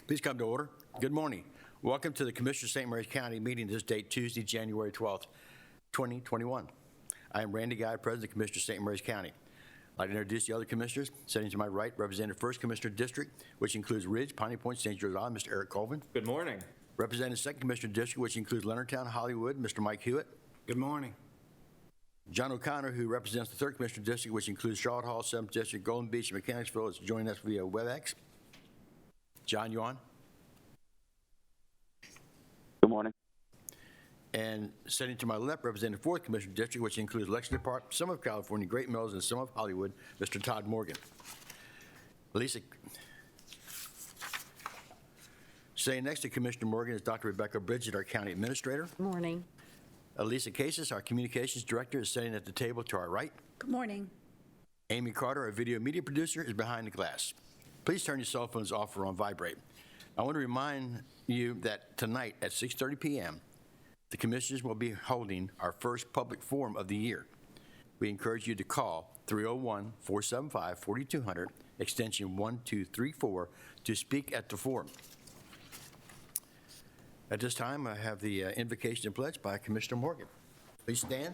Please come to order. Good morning. Welcome to the Commissioner St. Mary's County meeting this date, Tuesday, January 12th, 2021. I am Randy Guy, President of Commissioner St. Mary's County. I'd like to introduce the other commissioners. Sitting to my right, representing 1st Commissioner District, which includes Ridge, Piney Point, St. George Island, Mr. Eric Colvin. Good morning. Representing 2nd Commissioner District, which includes Leonardtown, Hollywood, Mr. Mike Hewitt. Good morning. John O'Connor, who represents the 3rd Commissioner District, which includes Charlotte Hall, 7th District, Golden Beach, and Mechanicsville, is joining us via WebEx. John, you on? Good morning. And sitting to my left, representing 4th Commissioner District, which includes Lexington Park, some of California, Great Mills, and some of Hollywood, Mr. Todd Morgan. Lisa. Sitting next to Commissioner Morgan is Dr. Rebecca Bridget, our County Administrator. Good morning. Elisa Casas, our Communications Director, is sitting at the table to our right. Good morning. Amy Carter, our Video Media Producer, is behind the glass. Please turn your cell phones off or on vibrate. I want to remind you that tonight at 6:30 p.m., the Commissioners will be holding our first public forum of the year. We encourage you to call 301-475-4200, extension 1234, to speak at the forum. At this time, I have the invocation and pledge by Commissioner Morgan. Please stand.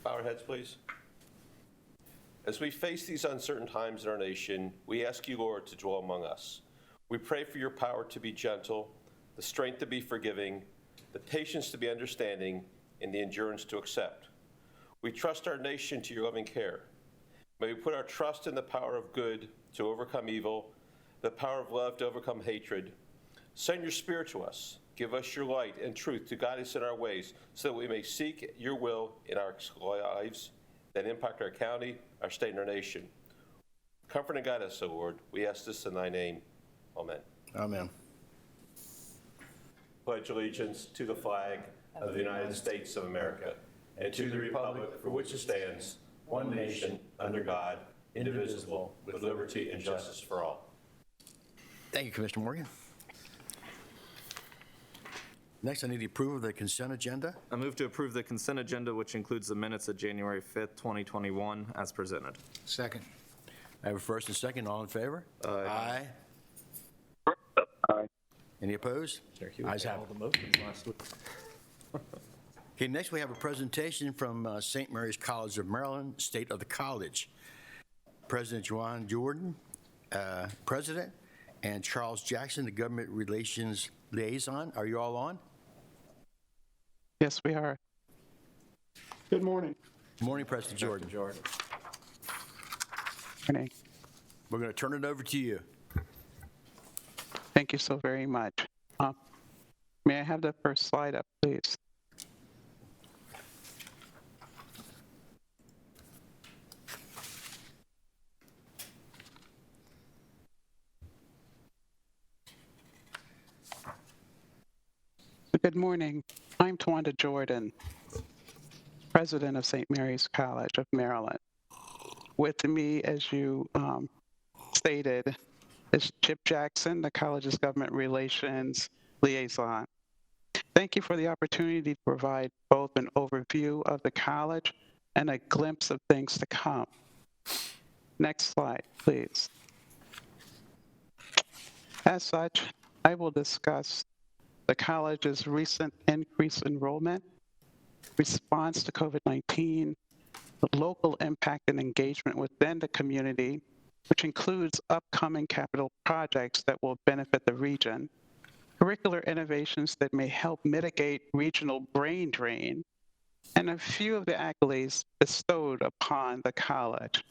Bow our heads, please. As we face these uncertain times in our nation, we ask you, Lord, to dwell among us. We pray for your power to be gentle, the strength to be forgiving, the patience to be understanding, and the endurance to accept. We trust our nation to your loving care. May we put our trust in the power of good to overcome evil, the power of love to overcome hatred. Send your Spirit to us. Give us your light and truth to guide us in our ways so that we may seek your will in our lives that impact our county, our state, and our nation. Comfort and guide us, O Lord. We ask this in thy name. Amen. Amen. Pledge allegiance to the flag of the United States of America and to the republic for which it stands, one nation, under God, indivisible, with liberty and justice for all. Thank you, Commissioner Morgan. Next, I need the approval of the consent agenda. I move to approve the consent agenda, which includes the minutes of January 5th, 2021, as presented. Second. I have a first and second. All in favor? Aye. Aye. Any opposed? Ayes have it. the motions last week. Okay, next we have a presentation from St. Mary's College of Maryland, State of the College. President Juan Jordan, President, and Charles Jackson, the Government Relations Liaison. Are you all on? Yes, we are. Good morning. Good morning, President Jordan. Morning. We're going to turn it over to you. Thank you so very much. May I have the first slide up, please? Good morning. I'm Tawanda Jordan, President of St. Mary's College of Maryland. With me, as you stated, is Chip Jackson, the college's Government Relations Liaison. Thank you for the opportunity to provide both an overview of the college and a glimpse of things to come. Next slide, please. As such, I will discuss the college's recent increased enrollment, response to COVID-19, the local impact and engagement within the community, which includes upcoming capital projects that will benefit the region, curricular innovations that may help mitigate regional brain drain, and a few of the accolades bestowed upon the college.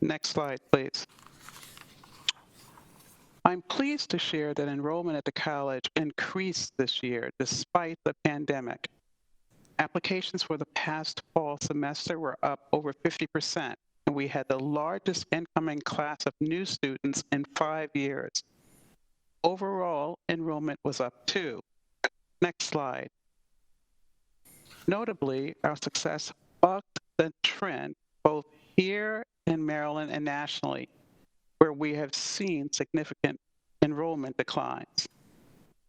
Next slide, please. I'm pleased to share that enrollment at the college increased this year despite the pandemic. Applications for the past fall semester were up over 50%, and we had the largest incoming class of new students in 5 years. Overall, enrollment was up too. Next slide. Notably, our success bucked the trend both here in Maryland and nationally, where we have seen significant enrollment declines.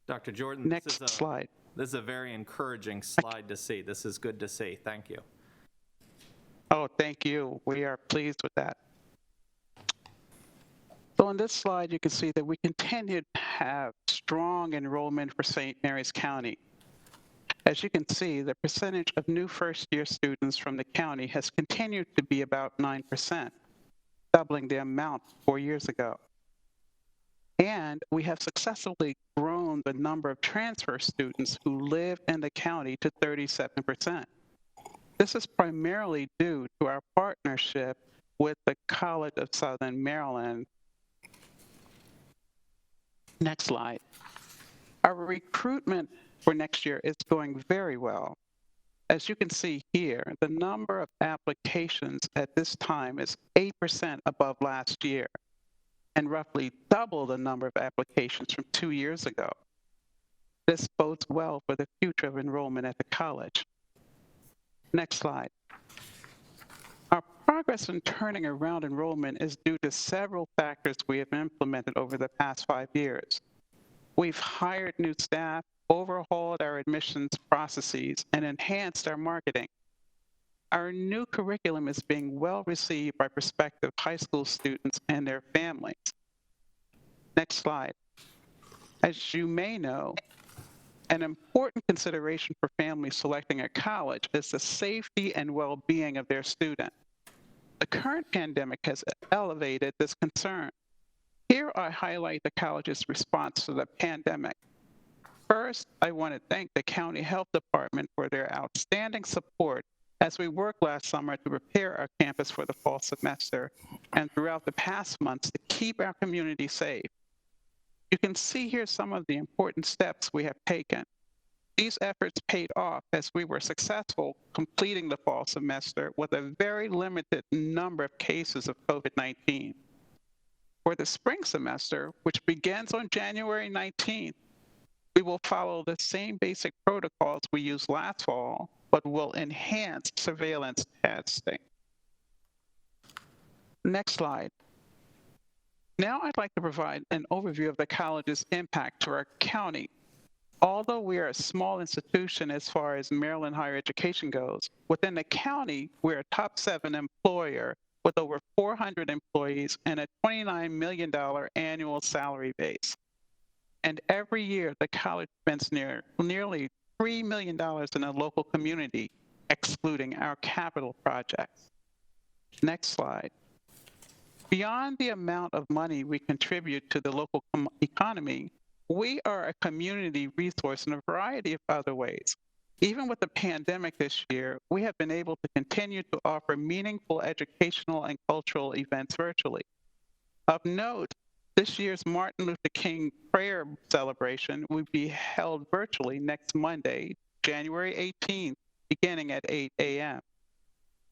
Dr. Jordan, Next slide. This is a very encouraging slide to see. This is good to see. Thank you. Oh, thank you. We are pleased with that. So on this slide, you can see that we continue to have strong enrollment for St. Mary's County. As you can see, the percentage of new first-year students from the county has continued to be about 9%, doubling the amount 4 years ago. And we have successfully grown the number of transfer students who live in the county to 37%. This is primarily due to our partnership with the College of Southern Maryland. Next slide. Our recruitment for next year is going very well. As you can see here, the number of applications at this time is 8% above last year, and roughly double the number of applications from 2 years ago. This bodes well for the future of enrollment at the college. Next slide. Our progress in turning around enrollment is due to several factors we have implemented over the past 5 years. We've hired new staff, overhauled our admissions processes, and enhanced our marketing. Our new curriculum is being well received by prospective high school students and their families. Next slide. As you may know, an important consideration for families selecting a college is the safety and well-being of their student. The current pandemic has elevated this concern. Here I highlight the college's response to the pandemic. First, I want to thank the County Health Department for their outstanding support as we worked last summer to prepare our campus for the fall semester and throughout the past months to keep our community safe. You can see here some of the important steps we have taken. These efforts paid off as we were successful completing the fall semester with a very limited number of cases of COVID-19. For the spring semester, which begins on January 19th, we will follow the same basic protocols we used last fall, but will enhance surveillance testing. Next slide. Now I'd like to provide an overview of the college's impact to our county. Although we are a small institution as far as Maryland higher education goes, within the county, we're a top 7 employer with over 400 employees and a $29 million annual salary base. And every year, the college spends nearly $3 million in the local community, excluding our capital projects. Next slide. Beyond the amount of money we contribute to the local economy, we are a community resource in a variety of other ways. Even with the pandemic this year, we have been able to continue to offer meaningful educational and cultural events virtually. Of note, this year's Martin Luther King prayer celebration will be held virtually next Monday, January 18th, beginning at 8 a.m.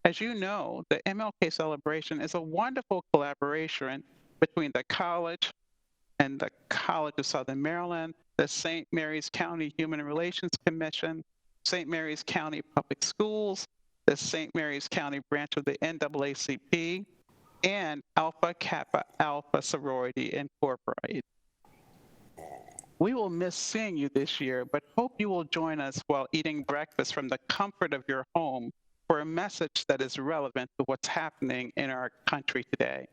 As you know, the MLK celebration is a wonderful collaboration between the college and the College of Southern Maryland, the St. Mary's County Human Relations Commission, St. Mary's County Public Schools, the St. Mary's County branch of the NAACP, and Alpha Kappa Alpha Sorority Incorporated. We will miss seeing you this year, but hope you will join us while eating breakfast from the comfort of your home for a message that is relevant to what's happening in our country today.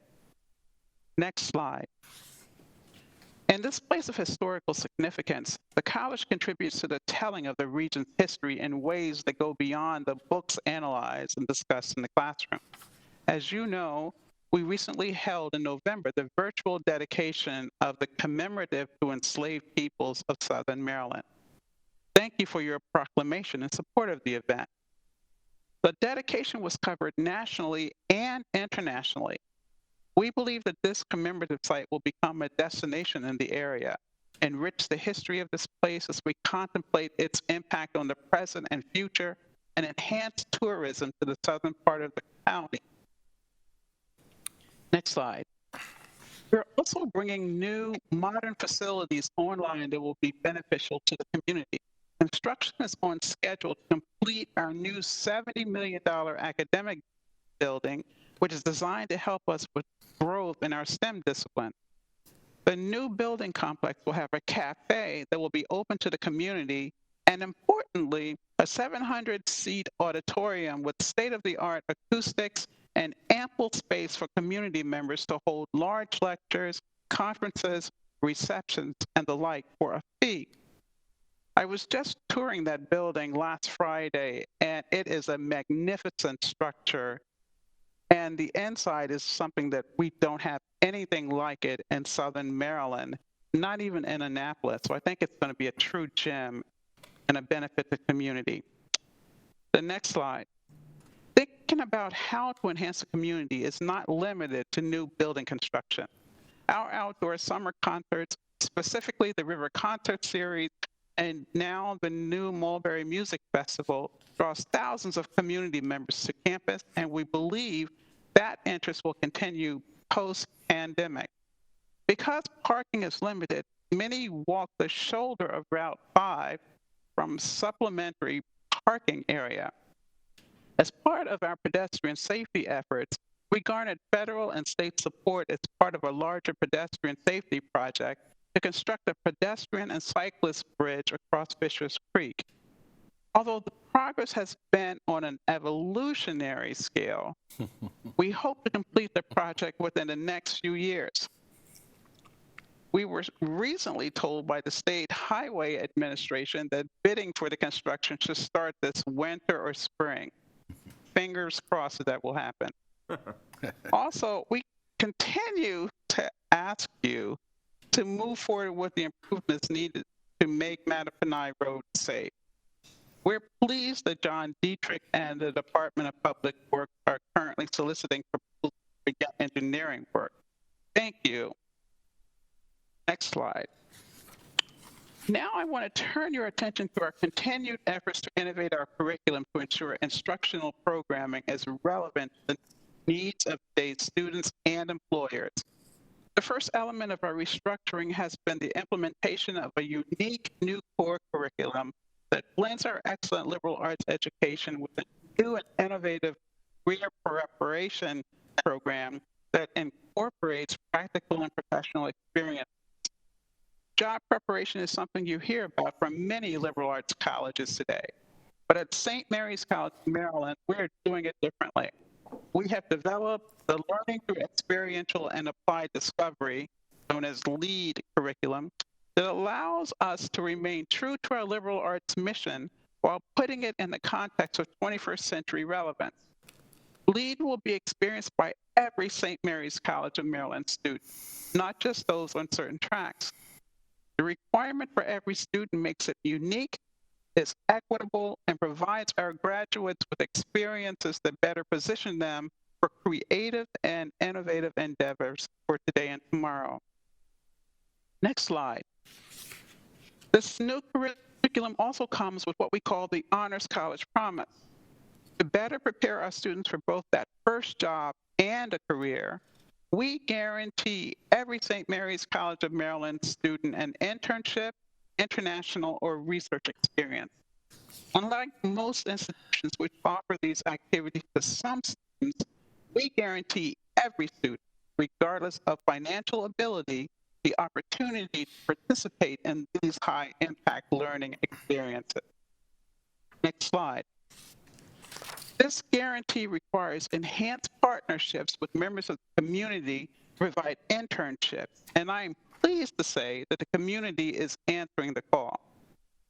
Next slide. In this place of historical significance, the college contributes to the telling of the region's history in ways that go beyond the books analyzed and discussed in the classroom. As you know, we recently held in November the virtual dedication of the commemorative to enslaved peoples of Southern Maryland. Thank you for your proclamation in support of the event. The dedication was covered nationally and internationally. We believe that this commemorative site will become a destination in the area, enrich the history of this place as we contemplate its impact on the present and future, and enhance tourism to the southern part of the county. Next slide. We're also bringing new modern facilities online that will be beneficial to the community. Construction is on schedule to complete our new $70 million academic building, which is designed to help us with growth in our STEM discipline. The new building complex will have a cafe that will be open to the community, and importantly, a 700-seat auditorium with state-of-the-art acoustics and ample space for community members to hold large lectures, conferences, receptions, and the like for a fee. I was just touring that building last Friday, and it is a magnificent structure. And the inside is something that we don't have anything like it in Southern Maryland, not even in Annapolis. So I think it's going to be a true gem and a benefit to the community. The next slide. Thinking about how to enhance the community is not limited to new building construction. Our outdoor summer concerts, specifically the River Concert Series, and now the new Mulberry Music Festival, draws thousands of community members to campus, and we believe that interest will continue post-pandemic. Because parking is limited, many walk the shoulder of Route 5 from supplementary parking area. As part of our pedestrian safety efforts, we garnered federal and state support as part of a larger pedestrian safety project to construct a pedestrian and cyclist bridge across Fisher's Creek. Although the progress has been on an evolutionary scale, we hope to complete the project within the next few years. We were recently told by the State Highway Administration that bidding for the construction should start this winter or spring. Fingers crossed that will happen. Also, we continue to ask you to move forward with the improvements needed to make Mattaponi Road safe. We're pleased that John Dietrich and the Department of Public Works are currently soliciting proposals for engineering work. Thank you. Next slide. Now I want to turn your attention to our continued efforts to innovate our curriculum to ensure instructional programming is relevant to the needs of today's students and employers. The first element of our restructuring has been the implementation of a unique new core curriculum that blends our excellent liberal arts education with a new and innovative career preparation program that incorporates practical and professional experience. Job preparation is something you hear about from many liberal arts colleges today. But at St. Mary's College, Maryland, we're doing it differently. We have developed the Learning Through Experiential and Applied Discovery, known as LEAD curriculum, that allows us to remain true to our liberal arts mission while putting it in the context of 21st century relevance. LEAD will be experienced by every St. Mary's College of Maryland student, not just those on certain tracks. The requirement for every student makes it unique, is equitable, and provides our graduates with experiences that better position them for creative and innovative endeavors for today and tomorrow. Next slide. This new curriculum also comes with what we call the Honors College Promise. To better prepare our students for both that first job and a career, we guarantee every St. Mary's College of Maryland student an internship, international, or research experience. Unlike most institutions which offer these activities to some students, we guarantee every student, regardless of financial ability, the opportunity to participate in these high-impact learning experiences. Next slide. This guarantee requires enhanced partnerships with members of the community to provide internships, and I am pleased to say that the community is answering the call.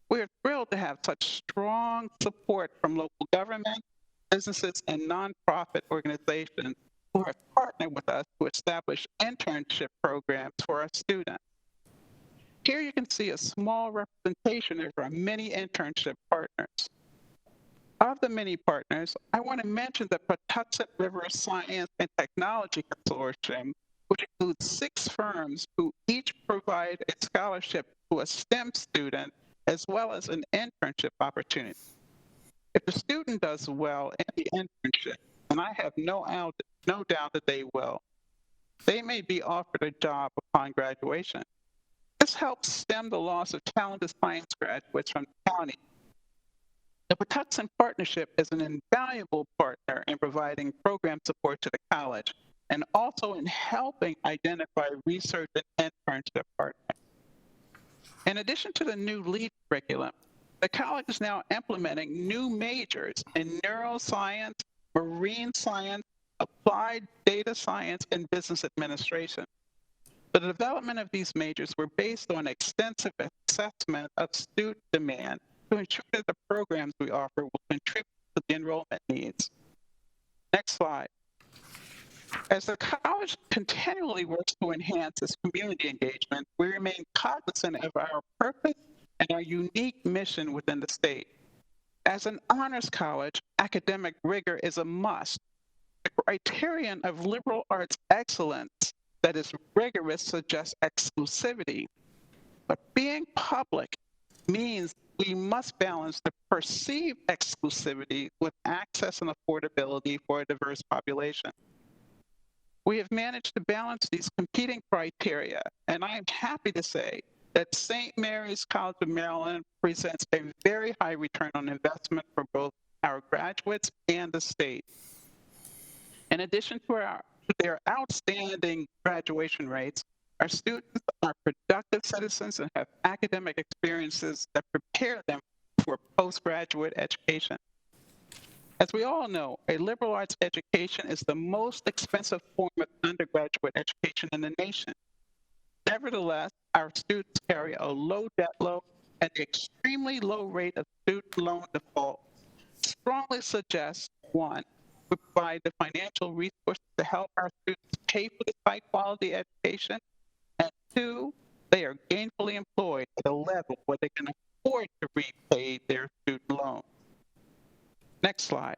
We are thrilled to have such strong support from local government, businesses, and nonprofit organizations who have partnered with us to establish internship programs for our students. Here you can see a small representation of our many internship partners. Of the many partners, I want to mention the Patuxent River Science and Technology Consortium, which includes 6 firms who each provide a scholarship to a STEM student as well as an internship opportunity. If the student does well in the internship, and I have no doubt that they will, they may be offered a job upon graduation. This helps stem the loss of talented science graduates from the county. The Patuxent Partnership is an invaluable partner in providing program support to the college and also in helping identify research and internship partners. In addition to the new LEAD curriculum, the college is now implementing new majors in neuroscience, marine science, applied data science, and business administration. The development of these majors were based on extensive assessment of student demand to ensure that the programs we offer will contribute to the enrollment needs. Next slide. As the college continually works to enhance its community engagement, we remain cognizant of our purpose and our unique mission within the state. As an honors college, academic rigor is a must. The criterion of liberal arts excellence that is rigorous suggests exclusivity. But being public means we must balance the perceived exclusivity with access and affordability for a diverse population. We have managed to balance these competing criteria, and I am happy to say that St. Mary's College of Maryland presents a very high return on investment for both our graduates and the state. In addition to their outstanding graduation rates, our students are productive citizens and have academic experiences that prepare them for postgraduate education. As we all know, a liberal arts education is the most expensive form of undergraduate education in the nation. Nevertheless, our students carry a low debt load, and the extremely low rate of student loan default strongly suggests, one, we provide the financial resources to help our students pay for this high-quality education, and two, they are gainfully employed at a level where they can afford to repay their student loan. Next slide.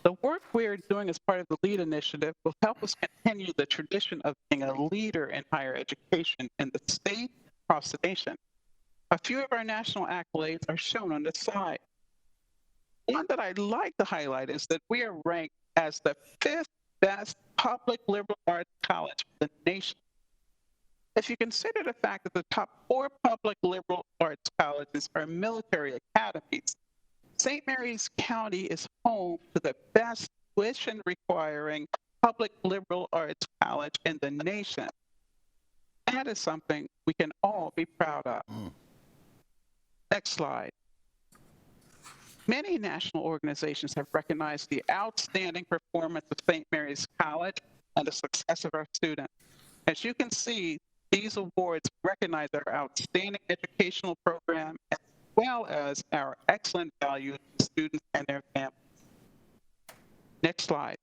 The work we are doing as part of the LEAD initiative will help us continue the tradition of being a leader in higher education in the state, across the nation. A few of our national accolades are shown on this slide. One that I'd like to highlight is that we are ranked as the 5th best public liberal arts college in the nation. If you consider the fact that the top 4 public liberal arts colleges are military academies, St. Mary's County is home to the best tuition-requiring public liberal arts college in the nation. That is something we can all be proud of. Next slide. Many national organizations have recognized the outstanding performance of St. Mary's College and the success of our students. As you can see, these awards recognize our outstanding educational program as well as our excellent value to students and their families. Next slide.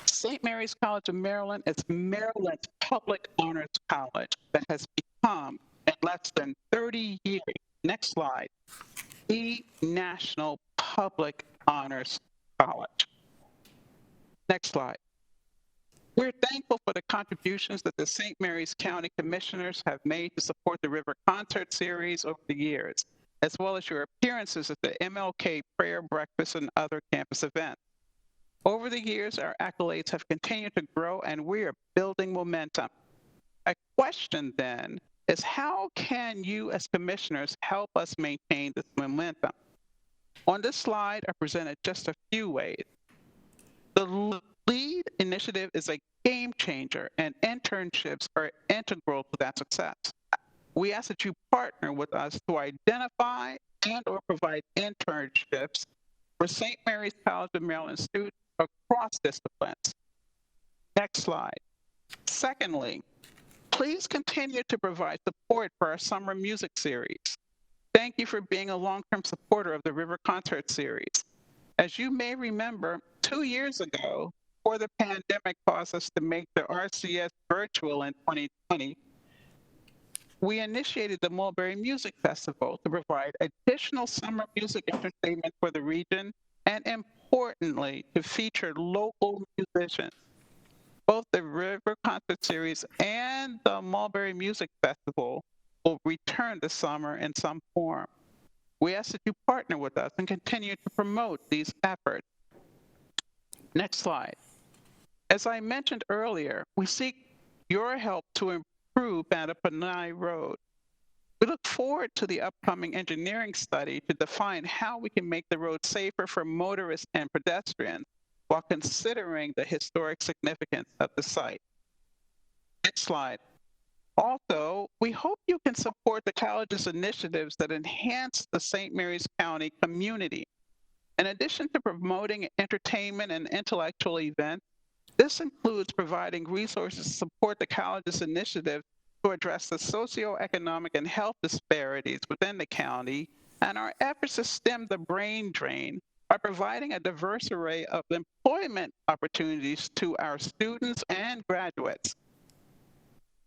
St. Mary's College of Maryland is Maryland's public honors college that has become, in less than 30 years, next slide, the National Public Honors College. Next slide. We're thankful for the contributions that the St. Mary's County Commissioners have made to support the River Concert Series over the years, as well as your appearances at the MLK Prayer Breakfast and other campus events. Over the years, our accolades have continued to grow, and we are building momentum. A question then is, how can you as commissioners help us maintain this momentum? On this slide, I presented just a few ways. The LEAD initiative is a game changer, and internships are integral to that success. We ask that you partner with us to identify and or provide internships for St. Mary's College of Maryland students across disciplines. Next slide. Secondly, please continue to provide support for our summer music series. Thank you for being a long-term supporter of the River Concert Series. As you may remember, 2 years ago, before the pandemic caused us to make the RCS virtual in 2020, we initiated the Mulberry Music Festival to provide additional summer music entertainment for the region and, importantly, to feature local musicians. Both the River Concert Series and the Mulberry Music Festival will return this summer in some form. We ask that you partner with us and continue to promote these efforts. Next slide. As I mentioned earlier, we seek your help to improve Mattaponi Road. We look forward to the upcoming engineering study to define how we can make the road safer for motorists and pedestrians while considering the historic significance of the site. Next slide. Also, we hope you can support the college's initiatives that enhance the St. Mary's County community. In addition to promoting entertainment and intellectual events, this includes providing resources to support the college's initiative to address the socioeconomic and health disparities within the county and our efforts to stem the brain drain by providing a diverse array of employment opportunities to our students and graduates.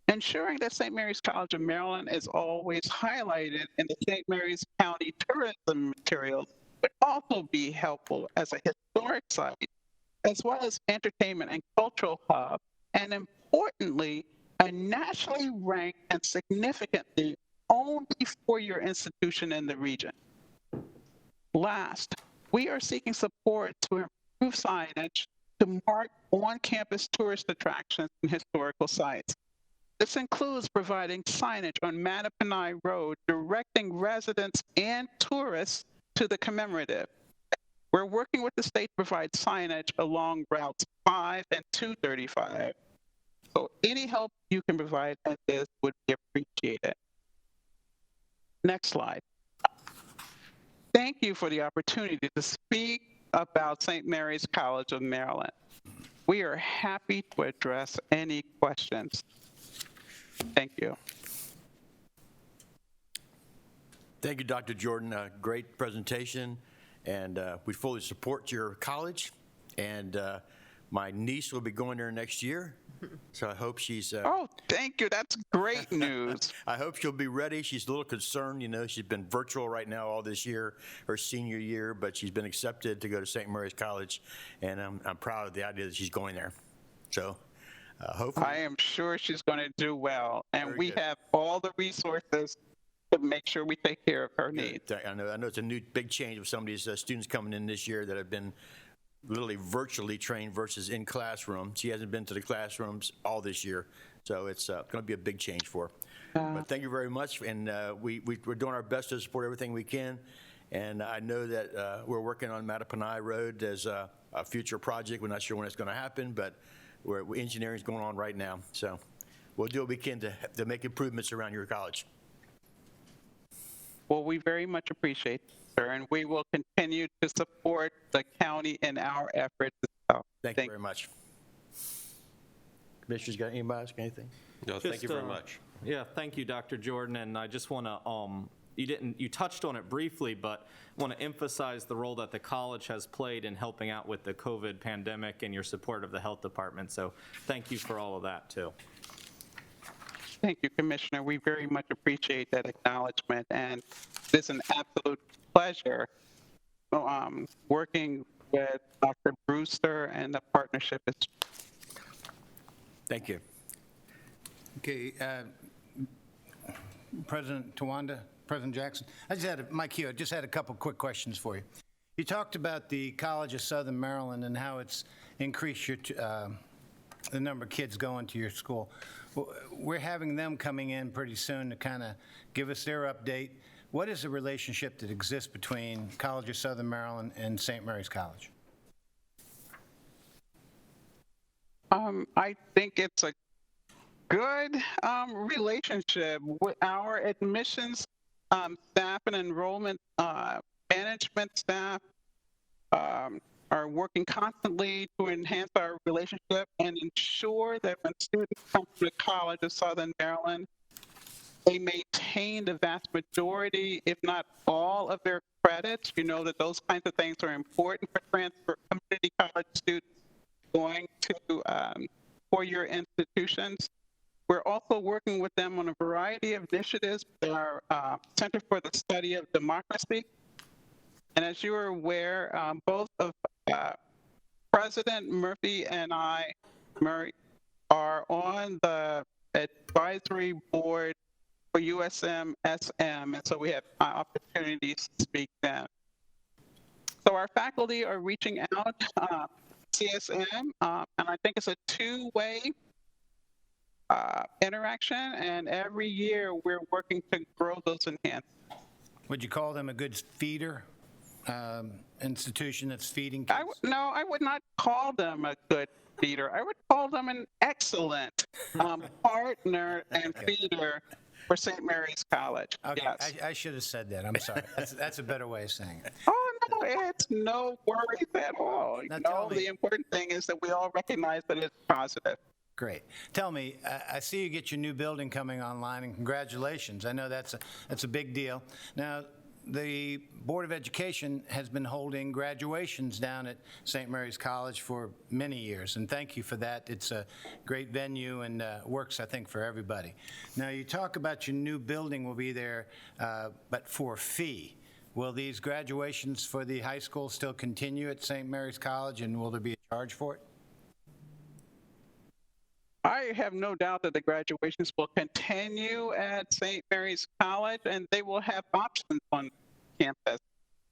Ensuring that St. Mary's College of Maryland is always highlighted in the St. Mary's County tourism materials would also be helpful as a historic site, as well as entertainment and cultural hub, and importantly, a nationally ranked and significantly only four-year institution in the region. Last, we are seeking support to improve signage to mark on-campus tourist attractions and historical sites. This includes providing signage on Mattaponi Road directing residents and tourists to the commemorative. We're working with the state to provide signage along routes 5 and 235. So any help you can provide at this would be appreciated. Next slide. Thank you for the opportunity to speak about St. Mary's College of Maryland. We are happy to address any questions. Thank you. Thank you, Dr. Jordan. Great presentation, and we fully support your college. And my niece will be going there next year, so I hope she's. Oh, thank you. That's great news. I hope she'll be ready. She's a little concerned. You know, she's been virtual right now all this year, her senior year, but she's been accepted to go to St. Mary's College, and I'm proud of the idea that she's going there. So. Hopefully. I am sure she's going to do well, and Very we good. have all the resources to make sure we take care of her needs. I know it's a new big change with some of these students coming in this year that have been literally virtually trained versus in classroom. She hasn't been to the classrooms all this year, so it's going to be a big change for her. But thank you very much, and we're doing our best to support everything we can. And I know that we're working on Mattaponi Road as a future project. We're not sure when it's going to happen, but engineering is going on right now. So we'll do what we can to make improvements around your college. Well, we very much appreciate it, sir, and we will continue to support the county in our efforts as well. Thank you very much. Commissioners, got anybody ask anything? No, thank you very much. Yeah, thank you, Dr. Jordan, and I just want to, you touched on it briefly, but want to emphasize the role that the college has played in helping out with the COVID pandemic and your support of the health department. So thank you for all of that, too. Thank you, Commissioner. We very much appreciate that acknowledgement, and it's an absolute pleasure working with Dr. Brewster and the partnership. Thank you. Okay, President Tawanda, President Jackson, Mike Hugh, I just had a couple quick questions for you. You talked about the College of Southern Maryland and how it's increased the number of kids going to your school. We're having them coming in pretty soon to kind of give us their update. What is the relationship that exists between College of Southern Maryland and St. Mary's College? I think it's a good relationship with our admissions staff and enrollment management staff are working constantly to enhance our relationship and ensure that when students come to the College of Southern Maryland, they maintain the vast majority, if not all, of their credits. You know that those kinds of things are important for transfer community college students going to four-year institutions. We're also working with them on a variety of initiatives with our Center for the Study of Democracy. And as you are aware, both of President Murphy and I, Murray, are on the advisory board for USM-SM, and so we have opportunities to speak then. So our faculty are reaching out to CSM, and I think it's a two-way interaction, and every year we're working to grow those enhancements. Would you call them a good feeder institution that's feeding kids? No, I would not call them a good feeder. I would call them an excellent partner and feeder for St. Mary's College. Okay, Yes. I should have said that. I'm sorry. That's a better way of saying it. Oh, It's no worries at all. Now tell me. The important thing is that we all recognize that it's positive. Great. Tell me, I see you get your new building coming online, and congratulations. I know that's a big deal. Now, the Board of Education has been holding graduations down at St. Mary's College for many years, and thank you for that. It's a great venue and works, I think, for everybody. Now, you talk about your new building will be there, but for a fee. Will these graduations for the high school still continue at St. Mary's College, and will there be a charge for it? I have no doubt that the graduations will continue at St. Mary's College, and they will have options on campus.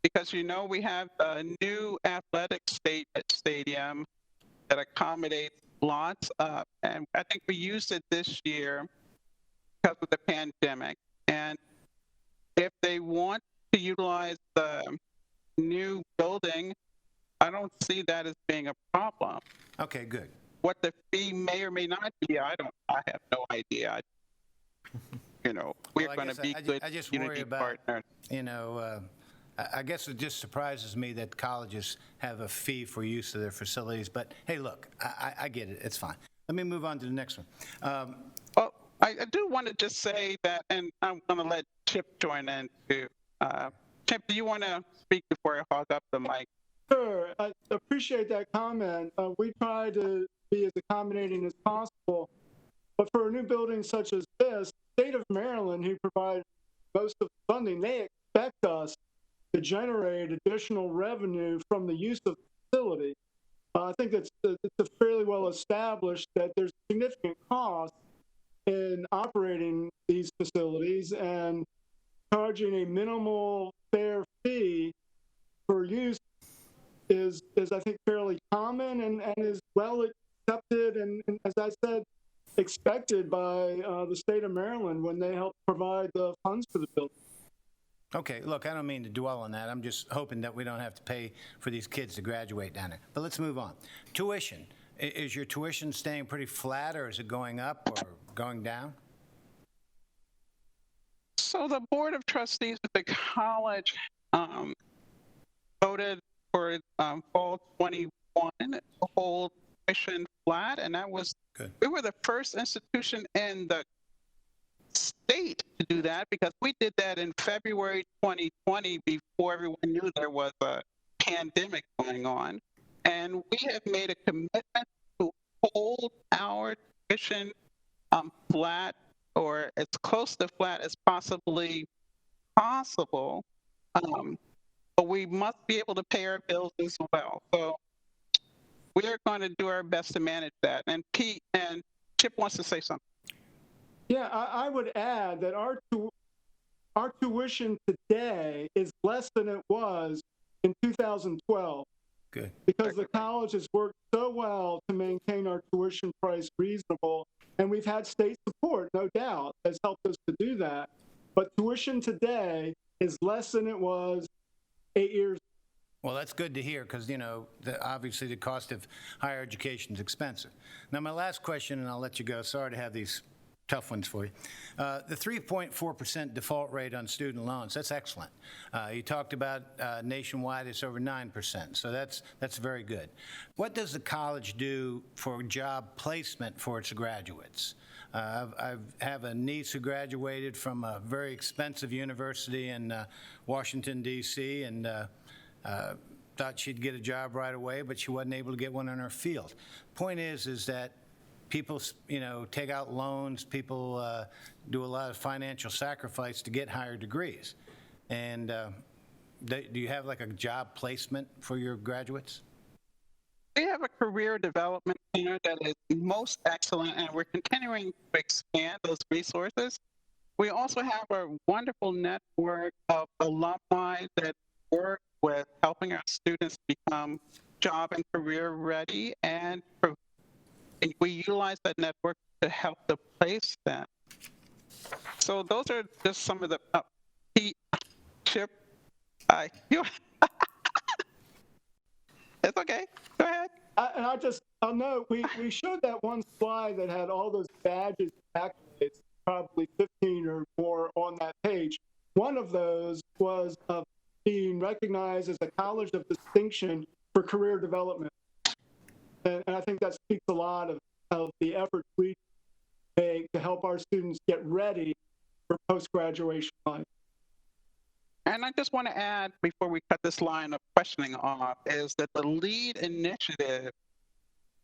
Because, we have a new athletic stadium that accommodates lots, and I think we used it this year because of the pandemic. And if they want to utilize the new building, I don't see that as being a problem. Okay, good. What the fee may or may not be, I have no idea. We're Well, I going guess to be I good just worry community about, partners. I guess it just surprises me that colleges have a fee for use of their facilities, but hey, look, I get it, it's fine. Let me move on to the next one. Well, I do want to just say that, and I'm going to let Chip join in too. Chip, do you want to speak before I hog up the mic? Sure, I appreciate that comment. We try to be as accommodating as possible, but for a new building such as this, the state of Maryland, who provides most of the funding, they expect us to generate additional revenue from the use of the facility. I think it's fairly well established that there's significant cost in operating these facilities, and charging a minimal fair fee for use is I think fairly common and is well accepted and as I said, expected by the state of Maryland when they help provide the funds for the building. Okay, look, I don't mean to dwell on that. I'm just hoping that we don't have to pay for these kids to graduate down there. But let's move on. Tuition. Is your tuition staying pretty flat, or is it going up or going down? So the Board of Trustees of the college voted for fall 21 to hold tuition flat, and that was Good. We were the first institution in the state to do that because we did that in February 2020 before everyone knew there was a pandemic going on, and we have made a commitment to hold our tuition flat or as close to flat as possibly possible. But we must be able to pay our bills as well. So we're going to do our best to manage that. And Pete and Chip wants to say something. Yeah, I would add that our tuition today is less than it was in 2012 Good. because the college has worked so well to maintain our tuition price reasonable, and we've had state support, no doubt, has helped us to do that. But tuition today is less than it was 8 years. Well, that's good to hear because, obviously the cost of higher education is expensive. Now, my last question, and I'll let you go. Sorry to have these tough ones for you. The 3.4% default rate on student loans, that's excellent. You talked about nationwide, it's over 9%, so that's very good. What does the college do for job placement for its graduates? I have a niece who graduated from a very expensive university in Washington, D.C., and thought she'd get a job right away, but she wasn't able to get one in her field. Point is that people, take out loans, people do a lot of financial sacrifice to get higher degrees. And do you have like a job placement for your graduates? We have a career development center that is most excellent, and we're continuing to expand those resources. We also have a wonderful network of alumni that work with helping our students become job and career ready, and we utilize that network to help to place them. So those are just some of the Pete, Chip, it's okay. Go ahead. I'll note, we showed that one slide that had all those badges and accolades, probably 15 or more on that page. One of those was a being recognized as a college of distinction for career development. And I think that speaks a lot of the efforts we take to help our students get ready for post-graduation life. And I just want to add, before we cut this line of questioning off, is that the LEAD initiative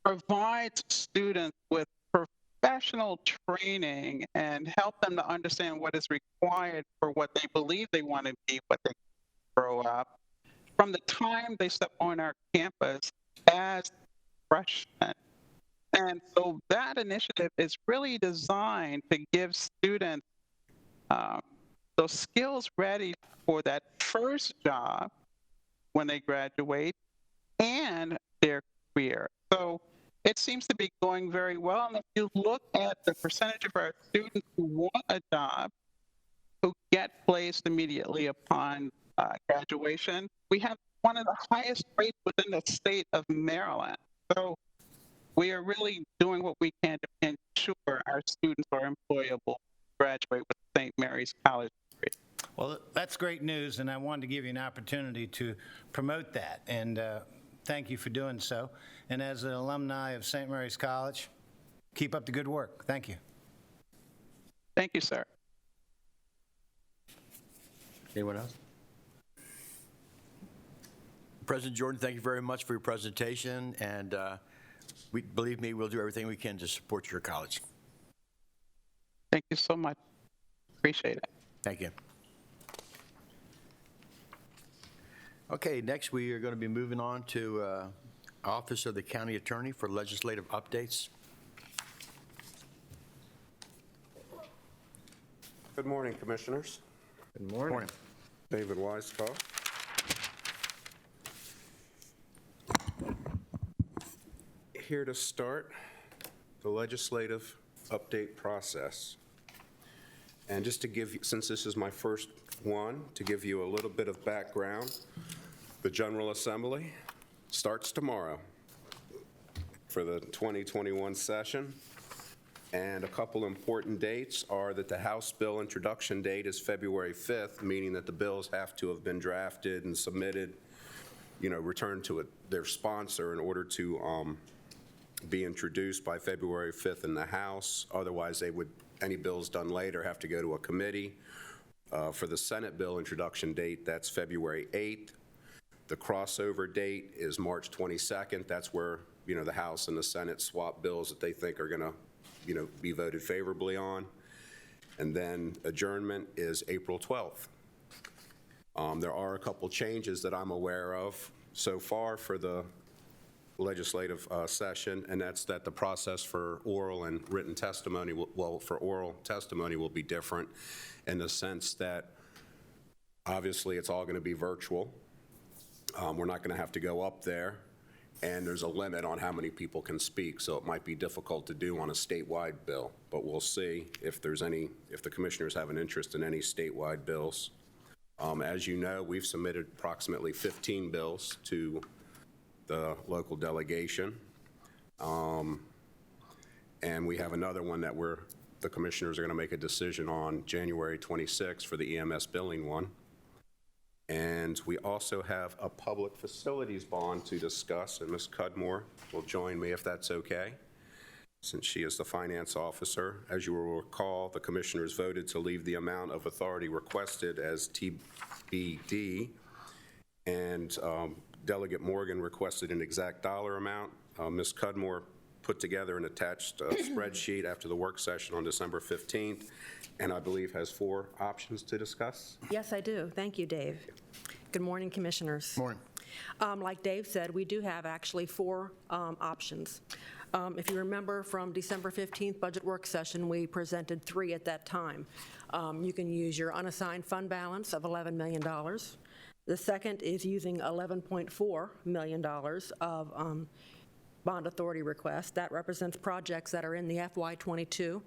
provides students with professional training and help them to understand what is required for what they believe they want to be, what they grow up, from the time they step on our campus as freshmen. And so that initiative is really designed to give students those skills ready for that first job when they graduate and their career. So it seems to be going very well. And if you look at the percentage of our students who want a job, who get placed immediately upon graduation, we have one of the highest rates within the state of Maryland. So we are really doing what we can to ensure our students are employable, graduate with St. Mary's College degree. Well, that's great news, and I wanted to give you an opportunity to promote that, and thank you for doing so. And as an alumni of St. Mary's College, keep up the good work. Thank you. Thank you, sir. Anyone else? President Jordan, thank you very much for your presentation, and believe me, we'll do everything we can to support your college. Thank you so much. Appreciate it. Thank you. Okay, next we are going to be moving on to Office of the County Attorney for legislative updates. Good morning, Commissioners. Good morning. David Weisskopf. Here to start the legislative update process. And just to give you, since this is my first one, to give you a little bit of background, the General Assembly starts tomorrow for the 2021 session. And a couple important dates are that the House bill introduction date is February 5th, meaning that the bills have to have been drafted and submitted, returned to their sponsor in order to be introduced by February 5th in the House. Otherwise, any bills done later have to go to a committee. For the Senate bill introduction date, that's February 8th. The crossover date is March 22nd. That's where, the House and the Senate swap bills that they think are going to be voted favorably on. And then adjournment is April 12th. There are a couple changes that I'm aware of so far for the legislative session, and that's that the process for oral and written testimony, for oral testimony will be different in the sense that obviously it's all going to be virtual. We're not going to have to go up there. And there's a limit on how many people can speak, so it might be difficult to do on a statewide bill. But we'll see if the commissioners have an interest in any statewide bills. As you know, we've submitted approximately 15 bills to the local delegation. And we have another one that the commissioners are going to make a decision on January 26th for the EMS billing one. And we also have a public facilities bond to discuss, and Ms. Cudmore will join me if that's okay, since she is the finance officer. As you will recall, the commissioners voted to leave the amount of authority requested as TBD, and Delegate Morgan requested an exact dollar amount. Ms. Cudmore put together an attached spreadsheet after the work session on December 15th, and I believe has 4 options to discuss. Yes, I do. Thank you, Dave. Good morning, Commissioners. Morning. Like Dave said, we do have actually 4 options. If you remember from December 15th budget work session, we presented 3 at that time. You can use your unassigned fund balance of $11 million. The second is using $11.4 million of bond authority request. That represents projects that are in the FY22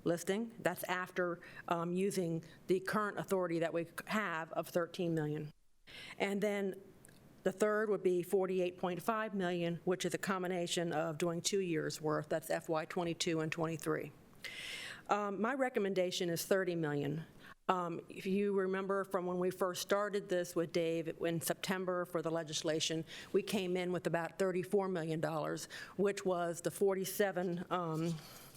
listing. That's after using the current authority that we have of $13 million. And then the third would be $48.5 million, which is a combination of doing 2 years' worth. That's FY22 and 23. My recommendation is $30 million. If you remember from when we first started this with Dave in September for the legislation, we came in with about $34 million, which was the $47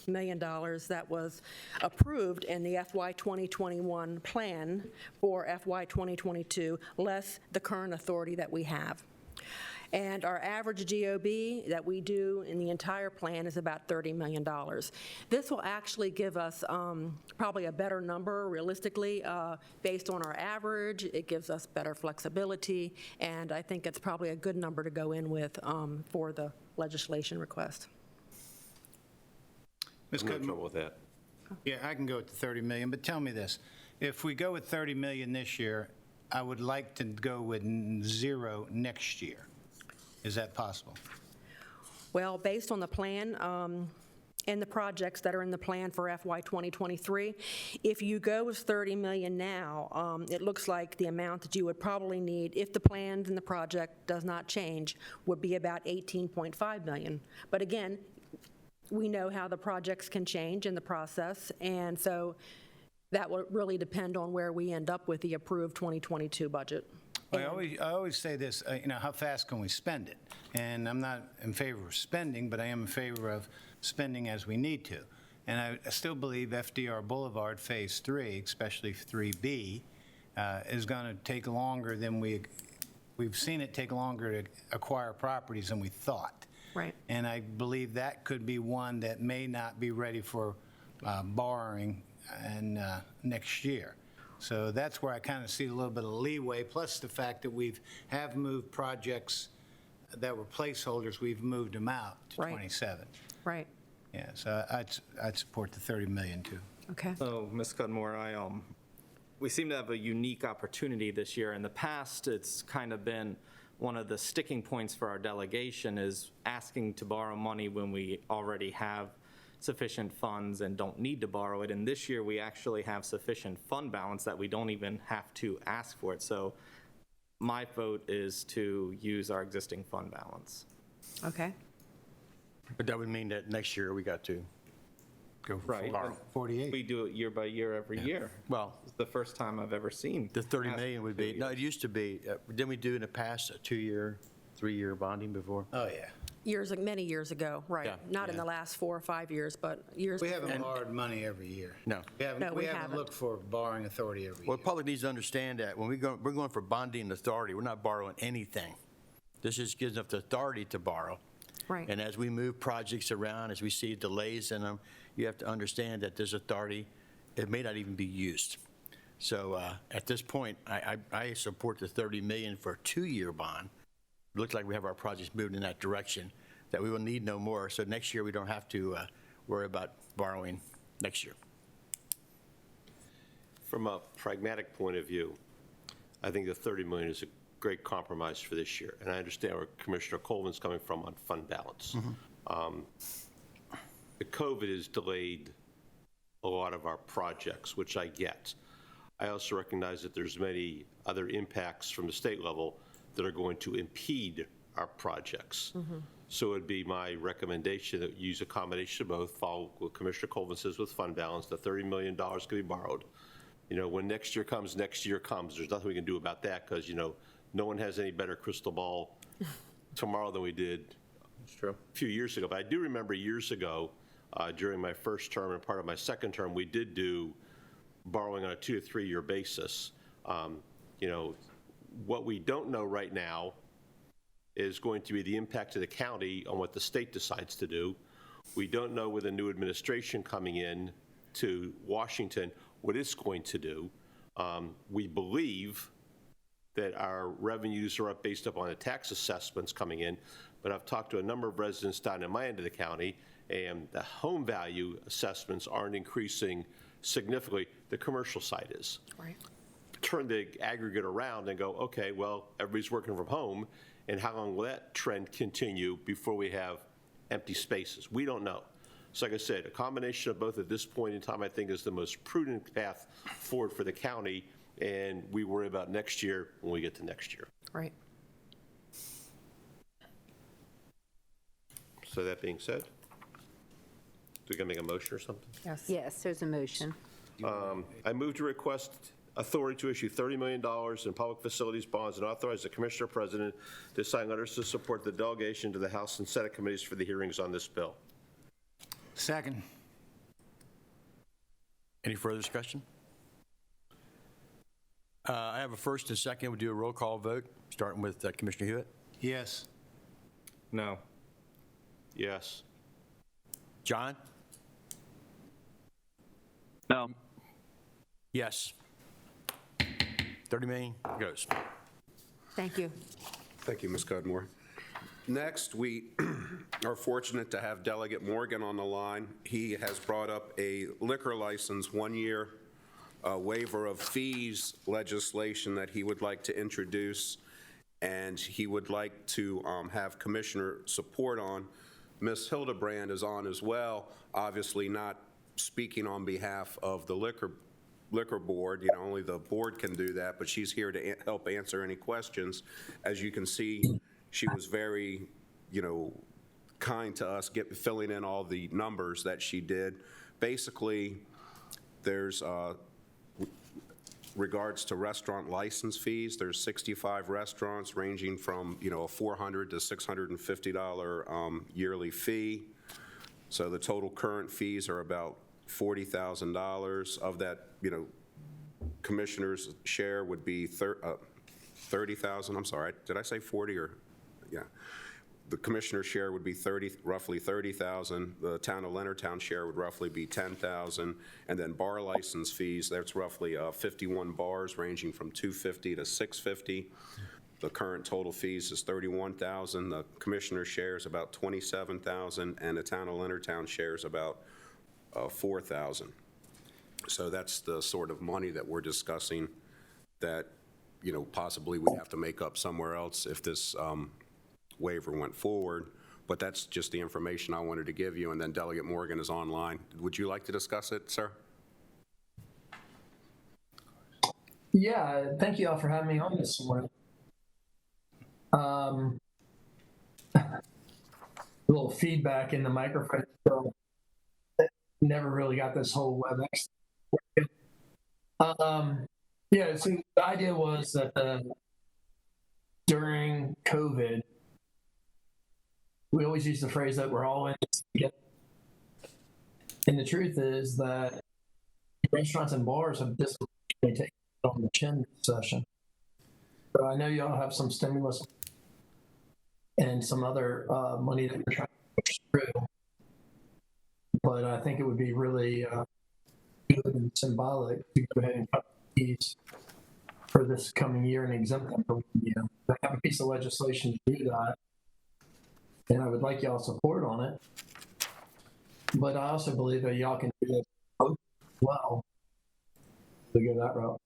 million that was approved in the FY 2021 plan for FY 2022, less the current authority that we have. And our average GOB that we do in the entire plan is about $30 million. This will actually give us probably a better number realistically based on our average. It gives us better flexibility, and I think it's probably a good number to go in with for the legislation request. Ms. No Goodman? trouble with that. Yeah, I can go with the 30 million, but tell me this. If we go with 30 million this year, I would like to go with 0 next year. Is that possible? Well, based on the plan and the projects that are in the plan for FY 2023, if you go with 30 million now, it looks like the amount that you would probably need, if the plans and the project does not change, would be about 18.5 million. But again, we know how the projects can change in the process, and so that will really depend on where we end up with the approved 2022 budget. I always say this, how fast can we spend it? And I'm not in favor of spending, but I am in favor of spending as we need to. And I still believe FDR Boulevard Phase 3, especially 3B, is going to take longer than we've seen it take longer to acquire properties than we thought. Right. And I believe that could be one that may not be ready for borrowing next year. So that's where I kind of see a little bit of leeway, plus the fact that have moved projects that were placeholders, we've moved them out to Right. 27. Right. Yeah, so I'd support the 30 million too. Okay. So, Ms. Cudmore, we seem to have a unique opportunity this year. In the past, it's kind of been one of the sticking points for our delegation is asking to borrow money when we already have sufficient funds and don't need to borrow it. And this year, we actually have sufficient fund balance that we don't even have to ask for it. So my vote is to use our existing fund balance. Okay. But that would mean that next year we got to go for Right. borrow. 48. We do it year by year every year. Well, It's the first time I've ever seen. the 30 ask million would for be, 2 no, years. it used to be, didn't we do in the past a 2-year, 3-year bonding before? Oh, yeah. Many years ago, right. Yeah. Not in the last 4 or 5 years, but years We before. haven't borrowed money every year. No. No, we We haven't haven't. looked for borrowing authority every year. Well, the public needs to understand that when we're going for bonding authority, we're not borrowing anything. This just gives us the authority to borrow. Right. And as we move projects around, as we see delays in them, you have to understand that this authority, it may not even be used. So at this point, I support the 30 million for a 2-year bond. It looks like we have our projects moving in that direction, that we will need no more. So next year, we don't have to worry about borrowing next year. From a pragmatic point of view, I think the 30 million is a great compromise for this year. And I understand where Commissioner Colvin's coming from on fund balance. The COVID has delayed a lot of our projects, which I get. I also recognize that there's many other impacts from the state level that are going to impede our projects. So it'd be my recommendation that you use a combination of both, follow what Commissioner Colvin says with fund balance, the $30 million can be borrowed. When next year comes, there's nothing we can do about that because, no one has any better crystal ball tomorrow than we did a few years ago. But I do remember years ago, during my first term and part of my second term, we did do borrowing on a 2 to 3 year basis. What we don't know right now is going to be the impact to the county on what the state decides to do. We don't know with a new administration coming in to Washington what it's going to do. We believe that our revenues are up based upon the tax assessments coming in, but I've talked to a number of residents down in my end of the county, and the home value assessments aren't increasing significantly. The commercial side is. Right. Turn the aggregate around and go, okay, well, everybody's working from home, and how long will that trend continue before we have empty spaces? We don't know. So like I said, a combination of both at this point in time, I think, is the most prudent path forward for the county, and we worry about next year when we get to next year. Right. So that being said, do we gotta make a motion or something? Yes. Yes, there's a motion. I move to request authority to issue $30 million in public facilities bonds and authorize the Commissioner President to sign letters to support the delegation to the House and Senate committees for the hearings on this bill. Second. Any further discussion? I have a first and second. We'll do a roll call vote, starting with Commissioner Hewitt. Yes. No. Yes. John? No. Yes. 30 million goes. Thank you. Thank you, Ms. Cudmore. Next, we are fortunate to have Delegate Morgan on the line. He has brought up a liquor license one-year waiver of fees legislation that he would like to introduce, and he would like to have Commissioner support on. Ms. Hildebrand is on as well, obviously not speaking on behalf of the liquor board. You know, only the board can do that, but she's here to help answer any questions. As you can see, she was very, kind to us, filling in all the numbers that she did. Basically, there's regards to restaurant license fees, there's 65 restaurants ranging from, a $400 to $650 yearly fee. So the total current fees are about $40,000. Of that, commissioner's share would be 30,000. I'm sorry, did I say 40 or? Yeah. The commissioner's share would be roughly 30,000. The town of Leonardtown share would roughly be 10,000. And then bar license fees, that's roughly 51 bars ranging from $250 to $650. The current total fees is $31,000. The commissioner's share is about $27,000, and the town of Leonardtown share is about $4,000. So that's the sort of money that we're discussing that, possibly we'd have to make up somewhere else if this waiver went forward. But that's just the information I wanted to give you, and then Delegate Morgan is online. Would you like to discuss it, sir? Yeah, thank you all for having me on this morning. A little feedback in the microphone. So never really got this whole WebEx. Yeah, so the idea was that during COVID, we always use the phrase that we're all in this together. And the truth is that restaurants and bars have disproportionately taken it on the chin this session. So I know you all have some stimulus and some other money that you're trying to push through. But I think it would be really good and symbolic to go ahead and cut fees for this coming year and exempt them from, I have a piece of legislation to do that. And I would like y'all support on it. But I also believe that y'all can do this well to go that route.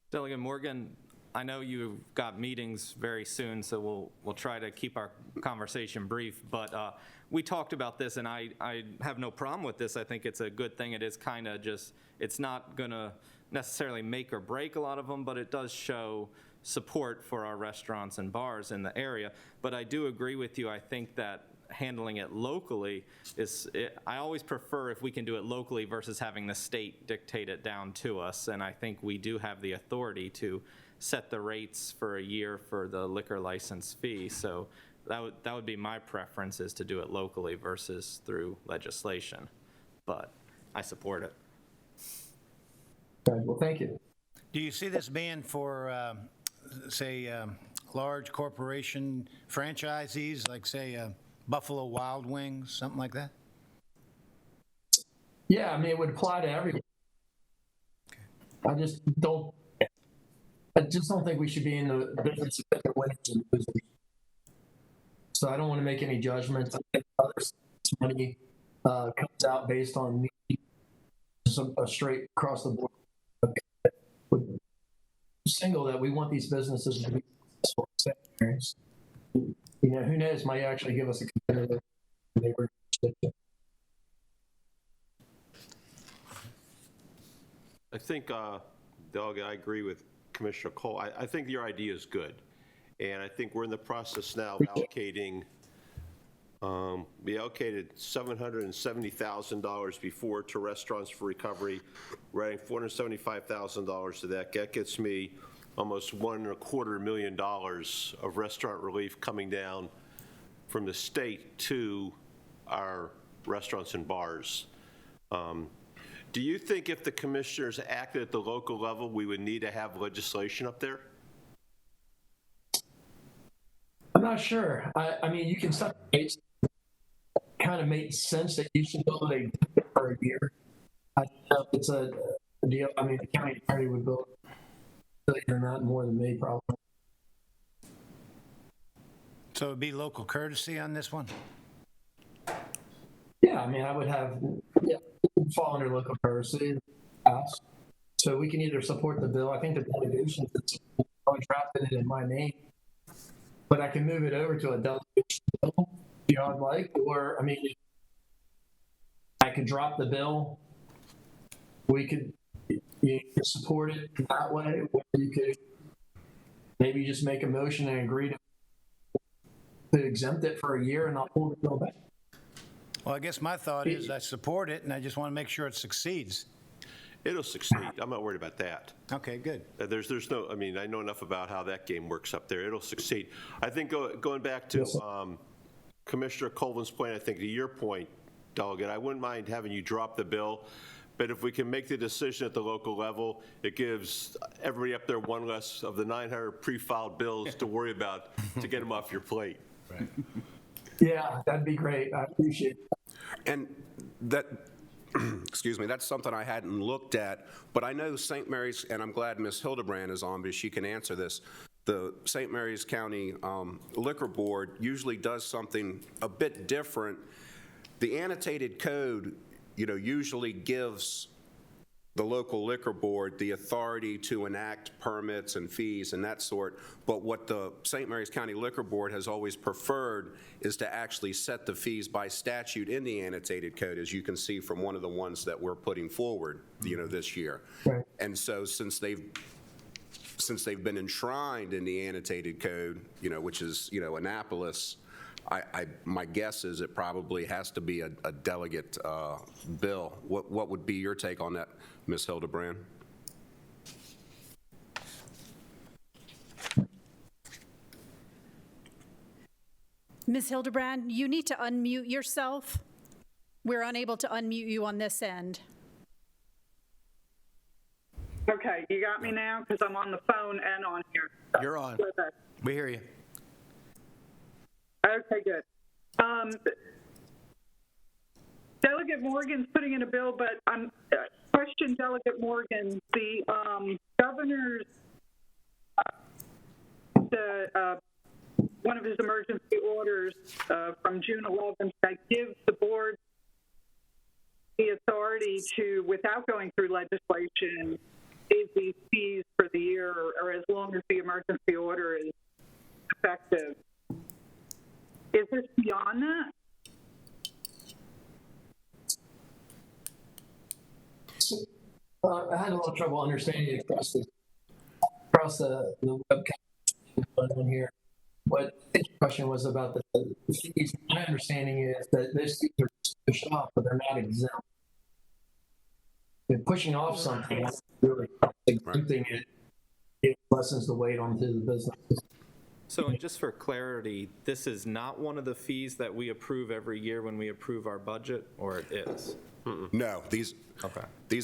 Delegate Morgan, I know you've got meetings very soon, so we'll try to keep our conversation brief. But we talked about this, and I have no problem with this. I think it's a good thing. It is kind of just, it's not going to necessarily make or break a lot of them, but it does show support for our restaurants and bars in the area. But I do agree with you. I think that handling it locally I always prefer if we can do it locally versus having the state dictate it down to us. And I think we do have the authority to set the rates for a year for the liquor license fee. So that would be my preference, is to do it locally versus through legislation. But I support it. Okay, well, thank you. Do you see this being for, say, large corporation franchisees, like, say, Buffalo Wild Wings, something like that? Yeah, I mean, it would apply to everyone. Okay. I just don't think we should be in the business of winners and losers. So I don't want to make any judgments. I think other money comes out based on need, a straight across the board. Single that we want these businesses to be successful. Who knows, might actually give us a competitive neighbor. I think, Delegate, I agree with Commissioner Cole. I think your idea is good. And I think we're in the process now of allocating We allocated $770,000 before to Restaurants for Recovery. We're adding $475,000 to that. That gets me almost $1.25 million of restaurant relief coming down from the state to our restaurants and bars. Do you think if the commissioners acted at the local level, we would need to have legislation up there? I'm not sure. I mean, you can start, it kind of makes sense that you should build a for a year. I don't know if it's a deal. I mean, the county attorney would build it or not more than me, probably. So it'd be local courtesy on this one? Yeah, I mean, I would have, yeah, it would fall under local courtesy. So we can either support the bill. I think the delegation probably drafted it in my name, but I can move it over to a delegation bill if you would like, or I mean, I could drop the bill. We could, you could support it that way, or you could maybe just make a motion and agree to exempt it for a year and I'll pull the bill back. Well, I guess my thought is I support it, and I just want to make sure it succeeds. It'll succeed. I'm not worried about that. Okay, good. There's no, I mean, I know enough about how that game works up there. It'll succeed. I think going back to Commissioner Colvin's point, I think to your point, Delegate, I wouldn't mind having you drop the bill, but if we can make the decision at the local level, it gives everybody up there one less of the 900 pre-filed bills to worry about to get them off your plate. Right. Yeah, that'd be great. I appreciate it. And that, excuse me, that's something I hadn't looked at, but I know St. Mary's, and I'm glad Ms. Hildebrand is on because she can answer this. The St. Mary's County Liquor Board usually does something a bit different. The annotated code, usually gives the local liquor board the authority to enact permits and fees and that sort. But what the St. Mary's County Liquor Board has always preferred is to actually set the fees by statute in the annotated code, as you can see from one of the ones that we're putting forward, this year. Right. And so since they've been enshrined in the annotated code, which is, Annapolis, my guess is it probably has to be a delegate bill. What would be your take on that, Ms. Hildebrand? Ms. Hildebrand, you need to unmute yourself. We're unable to unmute you on this end. Okay, you got me now? Because I'm on the phone and on here. You're on. We hear you. Okay, good. Delegate Morgan's putting in a bill, but I'm question Delegate Morgan. The governor's one of his emergency orders from June 11th that gives the board the authority to, without going through legislation, pay these fees for the year or as long as the emergency order is effective. Is this beyond that? I had a little trouble understanding it across the webcast on here. What I think the question was about the fees. My understanding is that those fees are pushed off, but they're not exempt. They're pushing off something that's really exempting it lessens the weight onto the business. So, and just for clarity, this is not one of the fees that we approve every year when we approve our budget, or it is? No, these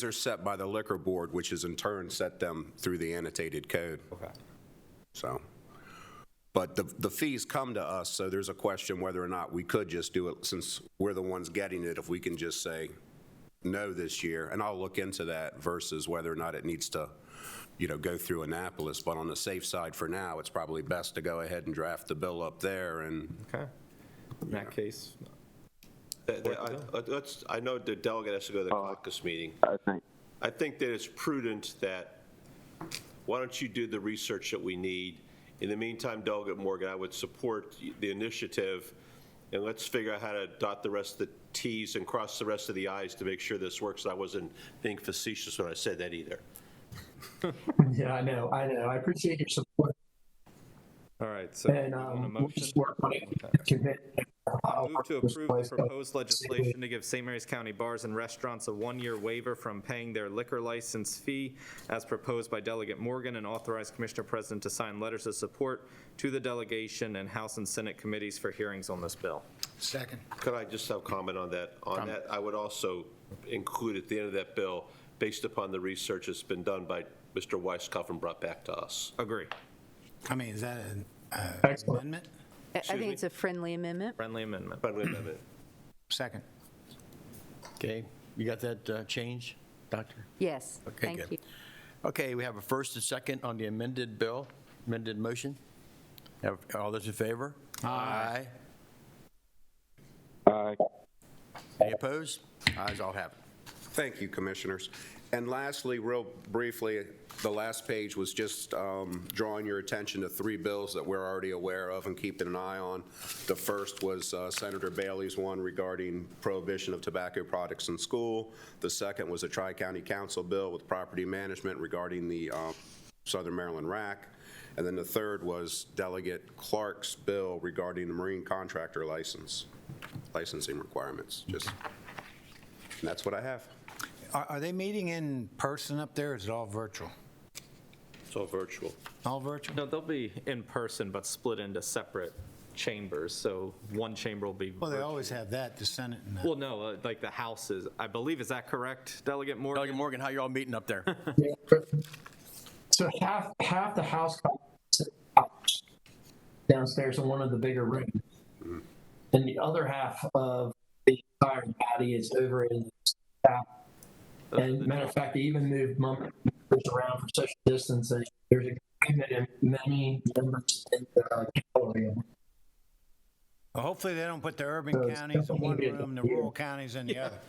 are set by the liquor board, which is in turn set them through the annotated code. Okay. So, but the fees come to us, so there's a question whether or not we could just do it, since we're the ones getting it, if we can just say no this year, and I'll look into that versus whether or not it needs to, go through Annapolis. But on the safe side for now, it's probably best to go ahead and draft the bill up there and. Okay. In that case. I know the delegate has to go to the caucus meeting. I think that it's prudent that, why don't you do the research that we need? In the meantime, Delegate Morgan, I would support the initiative, and let's figure out how to dot the rest of the T's and cross the rest of the I's to make sure this works. I wasn't being facetious when I said that either. Yeah, I know. I appreciate your support. All right. So, and we'll just work on it. Move to approve the proposed legislation to give St. Mary's County bars and restaurants a 1-year waiver from paying their liquor license fee as proposed by Delegate Morgan, and authorize Commissioner President to sign letters of support to the delegation and House and Senate committees for hearings on this bill. Second. Could I just have comment on that? On that, I would also include at the end of that bill, based upon the research that's been done by Mr. Weisskopf and brought back to us. Agree. I mean, is that an amendment? I think it's a friendly amendment. Friendly amendment. Friendly amendment. Second. Okay, you got that change, Doctor? Yes, Okay, thank good. you. Okay, we have a first and second on the amended bill, amended motion. All those in favor? Aye. Aye. Any opposed? Ayes all have it. Thank you, Commissioners. And lastly, real briefly, the last page was just drawing your attention to 3 bills that we're already aware of and keeping an eye on. The first was Senator Bailey's one regarding prohibition of tobacco products in school. The second was a Tri-County Council bill with property management regarding the Southern Maryland RAC. And then the third was Delegate Clark's bill regarding the marine contractor licensing requirements. And that's what I have. Are they meeting in person up there, or is it all virtual? It's all virtual. All virtual? No, they'll be in person, but split into separate chambers. So one chamber will be. Well, they virtual. always have that, the Senate and that. Well, no, like the House is, I believe, is that correct, Delegate Morgan? Delegate Morgan, how you all meeting up there? Yeah. So half the House downstairs in one of the bigger rooms, and the other half of the entire body is over in the staff. And matter of fact, they even moved members around for social distancing. There's agreement in many members in the gallery. Well, hopefully they don't put the urban So it's counties in one definitely room and the here. rural counties in the other.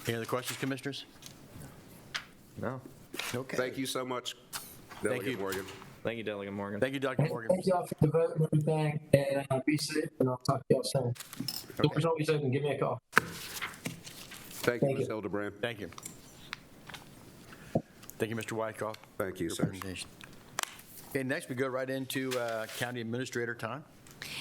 Any other questions, Commissioners? No. Okay. Thank you so much, you. Delegate Morgan. Thank you, Delegate Morgan. Thank you, Dr. Morgan. Thank y'all for the vote and everything, and be safe, and I'll talk to y'all soon. Door's always open, give me a call. Thank you, Thank Ms. you. Hildebrand. Thank you. Thank you, Mr. Wyckoff. Thank you, Your sir. presentation. Okay, next we go right into County Administrator time.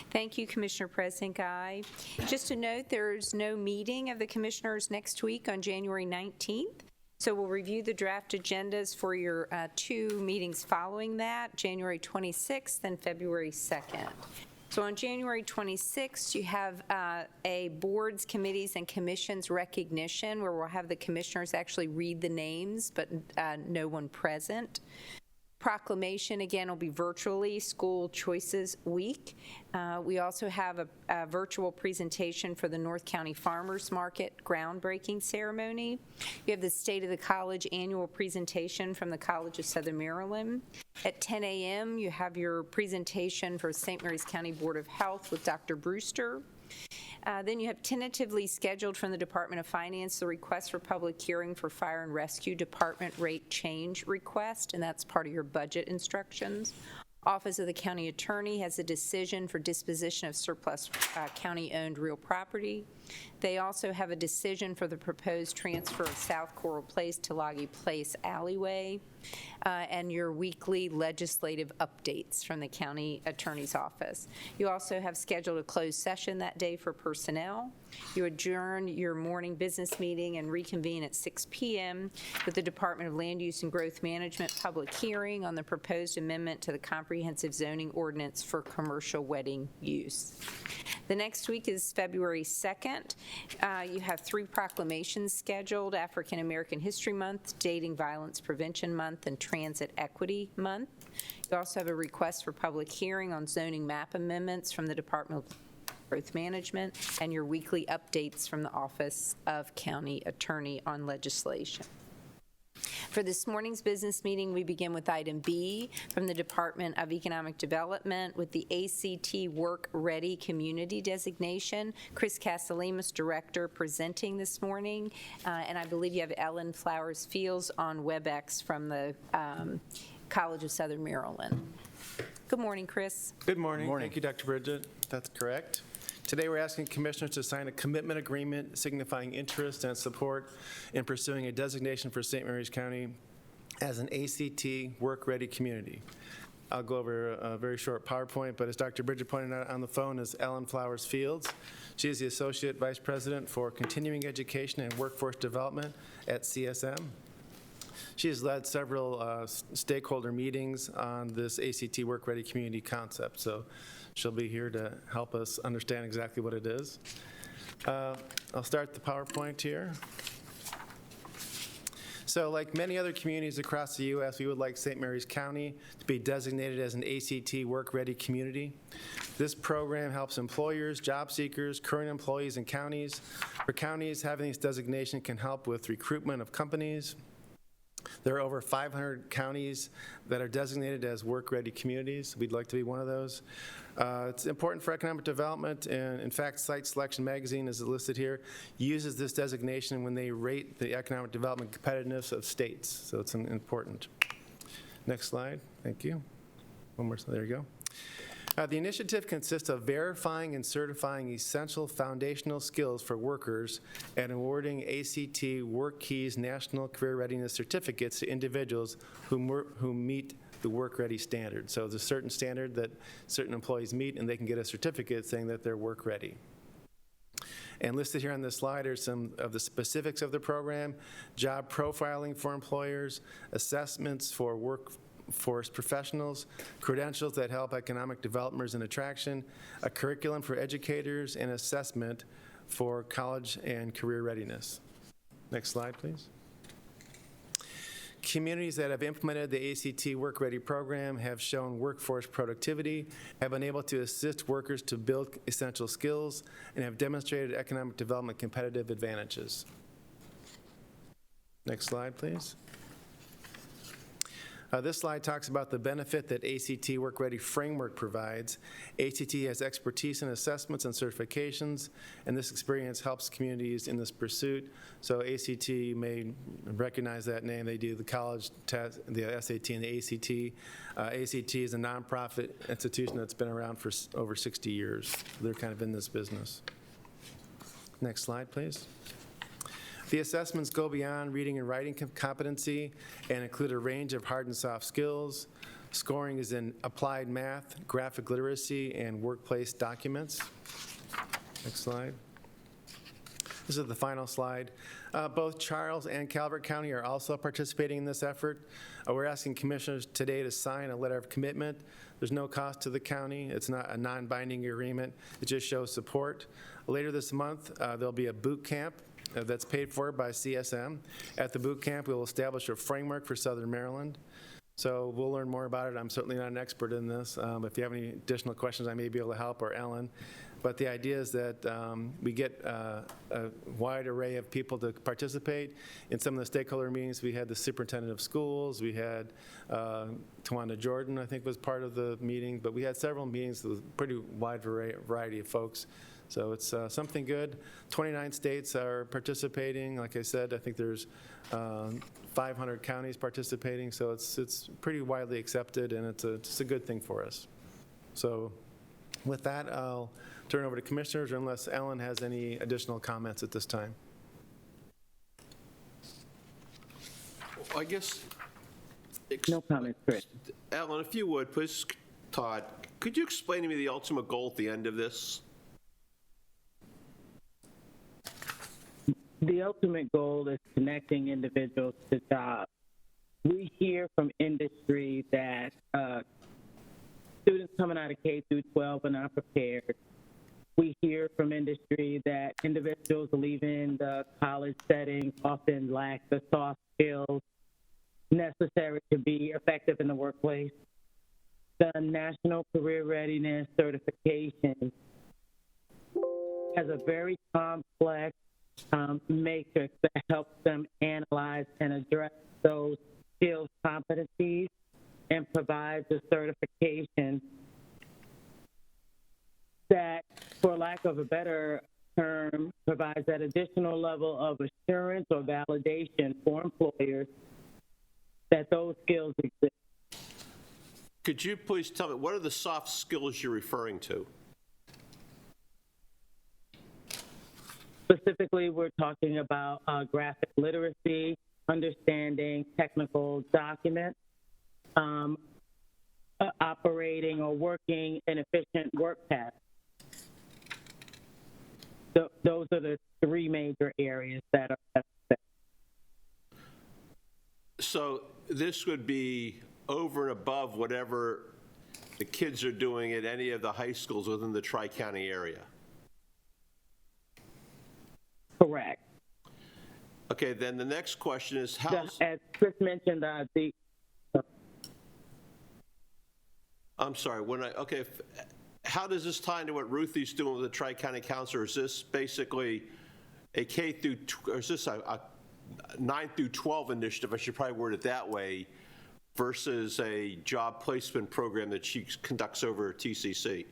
Thank you, Commissioner President Guy. Just to note, there's no meeting of the commissioners next week on January 19th. So we'll review the draft agendas for your 2 meetings following that, January 26th and February 2nd. So on January 26th, you have a boards, committees, and commissions recognition where we'll have the commissioners actually read the names, but no one present. Proclamation, again, will be virtually, School Choices Week. We also have a virtual presentation for the North County Farmers Market groundbreaking ceremony. You have the State of the College annual presentation from the College of Southern Maryland. At 10 a.m., you have your presentation for St. Mary's County Board of Health with Dr. Brewster. Then you have tentatively scheduled from the Department of Finance the request for public hearing for Fire and Rescue Department rate change request, and that's part of your budget instructions. Office of the County Attorney has a decision for disposition of surplus county-owned real property. They also have a decision for the proposed transfer of South Coral Place to Loggy Place alleyway, and your weekly legislative updates from the County Attorney's Office. You also have scheduled a closed session that day for personnel. You adjourn your morning business meeting and reconvene at 6 p.m. with the Department of Land Use and Growth Management public hearing on the proposed amendment to the comprehensive zoning ordinance for commercial wedding use. The next week is February 2nd. You have 3 proclamations scheduled: African American History Month, Dating Violence Prevention Month, and Transit Equity Month. You also have a request for public hearing on zoning map amendments from the Department of Growth Management, and your weekly updates from the Office of County Attorney on legislation. For this morning's business meeting, we begin with item B from the Department of Economic Development with the ACT Work Ready Community designation. Chris Casalemas, Director, presenting this morning. And I believe you have Ellen Flowers Fields on WebEx from the College of Southern Maryland. Good morning, Chris. Good morning. Thank you, Dr. Bridget. That's correct. Today, we're asking commissioners to sign a commitment agreement signifying interest and support in pursuing a designation for St. Mary's County as an ACT work-ready community. I'll go over a very short PowerPoint, but as Dr. Bridget pointed out on the phone is Ellen Flowers Fields. She is the Associate Vice President for Continuing Education and Workforce Development at CSM. She has led several stakeholder meetings on this ACT Work Ready Community concept, so she'll be here to help us understand exactly what it is. I'll start the PowerPoint here. So like many other communities across the U.S., we would like St. Mary's County to be designated as an ACT work-ready community. This program helps employers, job seekers, current employees in counties. For counties, having this designation can help with recruitment of companies. There are over 500 counties that are designated as work-ready communities. We'd like to be one of those. It's important for economic development, and in fact, Site Selection Magazine, as listed here, uses this designation when they rate the economic development competitiveness of states, so it's important. Next slide, thank you. One more slide, there you go. The initiative consists of verifying and certifying essential foundational skills for workers and awarding ACT WorkKeys National Career Readiness Certificates to individuals who meet the work-ready standard. So there's a certain standard that certain employees meet, and they can get a certificate saying that they're work-ready. And listed here on this slide are some of the specifics of the program: job profiling for employers, assessments for workforce professionals, credentials that help economic developers and attraction, a curriculum for educators, and assessment for college and career readiness. Next slide, please. Communities that have implemented the ACT Work Ready program have shown workforce productivity, have been able to assist workers to build essential skills, and have demonstrated economic development competitive advantages. Next slide, please. This slide talks about the benefit that ACT Work Ready framework provides. ACT has expertise in assessments and certifications, and this experience helps communities in this pursuit. So ACT may recognize that name. They do the college test, the SAT and the ACT. ACT is a nonprofit institution that's been around for over 60 years. They're kind of in this business. Next slide, please. The assessments go beyond reading and writing competency and include a range of hard and soft skills. Scoring is in applied math, graphic literacy, and workplace documents. Next slide. This is the final slide. Both Charles and Calvert County are also participating in this effort. We're asking commissioners today to sign a letter of commitment. There's no cost to the county. It's not a non-binding agreement. It just shows support. Later this month, there'll be a boot camp that's paid for by CSM. At the boot camp, we'll establish a framework for Southern Maryland. So we'll learn more about it. I'm certainly not an expert in this. If you have any additional questions, I may be able to help, or Ellen. But the idea is that we get a wide array of people to participate. In some of the stakeholder meetings, we had the superintendent of schools, we had Tawanda Jordan, I think, was part of the meeting, but we had several meetings with a pretty wide variety of folks. So it's something good. 29 states are participating. Like I said, I think there's 500 counties participating, so it's pretty widely accepted, and it's a good thing for us. So with that, I'll turn it over to commissioners, unless Ellen has any additional comments at this time. I guess. No comments, Chris. Ellen, if you would, please, Todd, could you explain to me the ultimate goal at the end of this? The ultimate goal is connecting individuals to jobs. We hear from industry that students coming out of K through 12 are not prepared. We hear from industry that individuals leaving the college setting often lack the soft skills necessary to be effective in the workplace. The National Career Readiness Certification has a very complex matrix that helps them analyze and address those skills competencies and provides a certification that, for lack of a better term, provides that additional level of assurance or validation for employers that those skills exist. Could you please tell me, what are the soft skills you're referring to? Specifically, we're talking about graphic literacy, understanding technical documents, operating or working an efficient work pattern. Those are the three major areas that are affected. So this would be over and above whatever the kids are doing at any of the high schools within the Tri-County area? Correct. Okay, then the next question is As Chris mentioned, I'm sorry, how does this tie into what Ruthie's doing with the Tri-County Council? Is this basically a K through, or is this a 9 through 12 initiative, I should probably word it that way, versus a job placement program that she conducts over at TCC?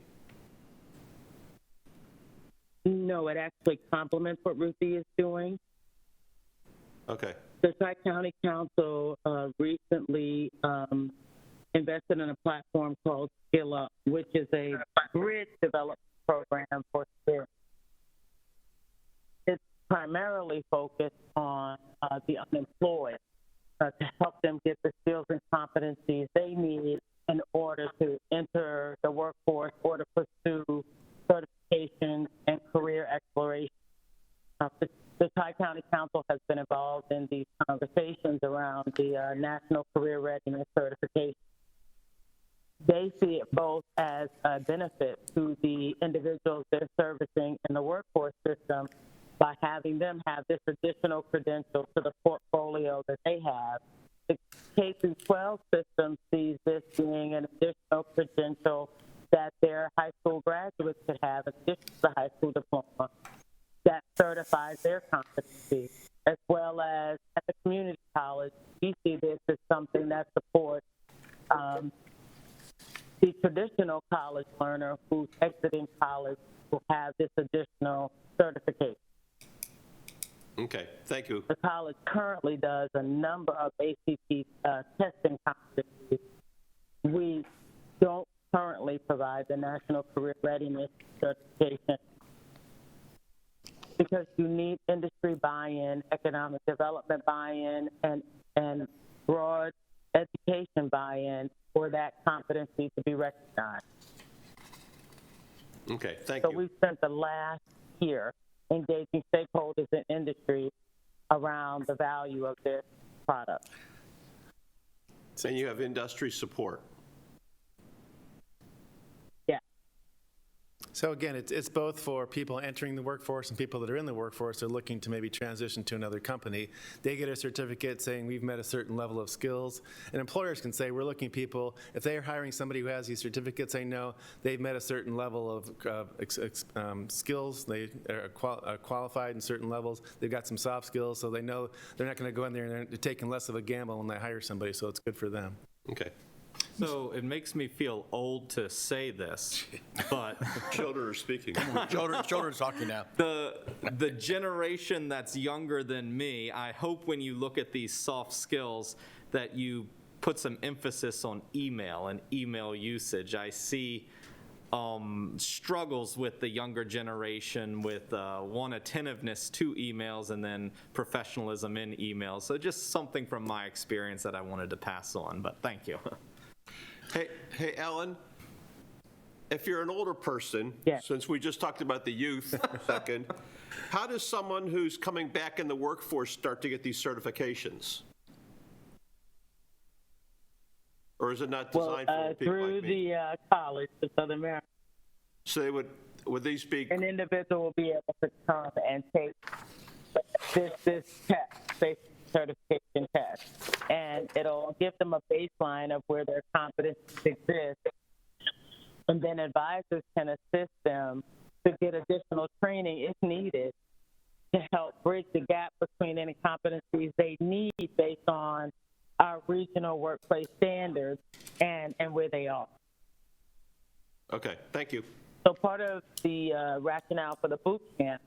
No, it actually complements what Ruthie is doing. Okay. The Tri-County Council recently invested in a platform called Skill Up, which is a bridge development program for skills. It's primarily focused on the unemployed to help them get the skills and competencies they need in order to enter the workforce or to pursue certification and career exploration. The Tri-County Council has been involved in these conversations around the National Career Readiness Certification. They see it both as a benefit to the individuals they're servicing in the workforce system by having them have this additional credential to the portfolio that they have. The K-12 system sees this being an additional credential that their high school graduates could have in addition to the high school diploma that certifies their competency, as well as at the community college. We see this as something that supports the traditional college learner who's exiting college will have this additional certification. Okay, thank you. The college currently does a number of ACT testing competencies. We don't currently provide the National Career Readiness Certification because you need industry buy-in, economic development buy-in, and broad education buy-in for that competency to be recognized. Okay, thank So you. we've spent the last year engaging stakeholders in industry around the value of this product. And you have industry support. So again, it's both for people entering the workforce and people that are in the workforce that are looking to maybe transition to another company. They get a certificate saying we've met a certain level of skills. And employers can say we're looking at people, if they are hiring somebody who has these certificates, they know they've met a certain level of skills. They are qualified in certain levels. They've got some soft skills, so they know they're not going to go in there and they're taking less of a gamble when they hire somebody, so it's good for them. Okay. So it makes me feel old to say this, but Children are speaking. Children are talking now. the generation that's younger than me, I hope when you look at these soft skills that you put some emphasis on email and email usage. I see struggles with the younger generation with one, attentiveness to emails, and then professionalism in emails. So just something from my experience that I wanted to pass on, but thank you. Hey, Ellen, if you're an older person, since we just talked about the youth a second, how does someone who's coming back in the workforce start to get these certifications? Or is it not designed for people through like me? the college of Southern Maryland. So they would these be? An individual will be able to come and take this test, basic certification test, and it'll give them a baseline of where their competencies exist, and then advisors can assist them to get additional training if needed to help bridge the gap between any competencies they need based on our regional workplace standards and where they are. Okay, thank you. So part of the rationale for the boot camp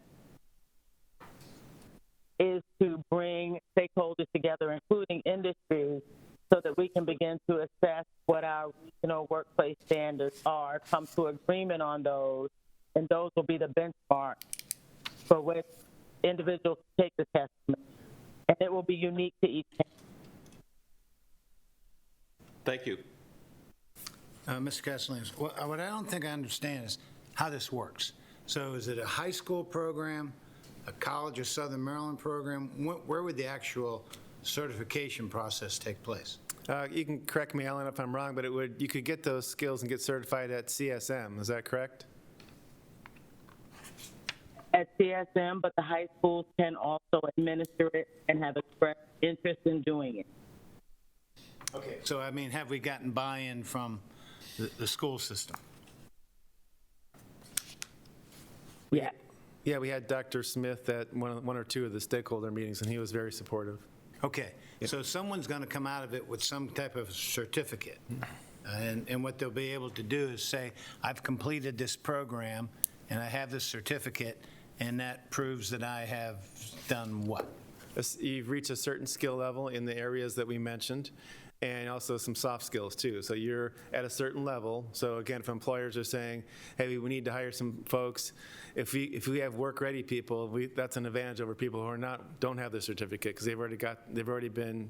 is to bring stakeholders together, including industry, so that we can begin to assess what our regional workplace standards are, come to agreement on those, and those will be the benchmark for which individuals take the test. And it will be unique to each case. Thank you. Mr. Castellanos, what I don't think I understand is how this works. So is it a high school program, a College of Southern Maryland program? Where would the actual certification process take place? You can correct me, Alan, if I'm wrong, but you could get those skills and get certified at CSM. Is that correct? At CSM, but the high schools can also administer it and have expressed interest in doing it. Okay. So, I mean, have we gotten buy-in from the school system? Yeah. Yeah, we had Dr. Smith at one or two of the stakeholder meetings, and he was very supportive. Okay, so someone's going to come out of it with some type of certificate. And what they'll be able to do is say, I've completed this program, and I have this certificate, and that proves that I have done what? You've reached a certain skill level in the areas that we mentioned, and also some soft skills too. So you're at a certain level. So again, if employers are saying, hey, we need to hire some folks, if we have work-ready people, that's an advantage over people who don't have the certificate, because they've already been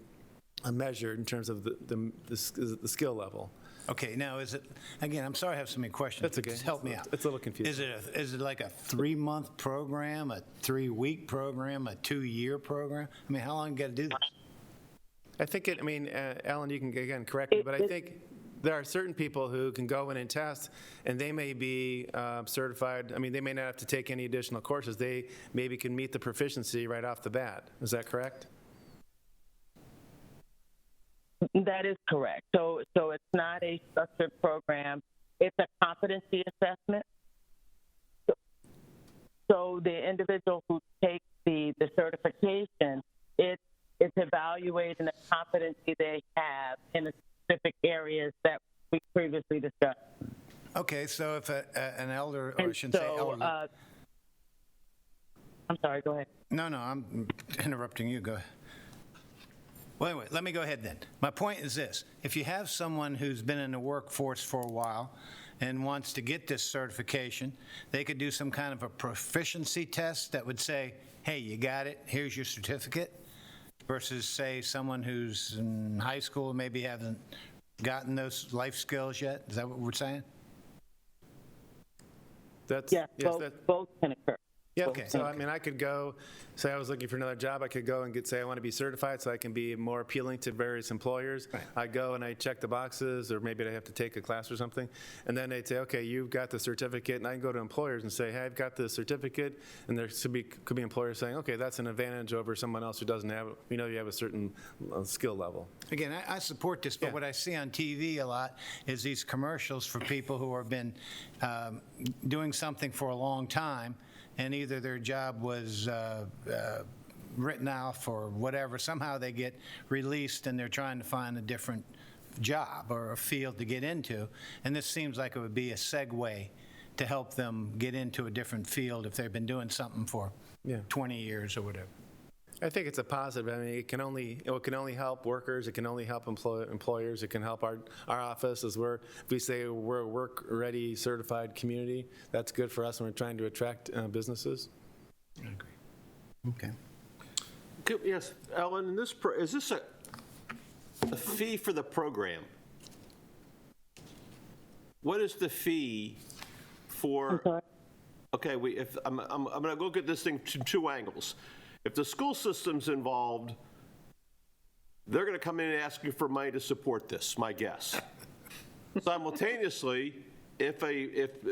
measured in terms of the skill level. Okay, now is it, again, I'm sorry I have so many questions. That's okay. Just help me out. It's a little confusing. Is it like a 3-month program, a 3-week program, a 2-year program? I mean, how long you got to do this? I think Alan, you can again correct me, but I think there are certain people who can go in and test, and they may be certified. I mean, they may not have to take any additional courses. They maybe can meet the proficiency right off the bat. Is that correct? That is correct. So it's not a structured program. It's a competency assessment. So the individual who takes the certification, it's evaluating the competency they have in the specific areas that we previously discussed. Okay, so if an elder, or I shouldn't say elder. I'm sorry, go ahead. No, I'm interrupting you. Go ahead. Well, anyway, let me go ahead then. My point is this. If you have someone who's been in the workforce for a while and wants to get this certification, they could do some kind of a proficiency test that would say, hey, you got it, here's your certificate, versus, say, someone who's in high school maybe hasn't gotten those life skills yet. Is that what we're saying? Both can occur. Yeah, okay. So, I mean, I could go, say I was looking for another job, I could go and say I want to be certified so I can be more appealing to various employers. Right. I go and I check the boxes, or maybe I have to take a class or something, and then they'd say, okay, you've got the certificate, and I can go to employers and say, hey, I've got the certificate, and there could be employers saying, okay, that's an advantage over someone else who doesn't have it. We know you have a certain skill level. Again, I support this, but what I see on TV a lot is these commercials for people who have been doing something for a long time, and either their job was written off or whatever. Somehow they get released and they're trying to find a different job or a field to get into. And this seems like it would be a segue to help them get into a different field if they've been doing something for 20 years or whatever. I think it's a positive. I mean, it can only help workers. It can only help employers. It can help our office. If we say we're a work-ready certified community, that's good for us when we're trying to attract businesses. I agree. Okay. Yes, Ellen, is this a fee for the program? What is the fee for? Okay, I'm going to look at this thing from two angles. If the school system's involved, they're going to come in and ask you for money to support this, my guess. Simultaneously, if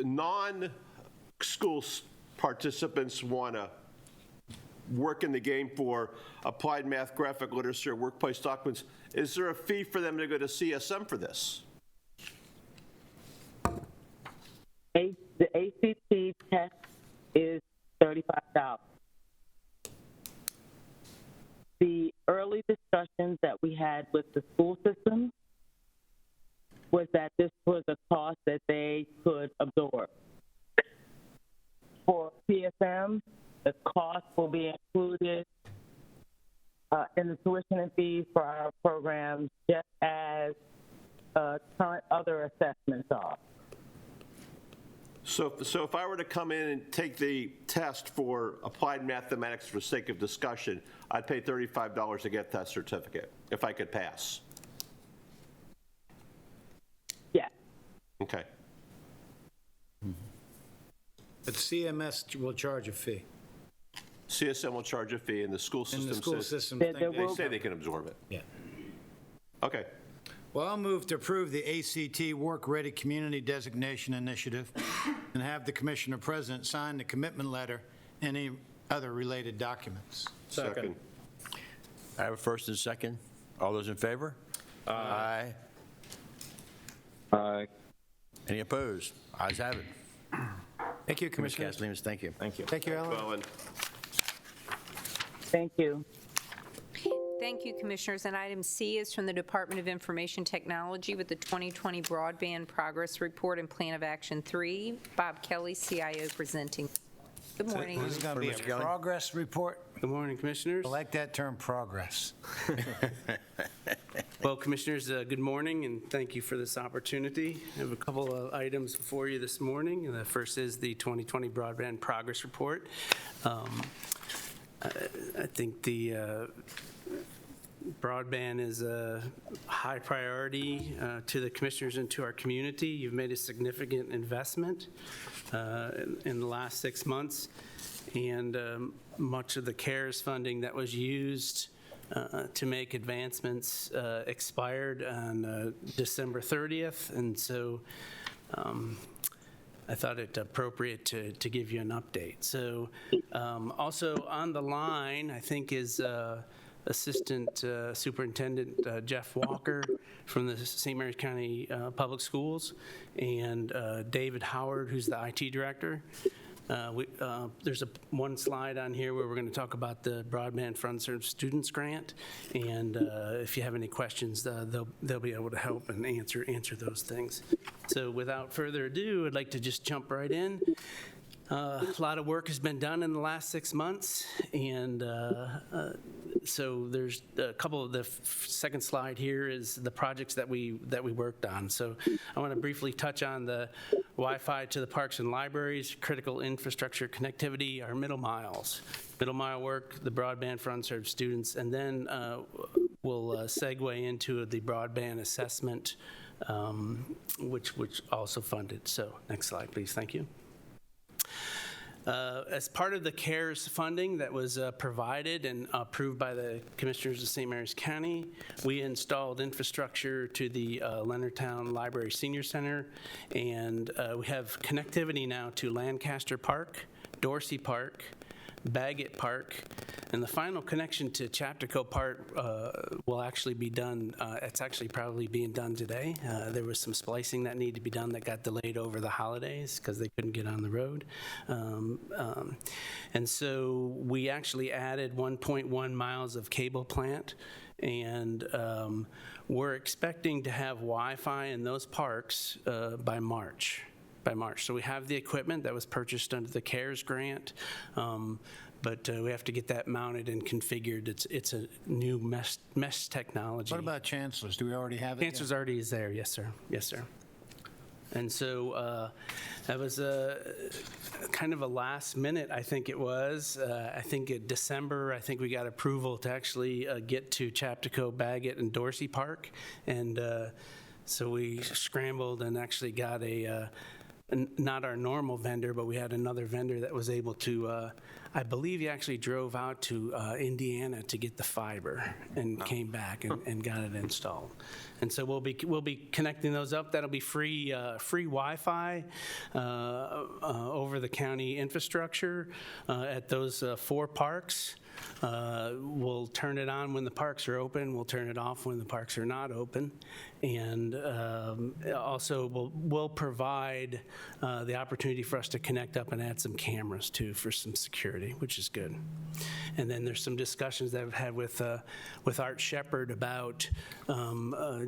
non-school participants want to work in the game for applied math, graphic literature, workplace documents, is there a fee for them to go to CSM for this? The ACT test is $35. The early discussions that we had with the school system was that this was a cost that they could absorb. For CSM, the cost will be included in the tuition and fees for our programs, just as current other assessments are. So if I were to come in and take the test for applied mathematics for sake of discussion, I'd pay $35 to get that certificate, if I could pass. Yeah. Okay. But CMS will charge a fee. CSM will charge a fee, and the school system And the school says, system, There think- they will- say they can absorb it. yeah. Okay. Well, I'll move to approve the ACT Work Ready Community Designation Initiative and have the Commissioner President sign the commitment letter and any other related documents. Second. I have a first and second. All those in favor? Aye. Aye. Any opposed? Ayes have it. Thank you, Commissioner Commissioner. Castellanos, thank you. Thank you. Thank you, Alan. Bowen. Thank you. Thank you, Commissioners. And item C is from the Department of Information Technology with the 2020 Broadband Progress Report and Plan of Action 3. Bob Kelly, CIO, presenting. Good morning. This is going to be a Mr. Kelly. progress report. Good morning, Commissioners. I like that term, progress. Well, Commissioners, good morning, and thank you for this opportunity. I have a couple of items before you this morning. The first is the 2020 Broadband Progress Report. I think the broadband is a high priority to the Commissioners and to our community. You've made a significant investment in the last 6 months, and much of the CARES funding that was used to make advancements expired on December 30th, and so I thought it appropriate to give you an update. So also on the line, I think, is Assistant Superintendent Jeff Walker from the St. Mary's County Public Schools, and David Howard, who's the IT Director. There's one slide on here where we're going to talk about the Broadband for Unserved Students grant, and if you have any questions, they'll be able to help and answer those things. So without further ado, I'd like to just jump right in. A lot of work has been done in the last 6 months, and so there's a couple of the second slide here is the projects that we worked on. So I want to briefly touch on the Wi-Fi to the parks and libraries, critical infrastructure connectivity, our middle miles work, the broadband for unserved students, and then we'll segue into the broadband assessment, which also funded. So next slide, please. Thank you. As part of the CARES funding that was provided and approved by the Commissioners of St. Mary's County, we installed infrastructure to the Leonardtown Library Senior Center, and we have connectivity now to Lancaster Park, Dorsey Park, Baggett Park, and the final connection to Chaptico Park will actually be done. It's actually probably being done today. There was some splicing that needed to be done that got delayed over the holidays because they couldn't get on the road. And so we actually added 1.1 miles of cable plant, and we're expecting to have Wi-Fi in those parks by March. So we have the equipment that was purchased under the CARES grant, but we have to get that mounted and configured. It's a new mesh technology. What about Chancellor's? Do we already have it? Chancellor's already is there, yes, sir. Yes, sir. And so that was kind of a last minute, I think it was. I think in December, I think we got approval to actually get to Chaptico, Baggett, and Dorsey Park. And so we scrambled and actually got not our normal vendor, but we had another vendor that was able to, I believe he actually drove out to Indiana to get the fiber and came back and got it installed. And so we'll be connecting those up. That'll be free Wi-Fi over the county infrastructure at those 4 parks. We'll turn it on when the parks are open. We'll turn it off when the parks are not open. And also we'll provide the opportunity for us to connect up and add some cameras too for some security, which is good. And then there's some discussions that I've had with Art Shepard about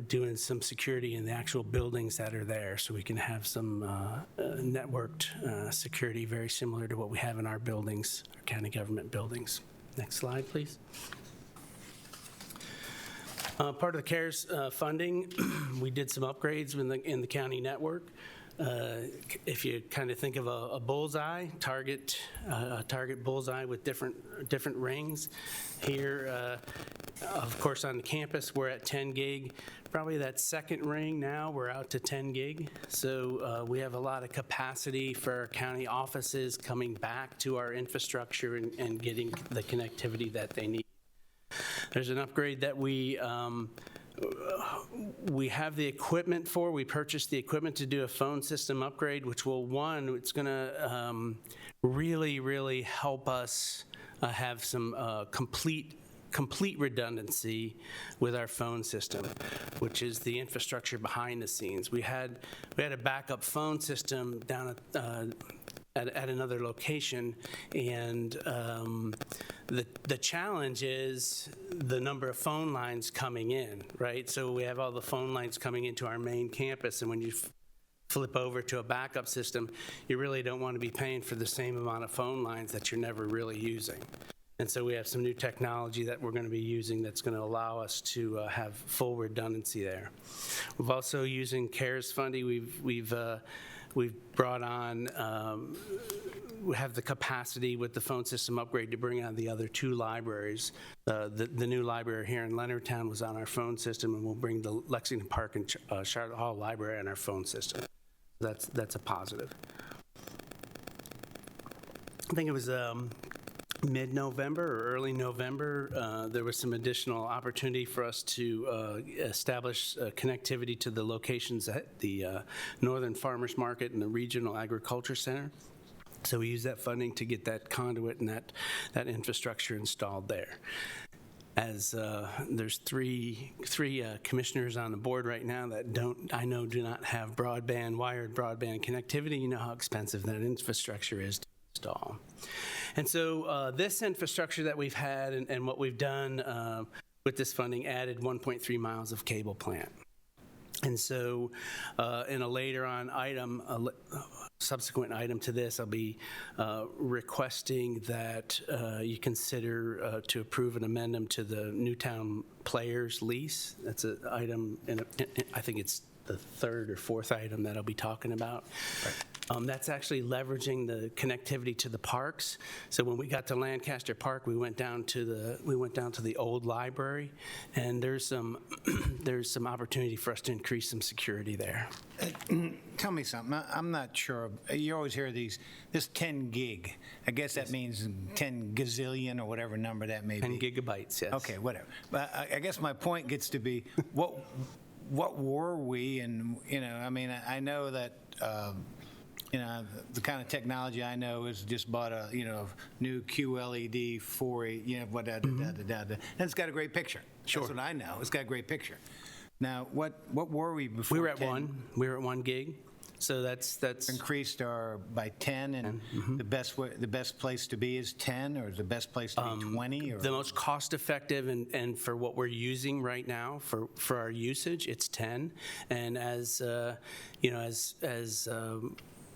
doing some security in the actual buildings that are there, so we can have some networked security very similar to what we have in our buildings, our county government buildings. Next slide, please. Part of the CARES funding, we did some upgrades in the county network. if you kind of think of a bullseye, target bullseye with different rings. Here, of course, on the campus, we're at 10 gig. Probably that second ring now, we're out to 10 gig. So we have a lot of capacity for our county offices coming back to our infrastructure and getting the connectivity that they need. There's an upgrade that we have the equipment for. We purchased the equipment to do a phone system upgrade, which will, it's going to really help us have some complete redundancy with our phone system, which is the infrastructure behind the scenes. We had a backup phone system down at another location, and the challenge is the number of phone lines coming in, right? So we have all the phone lines coming into our main campus, and when you flip over to a backup system, you really don't want to be paying for the same amount of phone lines that you're never really using. And so we have some new technology that we're going to be using that's going to allow us to have full redundancy there. We've also, using CARES funding, we've brought on, we have the capacity with the phone system upgrade to bring on the other 2 libraries. The new library here in Leonardtown was on our phone system, and we'll bring the Lexington Park and Charlotte Hall Library on our phone system. That's a positive. I think it was mid-November or early November, there was some additional opportunity for us to establish connectivity to the locations at the Northern Farmers Market and the Regional Agriculture Center. So we used that funding to get that conduit and that infrastructure installed there. As there's three commissioners on the board right now that do not have wired broadband connectivity. You know how expensive that infrastructure is to install. And so this infrastructure that we've had and what we've done with this funding added 1.3 miles of cable plant. And so in a later on item, subsequent item to this, I'll be requesting that you consider to approve an amendment to the Newtown Players lease. That's an item, I think it's the 3rd or 4th item that I'll be talking about. Right. That's actually leveraging the connectivity to the parks. So when we got to Lancaster Park, we went down to the old library, and there's some opportunity for us to increase some security there. Tell me something. I'm not sure. You always hear this 10 gig. I guess that means 10 gazillion or whatever number that may be. 10 gigabytes, yes. Okay, whatever. But I guess my point gets to be, what were we? And I know that. The kind of technology I know is just bought a, new QLED 480, and it's got a great picture. Sure. That's what I know. It's got a great picture. Now, what were we before? We were at 10? We were at 1 gig. So that's increased by 10, and the best place to be is 10, or the best place to be 20, or the most cost effective and for what we're using right now for our usage, it's 10. And as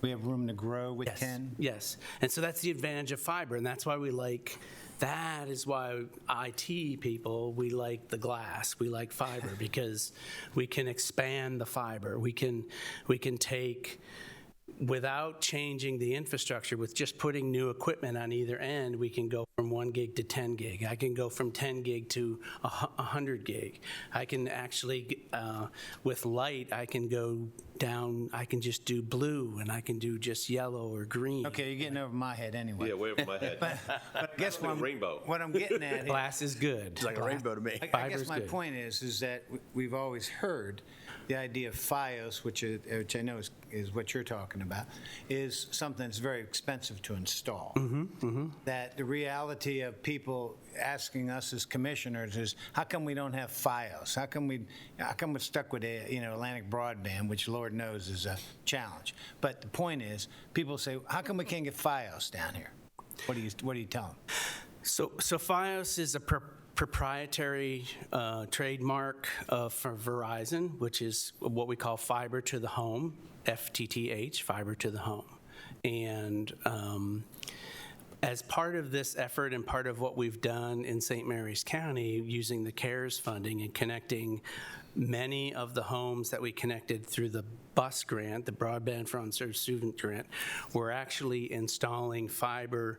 we have room to grow with 10? Yes. And so that's the advantage of fiber, and that's why that is why IT people, we like the glass, we like fiber, because we can expand the fiber. We can take, without changing the infrastructure, with just putting new equipment on either end, we can go from 1 gig to 10 gig. I can go from 10 gig to 100 gig. I can actually, with light, I can go down, I can just do blue, and I can do just yellow or green. Okay, you're getting over my head anyway. Yeah, way over my head. but I guess what I'm getting at here, glass is good. It's like a rainbow to me. I guess my point is that we've always heard the idea of FiOS, which I know is what you're talking about, is something that's very expensive to install. That the reality of people asking us as commissioners is, how come we don't have FiOS? How come we're stuck with Atlantic Broadband, which Lord knows is a challenge. But the point is, people say, how come we can't get FiOS down here? What do you tell them? So FiOS is a proprietary trademark for Verizon, which is what we call fiber to the home, FTTH, fiber to the home. And As part of this effort and part of what we've done in St. Mary's County using the CARES funding and connecting many of the homes that we connected through the BUS grant, the Broadband for Unserved Student Grant, we're actually installing fiber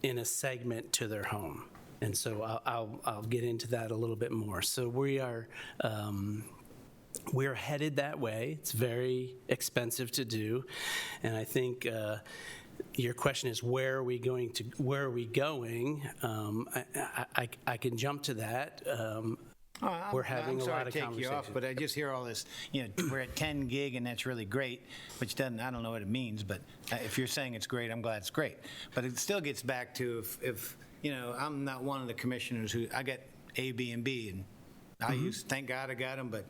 in a segment to their home. And so I'll get into that a little bit more. So we're headed that way. It's very expensive to do. And I think your question is, where are we going? I can jump to that. We're having a lot of I'm sorry to take you off, conversations. but I just hear all this, we're at 10 gig and that's really great, which doesn't, I don't know what it means, but if you're saying it's great, I'm glad it's great. But it still gets back to if I'm not one of the commissioners who, I get A, B, and B, and I use, thank God I got them, but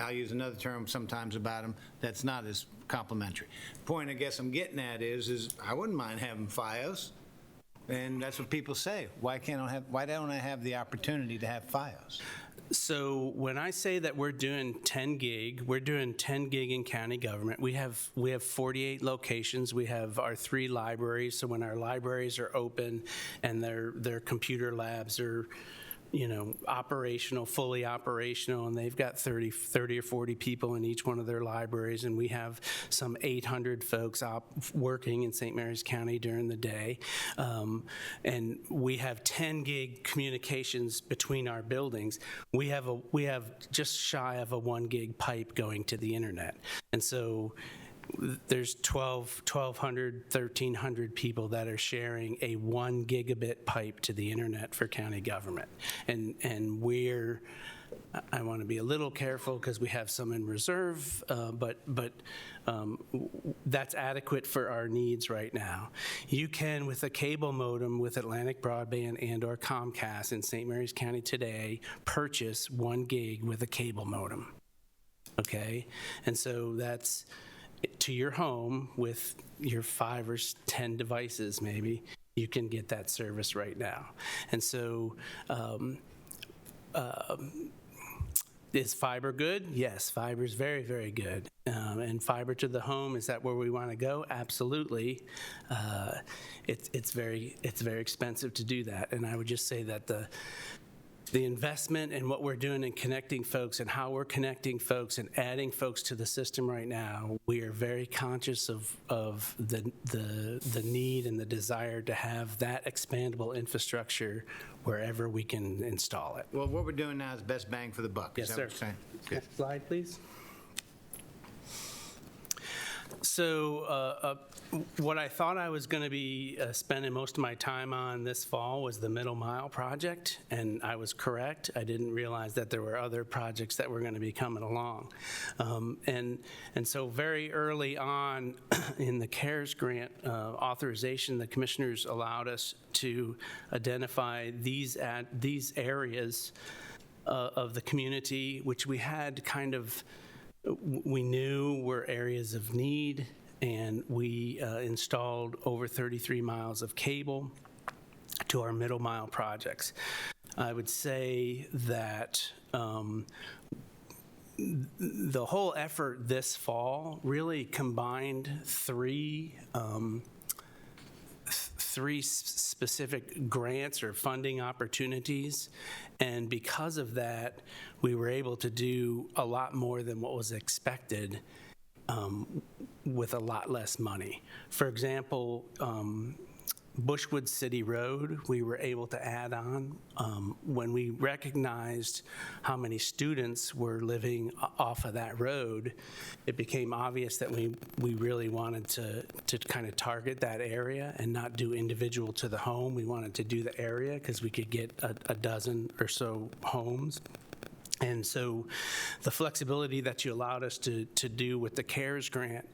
I'll use another term sometimes about them that's not as complimentary. Point I guess I'm getting at is I wouldn't mind having FiOS. And that's what people say. Why don't I have the opportunity to have FiOS? So when I say that we're doing 10 gig, we're doing 10 gig in county government. We have 48 locations. We have our 3 libraries. So when our libraries are open and their computer labs are operational, fully operational, and they've got 30 or 40 people in each one of their libraries, and we have some 800 folks working in St. Mary's County during the day. And we have 10 gig communications between our buildings. We have just shy of a 1 gig pipe going to the internet. And so there's 1,200, 1,300 people that are sharing a 1 gigabit pipe to the internet for county government. And I want to be a little careful because we have some in reserve, but that's adequate for our needs right now. You can, with a cable modem with Atlantic Broadband and or Comcast in St. Mary's County today, purchase 1 gig with a cable modem, okay? And so that's to your home with your 5 or 10 devices maybe, you can get that service right now. And so is fiber good? Yes, fiber is very, very good. And fiber to the home, is that where we want to go? Absolutely. It's very expensive to do that. And I would just say that the investment in what we're doing in connecting folks and how we're connecting folks and adding folks to the system right now, we are very conscious of the need and the desire to have that expandable infrastructure wherever we can install it. Well, what we're doing now is best bang for the buck. Yes, Is that sir. what you're saying? Good. Next slide, please. So what I thought I was going to be spending most of my time on this fall was the Middle Mile project, and I was correct. I didn't realize that there were other projects that were going to be coming along. And so very early on in the CARES grant authorization, the commissioners allowed us to identify these areas of the community, which we had we knew were areas of need, and we installed over 33 miles of cable to our Middle Mile projects. I would say that the whole effort this fall really combined three specific grants or funding opportunities, and because of that, we were able to do a lot more than what was expected with a lot less money. For example, Bushwood City Road, we were able to add on when we recognized how many students were living off of that road. It became obvious that we really wanted to kind of target that area and not do individual to the home. We wanted to do the area because we could get a dozen or so homes. And so the flexibility that you allowed us to do with the CARES grant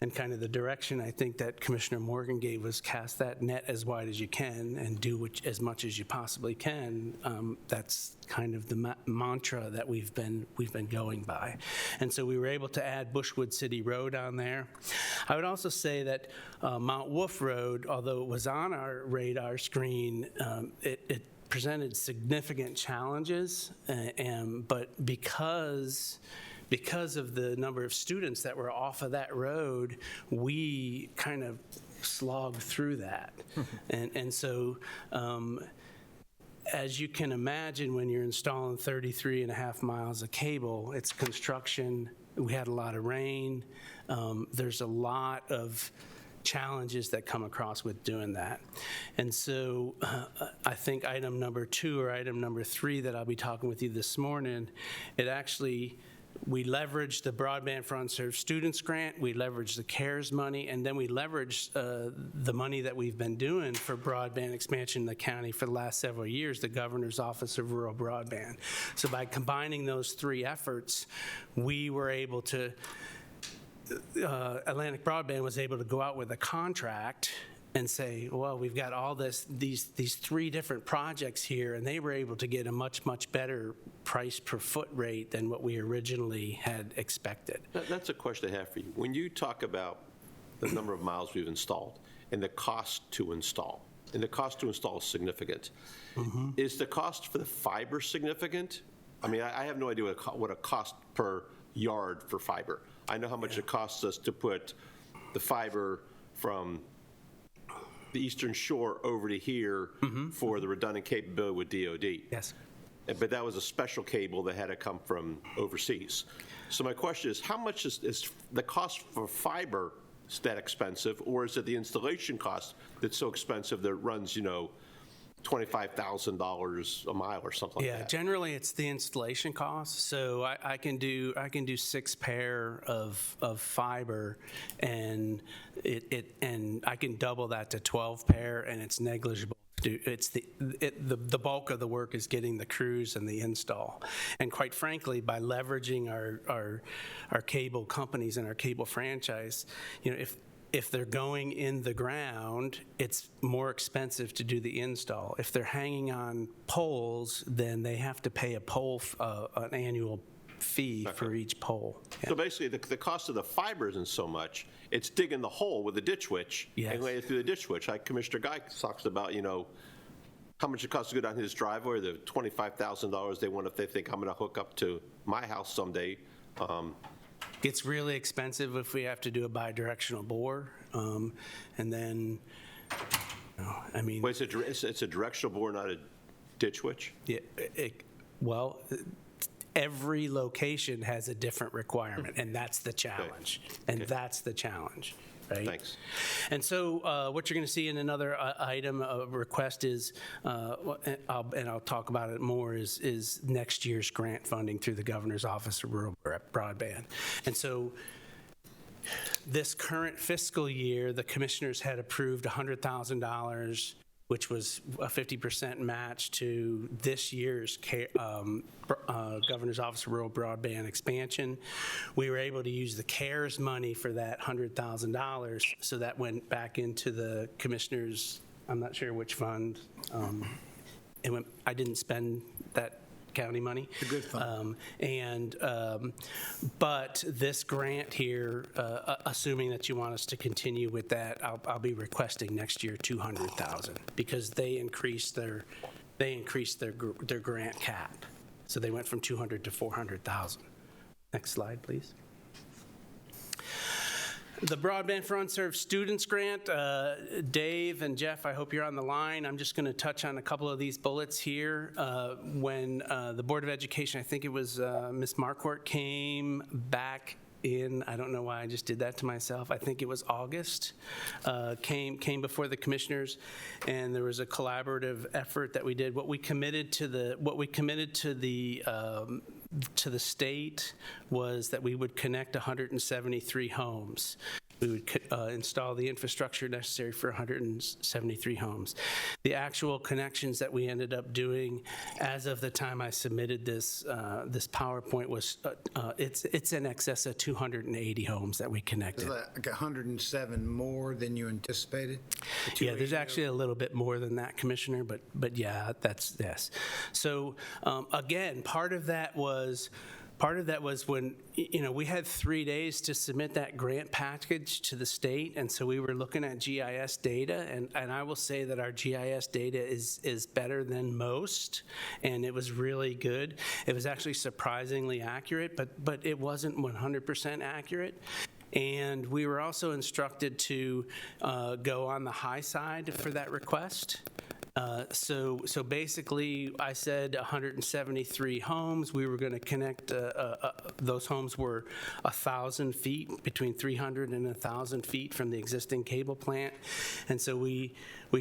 and kind of the direction I think that Commissioner Morgan gave was cast that net as wide as you can and do as much as you possibly can. That's kind of the mantra that we've been going by. And so we were able to add Bushwood City Road on there. I would also say that Mount Wolf Road, although it was on our radar screen, it presented significant challenges, but because of the number of students that were off of that road, we kind of slogged through that. And so, as you can imagine, when you're installing 33 and a half miles of cable, it's construction. We had a lot of rain. There's a lot of challenges that come across with doing that. And so I think item number 2 or item number 3 that I'll be talking with you this morning, we leveraged the Broadband for Unserved Students grant, we leveraged the CARES money, and then we leveraged the money that we've been doing for broadband expansion in the county for the last several years, the Governor's Office of Rural Broadband. So by combining those 3 efforts, we were able to Atlantic Broadband was able to go out with a contract and say, well, we've got all these 3 different projects here, and they were able to get a much, much better price per foot rate than what we originally had expected. That's a question I have for you. When you talk about the number of miles we've installed and the cost to install, and the cost to install is significant, is the cost for the fiber significant? I mean, I have no idea what a cost per yard for fiber. I know how much it costs us to put the fiber from the Eastern Shore over to here for the redundant capability with DoD. Yes. But that was a special cable that had to come from overseas. So my question is, how much is the cost for fiber that expensive, or is it the installation cost that's so expensive that it runs, $25,000 a mile or something like that? Yeah, generally it's the installation cost. So I can do 6 pair of fiber, and and I can double that to 12 pair, and it's negligible. It's the bulk of the work is getting the crews and the install. And quite frankly, by leveraging our cable companies and our cable franchise, if they're going in the ground, it's more expensive to do the install. If they're hanging on poles, then they have to pay an annual fee for each pole. Yeah. So basically, the cost of the fiber isn't so much. It's digging the hole with a ditch witch and laying it through the ditch witch. Like Commissioner Guy talks about, how much it costs to go down his driveway, the $25,000 they want if they think I'm going to hook up to my house someday. Gets really expensive if we have to do a bi-directional bore, and then, Wait, it's a directional bore, not a ditch witch? Yeah. Well, every location has a different requirement, and that's the challenge. That's the challenge. Right? Thanks. And so what you're going to see in another item of request is, and I'll talk about it more, is next year's grant funding through the Governor's Office of Rural Broadband. And so this current fiscal year, the commissioners had approved $100,000, which was a 50% match to this year's Governor's Office of Rural Broadband expansion. We were able to use the CARES money for that $100,000, so that went back into the commissioners', I'm not sure which fund. I didn't spend that county money. It's a good fund. But this grant here, assuming that you want us to continue with that, I'll be requesting next year $200,000 because they increased their grant cap. So they went from $200,000 to $400,000. Next slide, please. The Broadband for Unserved Students grant, Dave and Jeff, I hope you're on the line. I'm just going to touch on a couple of these bullets here. When the Board of Education, I think it was Ms. Marquardt, came back in, I don't know why I just did that to myself, I think it was August, came before the commissioners, and there was a collaborative effort that we did. What we committed to the state was that we would connect 173 homes. We would install the infrastructure necessary for 173 homes. The actual connections that we ended up doing as of the time I submitted this PowerPoint was, it's in excess of 280 homes that we connected. Is that like 107 more than you anticipated? Yeah, there's actually a little bit more than that, Commissioner, but yeah, yes. So again, part of that was when, we had 3 days to submit that grant package to the state, and so we were looking at GIS data, and I will say that our GIS data is better than most, and it was really good. It was actually surprisingly accurate, but it wasn't 100% accurate. And we were also instructed to go on the high side for that request. So basically, I said 173 homes. We were going to connect, those homes were 1,000 feet, between 300 and 1,000 feet from the existing cable plant. And so we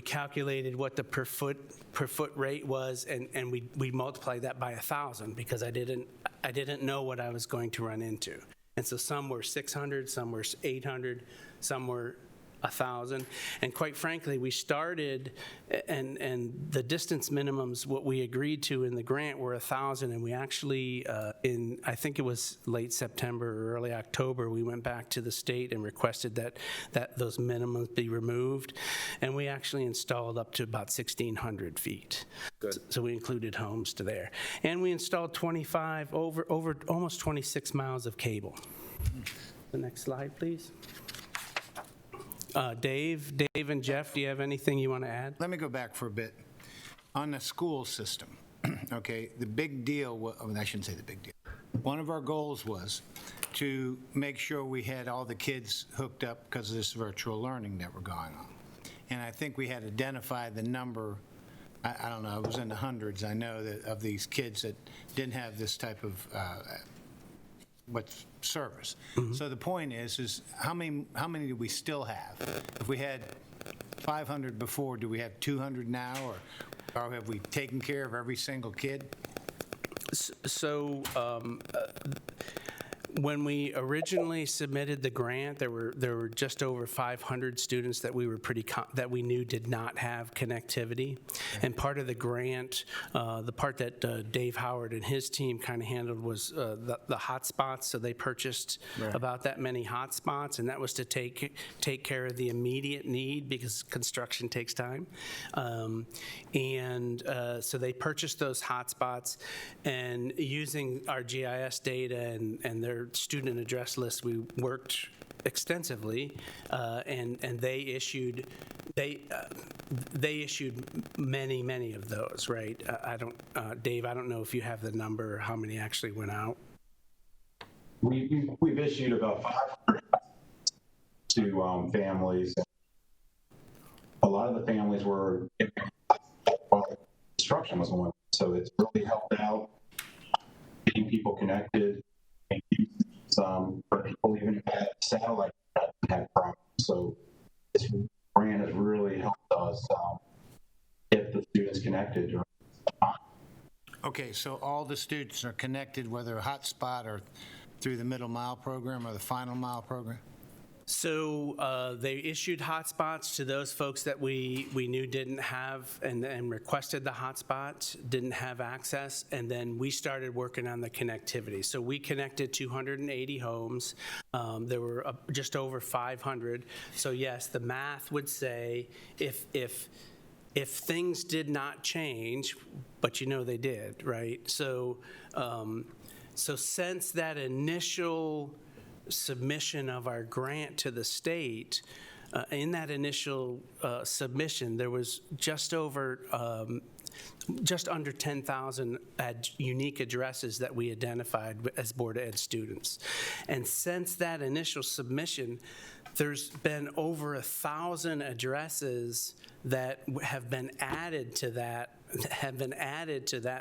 calculated what the per foot rate was, and we multiplied that by 1,000 because I didn't know what I was going to run into. And so some were 600, some were 800, some were 1,000. And quite frankly, we started, and the distance minimums, what we agreed to in the grant were 1,000, and we actually, I think it was late September or early October, we went back to the state and requested that those minimums be removed, and we actually installed up to about 1,600 feet. Good. So we included homes to there. And we installed 25, over almost 26 miles of cable. The next slide, please. Dave and Jeff, do you have anything you want to add? Let me go back for a bit. On the school system, okay, the big deal, I shouldn't say the big deal. One of our goals was to make sure we had all the kids hooked up because of this virtual learning that were going on. And I think we had identified the number, I don't know, it was in the hundreds, I know, that of these kids that didn't have this type of service. So the point is how many do we still have? If we had 500 before, do we have 200 now, or have we taken care of every single kid? So when we originally submitted the grant, there were just over 500 students that we were that we knew did not have connectivity. And part of the grant, the part that Dave Howard and his team kind of handled was the hotspots. So they purchased about that many hotspots, and that was to take care of the immediate need because construction takes time. So they purchased those hotspots, and using our GIS data and their student address list, we worked extensively, and they issued many of those, right? Dave, I don't know if you have the number or how many actually went out. We've issued about 500 to families. A lot of the families were construction was going, so it's really helped out getting people connected. For people even who had satellite had problems. So this grant has really helped us get the students connected. Okay, so all the students are connected, whether a hotspot or through the middle mile program or the final mile program? So they issued hotspots to those folks that we knew didn't have and requested the hotspot, didn't have access, and then we started working on the connectivity. So we connected 280 homes. There were just over 500. So yes, the math would say if things did not change, but you know they did, right? So since that initial submission of our grant to the state, in that initial submission, there was just under 10,000 unique addresses that we identified as Board of Ed students. And since that initial submission, there's been over 1,000 addresses that have been added to that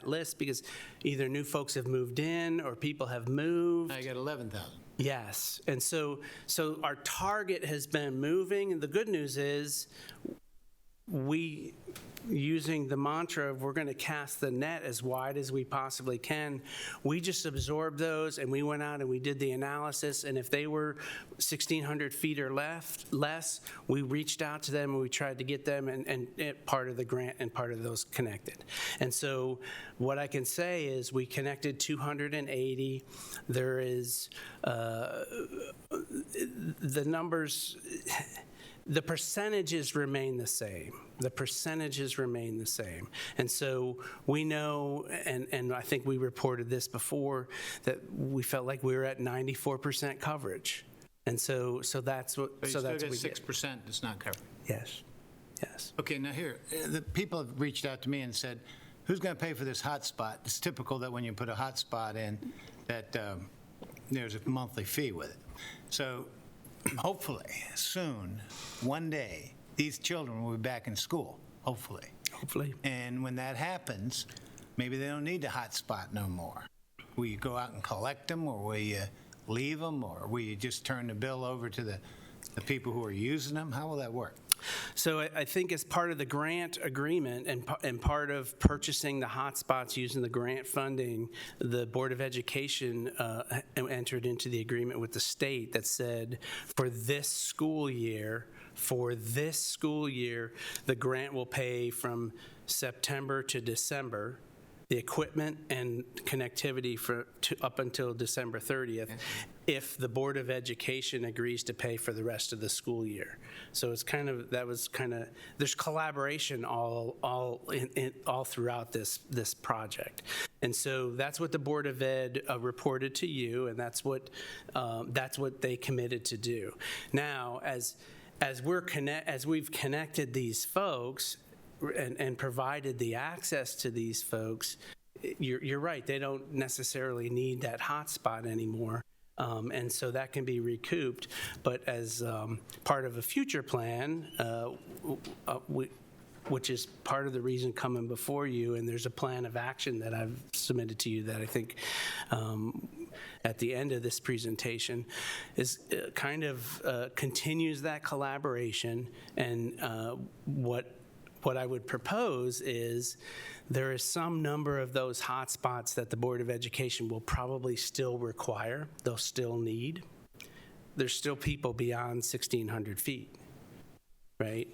list because either new folks have moved in or people have moved. Now you got 11,000. Yes, and so our target has been moving, and the good news is we, using the mantra of we're going to cast the net as wide as we possibly can, we just absorbed those and we went out and we did the analysis, and if they were 1,600 feet or less, we reached out to them and we tried to get them and part of the grant and part of those connected. And so what I can say is we connected 280. There is the numbers, the percentages remain the same. The percentages remain the same. And so we know, and I think we reported this before, that we felt like we were at 94% coverage. And so that's what, But you so that's still what got we did. 6% that's not covered. Yes, yes. Okay, now here, the people have reached out to me and said, who's going to pay for this hotspot? It's typical that when you put a hotspot in, that there's a monthly fee with it. So hopefully, soon, one day, these children will be back in school, hopefully. Hopefully. And when that happens, maybe they don't need the hotspot no more. Will you go out and collect them, or will you leave them, or will you just turn the bill over to the people who are using them? How will that work? So I think as part of the grant agreement and part of purchasing the hotspots using the grant funding, the Board of Education entered into the agreement with the state that said for this school year, the grant will pay from September to December, the equipment and connectivity up until December 30th, if the Board of Education agrees to pay for the rest of the school year. So it's there's collaboration all throughout this project. And so that's what the Board of Ed reported to you, and that's what they committed to do. Now, as we've connected these folks and provided the access to these folks, you're right, they don't necessarily need that hotspot anymore. And so that can be recouped. But as part of a future plan, which is part of the reason coming before you, and there's a plan of action that I've submitted to you that I think at the end of this presentation is continues that collaboration. And what I would propose is there is some number of those hotspots that the Board of Education will probably still require, they'll still need. There's still people beyond 1,600 feet, right?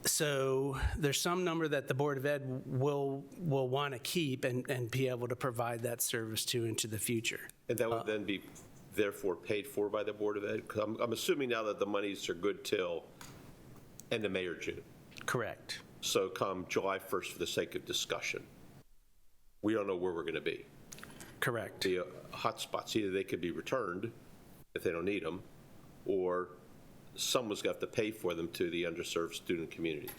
So there's some number that the Board of Ed will want to keep and be able to provide that service to into the future. And that would then be therefore paid for by the Board of Ed? 'Cause I'm assuming now that the monies are good till end of May or June. Correct. So come July 1st, for the sake of discussion, we don't know where we're going to be. Correct. The hotspots, either they could be returned if they don't need them, or someone's got to pay for them to the underserved student community.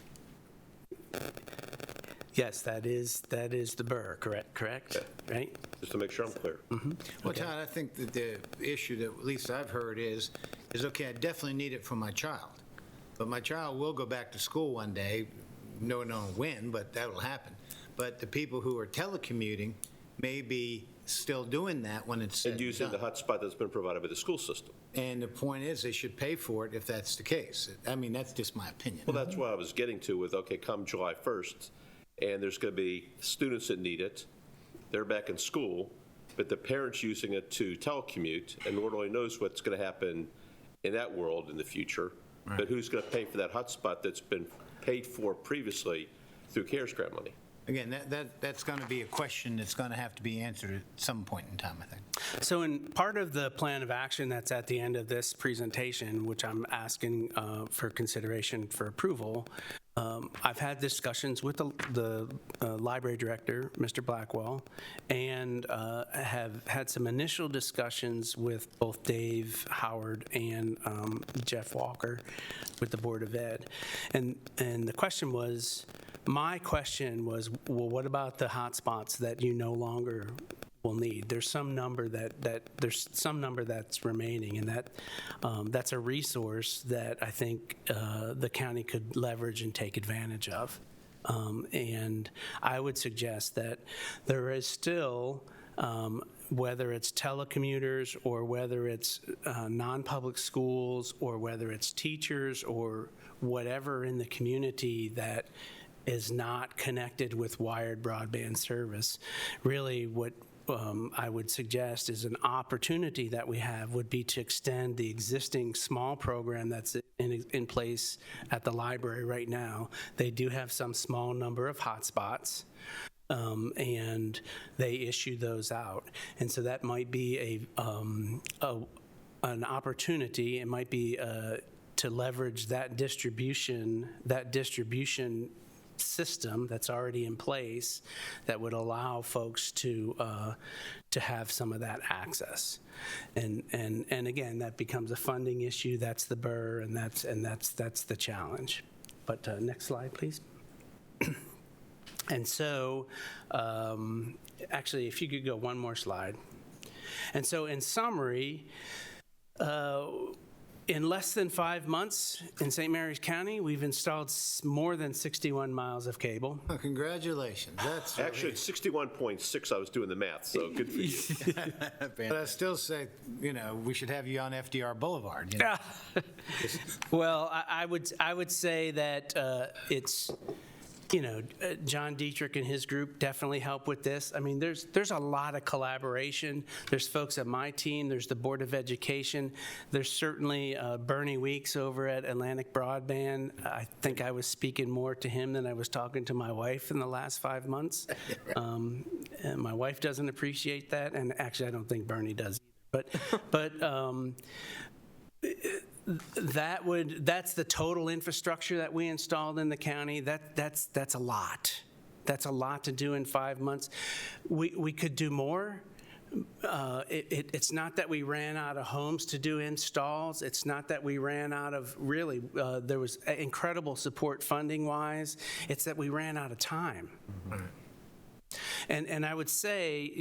Yes, that is the burr, correct? Okay. Right? Just to make sure I'm clear. Well, Todd, I think that the issue that at least I've heard is okay, I definitely need it for my child. But my child will go back to school one day, no one knows when, but that will happen. But the people who are telecommuting may be still doing that when it's said And using the hotspot that's been provided by the school system. And the point is, they should pay for it if that's the case. I mean, that's just my opinion. Well, that's what I was getting to with, okay, come July 1st, and there's going to be students that need it. They're back in school, but the parents using it to telecommute, and Lord only knows what's going to happen in that world in the future. Right. But who's going to pay for that hotspot that's been paid for previously through CARES grant money? Again, that's going to be a question that's going to have to be answered at some point in time, I think. So in part of the plan of action that's at the end of this presentation, which I'm asking for consideration for approval, I've had discussions with the library director, Mr. Blackwell, and have had some initial discussions with both Dave Howard and Jeff Walker with the Board of Ed. And the question was, my question was, well, what about the hotspots that you no longer will need? There's some number that's remaining, and that's a resource that I think the county could leverage and take advantage of. And I would suggest that there is still, whether it's telecommuters or whether it's non-public schools or whether it's teachers or whatever in the community that is not connected with wired broadband service, really what I would suggest is an opportunity that we have would be to extend the existing small program that's in place at the library right now. They do have some small number of hotspots, and they issue those out. And so that might be an opportunity. It might be to leverage that distribution system that's already in place that would allow folks to have some of that access. And again, that becomes a funding issue. That's the burr, and that's the challenge. But next slide, please. And so, actually, if you could go one more slide. And so, in summary, In less than 5 months in St. Mary's County, we've installed more than 61 miles of cable. Oh, congratulations. That's Actually, it's 61.6, I was doing the math, so good for you. But I still say, we should have you on FDR Boulevard. You know? Well, I would say that it's, John Dietrich and his group definitely help with this. I mean, there's a lot of collaboration. There's folks at my team. There's the Board of Education. There's certainly Bernie Weeks over at Atlantic Broadband. I think I was speaking more to him than I was talking to my wife in the last 5 months. And my wife doesn't appreciate that, and actually I don't think Bernie does either. But that's the total infrastructure that we installed in the county. That's a lot. That's a lot to do in 5 months. We could do more. It's not that we ran out of homes to do installs. It's not that we ran out of there was incredible support funding wise. It's that we ran out of time. Mm-hmm. And I would say,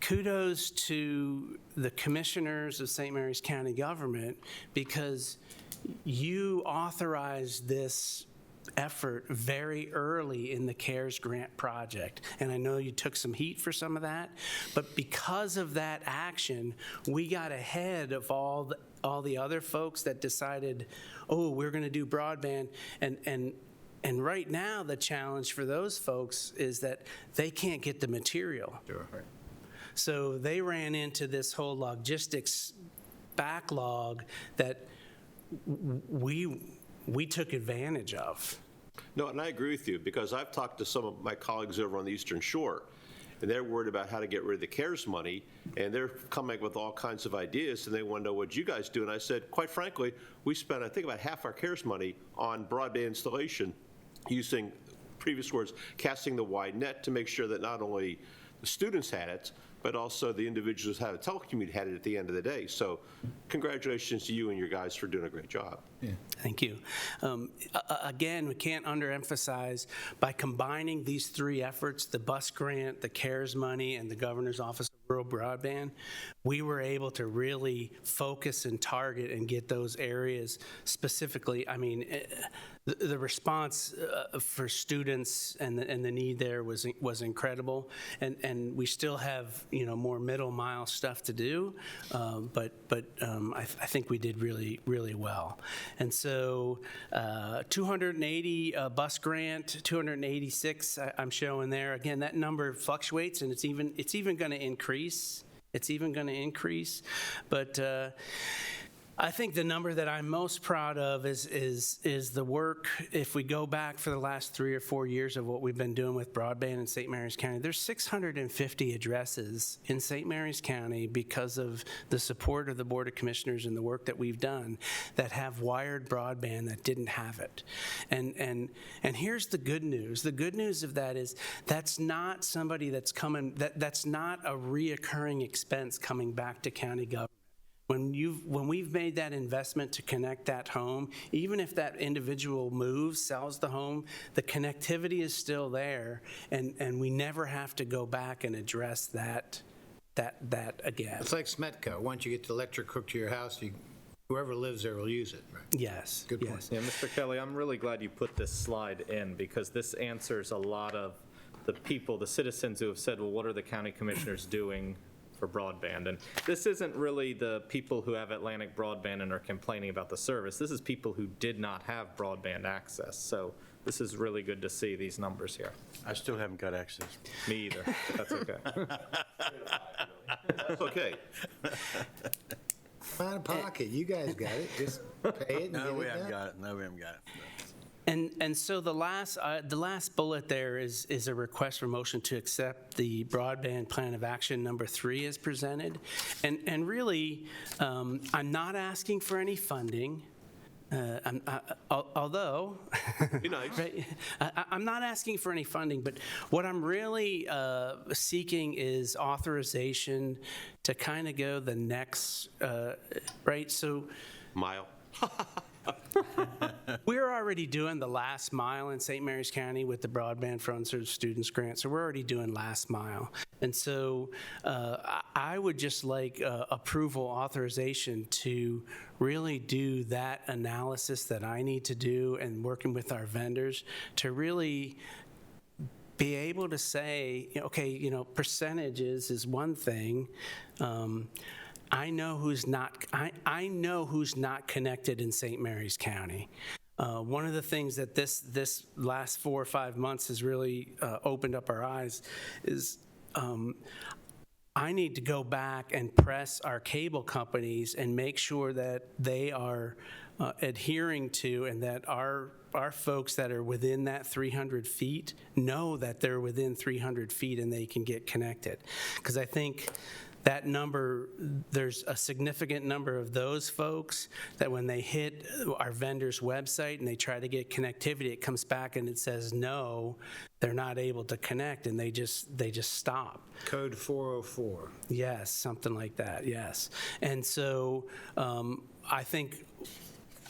kudos to the commissioners of St. Mary's County government, because you authorized this effort very early in the CARES grant project. And I know you took some heat for some of that, but because of that action, we got ahead of all the other folks that decided, we're going to do broadband. And right now, the challenge for those folks is that they can't get the material. Sure. Right. So they ran into this whole logistics backlog that we took advantage of. No, and I agree with you, because I've talked to some of my colleagues over on the Eastern Shore, and they're worried about how to get rid of the CARES money, and they're coming up with all kinds of ideas, and they want to know what you guys do. And I said, quite frankly, we spent, I think, about half our CARES money on broadband installation, using, previous words, casting the wide net to make sure that not only the students had it, but also the individuals who had a telecommute had it at the end of the day. So congratulations to you and your guys for doing a great job. Yeah. Thank you. Again, we can't underemphasize, by combining these three efforts, the bus grant, the CARES money, and the Governor's Office of Rural Broadband, we were able to really focus and target and get those areas specifically. I mean, the response for students and the need there was incredible, and we still have more middle mile stuff to do, but I think we did really well. And so 280 bus grant, 286 I'm showing there. Again, that number fluctuates, and it's even going to increase. It's even going to increase, but I think the number that I'm most proud of is the work. If we go back for the last 3 or 4 years of what we've been doing with broadband in St. Mary's County, there's 650 addresses in St. Mary's County because of the support of the Board of Commissioners and the work that we've done that have wired broadband that didn't have it. And here's the good news. The good news of that is that's not somebody that's coming. That's not a reoccurring expense coming back to county government. When we've made that investment to connect that home, even if that individual moves, sells the home, the connectivity is still there, and we never have to go back and address that again. It's like Smetco. Once you get the electric hooked to your house, whoever lives there will use it, right? Yes. Good point. Yeah, Mr. Kelly, I'm really glad you put this slide in, because this answers a lot of the people, the citizens who have said, well, what are the county commissioners doing for broadband? And this isn't really the people who have Atlantic Broadband and are complaining about the service. This is people who did not have broadband access. So this is really good to see these numbers here. I still haven't got access. Me either. That's okay. That's okay. Out of pocket. You guys got it. Just pay it and No, get we it haven't done. got it. No, we haven't got it. And so the last bullet there is a request for motion to accept the broadband plan of action number 3 as presented. And really, I'm not asking for any funding. Although, Be nice. right, I'm not asking for any funding, but what I'm really seeking is authorization to kind of go the next, right? So, Mile. we're already doing the last mile in St. Mary's County with the Broadband for Unserved Students grant, so we're already doing last mile. And so I would just like approval authorization to really do that analysis that I need to do and working with our vendors to really be able to say, okay, percentages is one thing. I know who's not. I know who's not connected in St. Mary's County. One of the things that this last 4 or 5 months has really opened up our eyes is I need to go back and press our cable companies and make sure that they are adhering to and that our folks that are within that 300 feet know that they're within 300 feet and they can get connected. Because I think that number, there's a significant number of those folks that when they hit our vendor's website and they try to get connectivity, it comes back and it says no, they're not able to connect, and they just stop. Code 404. Yes, something like that, yes. And so I think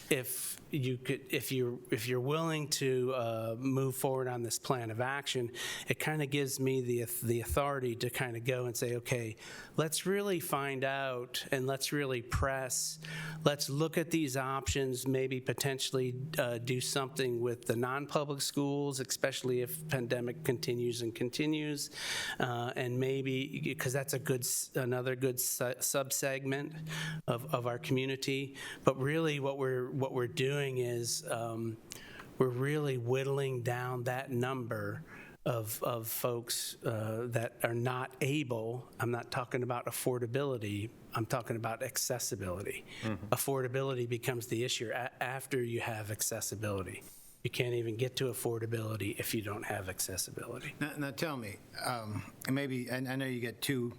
if you're willing to move forward on this plan of action, it kind of gives me the authority to kind of go and say, okay, let's really find out and let's really press. Let's look at these options, maybe potentially do something with the non-public schools, especially if pandemic continues, and maybe because that's another good sub-segment of our community. But really, what we're doing is we're really whittling down that number of folks that are not able. I'm not talking about affordability. I'm talking about accessibility. Mm-hmm. Affordability becomes the issue after you have accessibility. You can't even get to affordability if you don't have accessibility. Now tell me, maybe, and I know you get two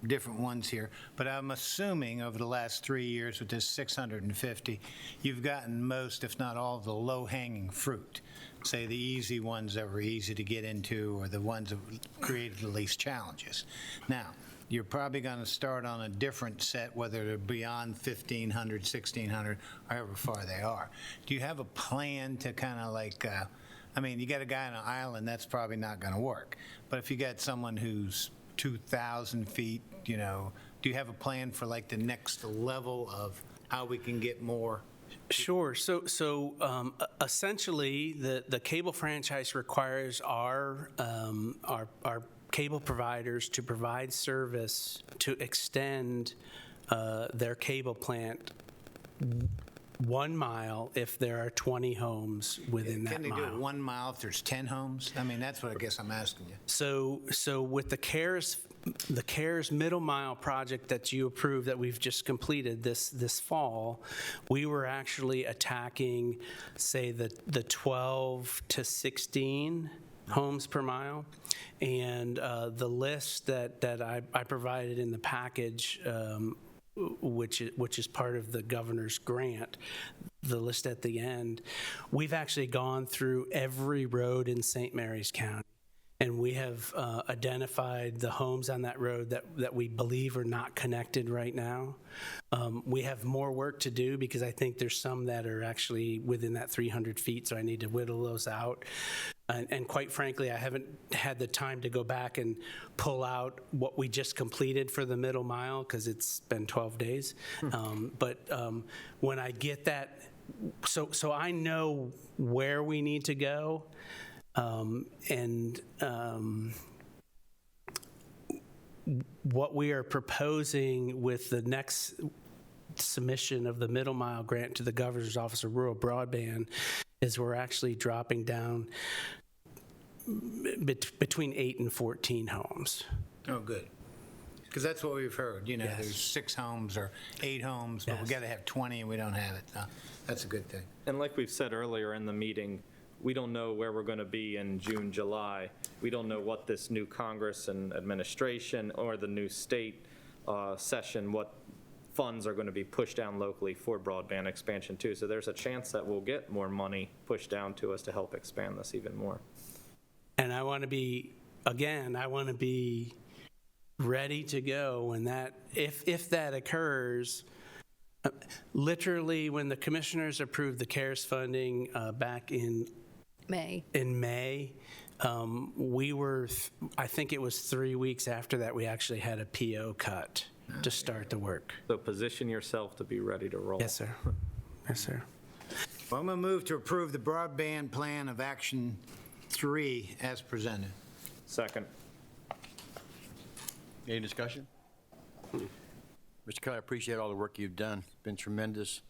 different ones here, but I'm assuming over the last 3 years with this 650, you've gotten most, if not all, of the low-hanging fruit. Say the easy ones that were easy to get into, or the ones that created the least challenges. Now, you're probably going to start on a different set, whether they're beyond 1,500, 1,600, however far they are. Do you have a plan to kind of like, you got a guy on an island, that's probably not going to work. But if you got someone who's 2,000 feet, do you have a plan for like the next level of how we can get more? Sure. So essentially, the cable franchise requires our cable providers to provide service to extend their cable plant 1 mile if there are 20 homes within that mile. Can they do it 1 mile if there's 10 homes? That's what I guess I'm asking you. So with the CARES middle mile project that you approved that we've just completed this fall, we were actually attacking, say, the 12 to 16 homes per mile. And the list that I provided in the package, which is part of the governor's grant, the list at the end, we've actually gone through every road in St. Mary's County, and we have identified the homes on that road that we believe are not connected right now. We have more work to do because I think there's some that are actually within that 300 feet, so I need to whittle those out. And quite frankly, I haven't had the time to go back and pull out what we just completed for the middle mile because it's been 12 days. But when I get that, so I know where we need to go, and what we are proposing with the next submission of the middle mile grant to the Governor's Office of Rural Broadband is we're actually dropping down between 8 and 14 homes. Oh, good. Because that's what we've heard. Yes. There's 6 homes or 8 homes, but we got to have 20 and we don't have it. That's a good thing. And like we've said earlier in the meeting, we don't know where we're going to be in June, July. We don't know what this new Congress and administration or the new state session, what funds are going to be pushed down locally for broadband expansion too. So there's a chance that we'll get more money pushed down to us to help expand this even more. And I want to be ready to go when that, if that occurs. Literally, when the commissioners approved the CARES funding back in May, I think it was 3 weeks after that, we actually had a PO cut to start the work. So position yourself to be ready to roll. Yes, sir. Yes, sir. Well, I'm going to move to approve the broadband plan of action 3 as presented. Second. Any discussion? Mr. Kelly, I appreciate all the work you've done. It's been tremendous,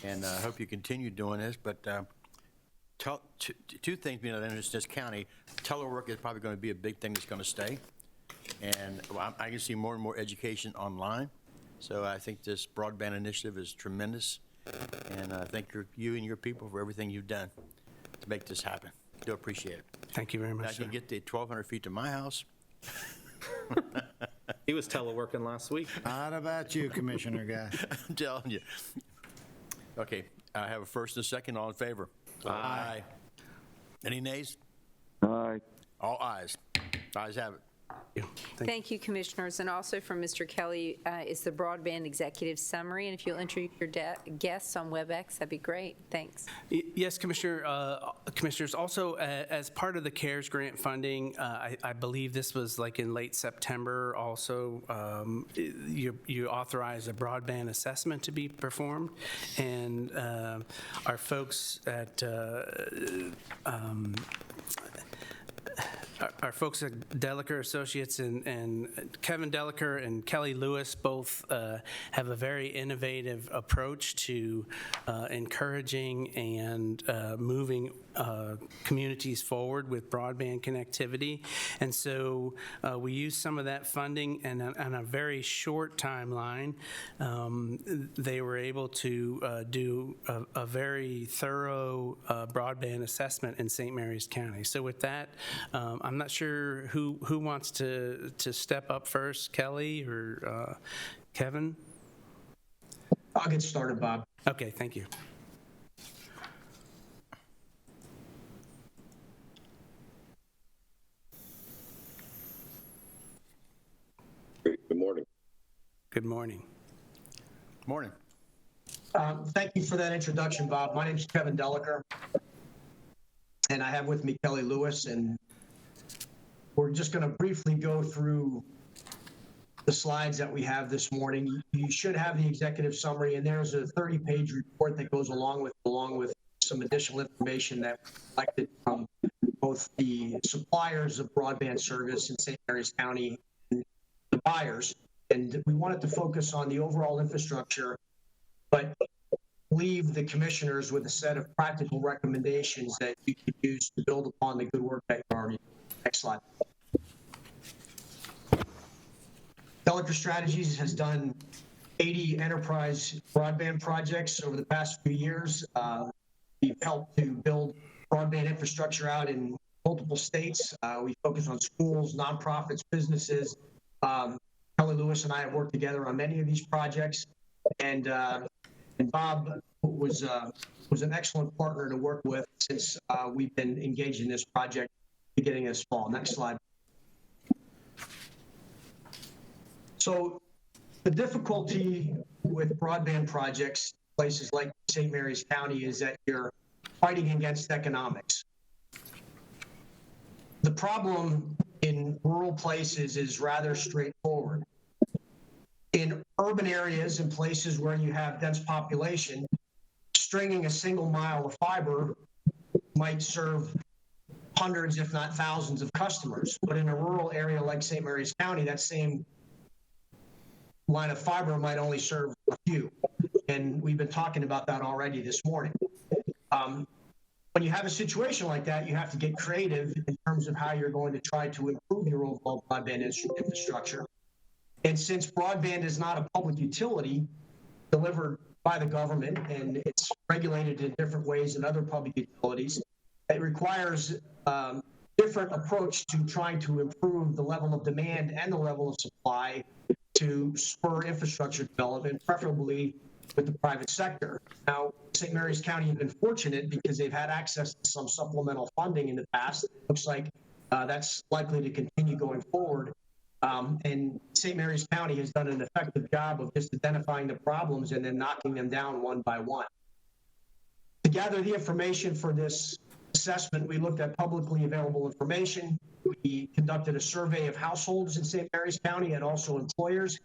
and I hope you continue doing this. But two things being of interest in this county, telework is probably going to be a big thing that's going to stay. And I can see more and more education online. So I think this broadband initiative is tremendous. And I thank you and your people for everything you've done to make this happen. Do appreciate it. Thank you very much, I can sir. get the 1,200 feet to my house. He was teleworking last week. Not about you, Commissioner Guy. I'm telling you. Okay, I have a first and a second. All in favor? Aye. Any nays? Aye. All ayes. Ayes have it. Thank you, Commissioners. And also from Mr. Kelly is the broadband executive summary. And if you'll introduce your guests on WebEx, that'd be great. Thanks. Yes, Commissioners. Also, as part of the CARES grant funding, I believe this was like in late September. Also, you authorize a broadband assessment to be performed, and our folks at our folks at Delaker Associates and Kevin Delaker and Kelly Lewis both have a very innovative approach to encouraging and moving communities forward with broadband connectivity. And so we use some of that funding, and on a very short timeline, they were able to do a very thorough broadband assessment in St. Mary's County. So with that, I'm not sure who wants to step up first, Kelly or Kevin? I'll get started, Bob. Okay, thank you. Good morning. Good morning. Morning. Thank you for that introduction, Bob. My name is Kevin Delaker, and I have with me Kelly Lewis, and we're just going to briefly go through the slides that we have this morning. You should have the executive summary, and there's a 30-page report that goes along with some additional information that we collected from both the suppliers of broadband service in St. Mary's County and the buyers. And we wanted to focus on the overall infrastructure, but leave the commissioners with a set of practical recommendations that you could use to build upon the good work that you already done. Next slide. Delaker Strategies has done 80 enterprise broadband projects over the past few years. We've helped to build broadband infrastructure out in multiple states. We focus on schools, nonprofits, businesses. Kelly Lewis and I have worked together on many of these projects, and Bob was an excellent partner to work with since we've been engaged in this project beginning this fall. Next slide. So the difficulty with broadband projects, places like St. Mary's County, is that you're fighting against economics. The problem in rural places is rather straightforward. In urban areas and places where you have dense population, stringing a single mile of fiber might serve hundreds, if not thousands, of customers. But in a rural area like St. Mary's County, that same line of fiber might only serve a few. And we've been talking about that already this morning. When you have a situation like that, you have to get creative in terms of how you're going to try to improve your overall broadband infrastructure. And since broadband is not a public utility delivered by the government, and it's regulated in different ways than other public utilities, it requires a different approach to trying to improve the level of demand and the level of supply to spur infrastructure development, preferably with the private sector. Now, St. Mary's County has been fortunate because they've had access to some supplemental funding in the past. It looks like that's likely to continue going forward. And St. Mary's County has done an effective job of just identifying the problems and then knocking them down one by one. To gather the information for this assessment, we looked at publicly available information. We conducted a survey of households in St. Mary's County and also employers.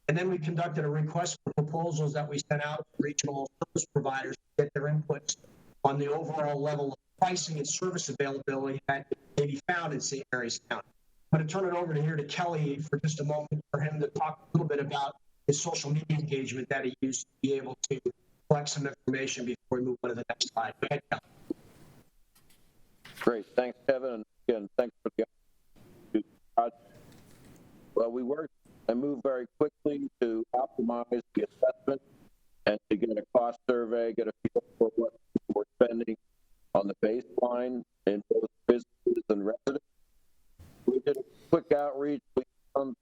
And then we conducted a request for proposals that we sent out to regional service providers to get their inputs on the overall level of pricing and service availability that may be found in St. Mary's County. I'm going to turn it over to Kelly for just a moment for him to talk a little bit about his social media engagement that he used to be able to collect some information before we move on to the next slide. Go ahead, Kelly. Great. Thanks, Kevin. And again, thanks for the opportunity. Well, we worked and moved very quickly to optimize the assessment and to get a cost survey, get a feel for what people were spending on the baseline in both businesses and residents. We did a quick outreach. We found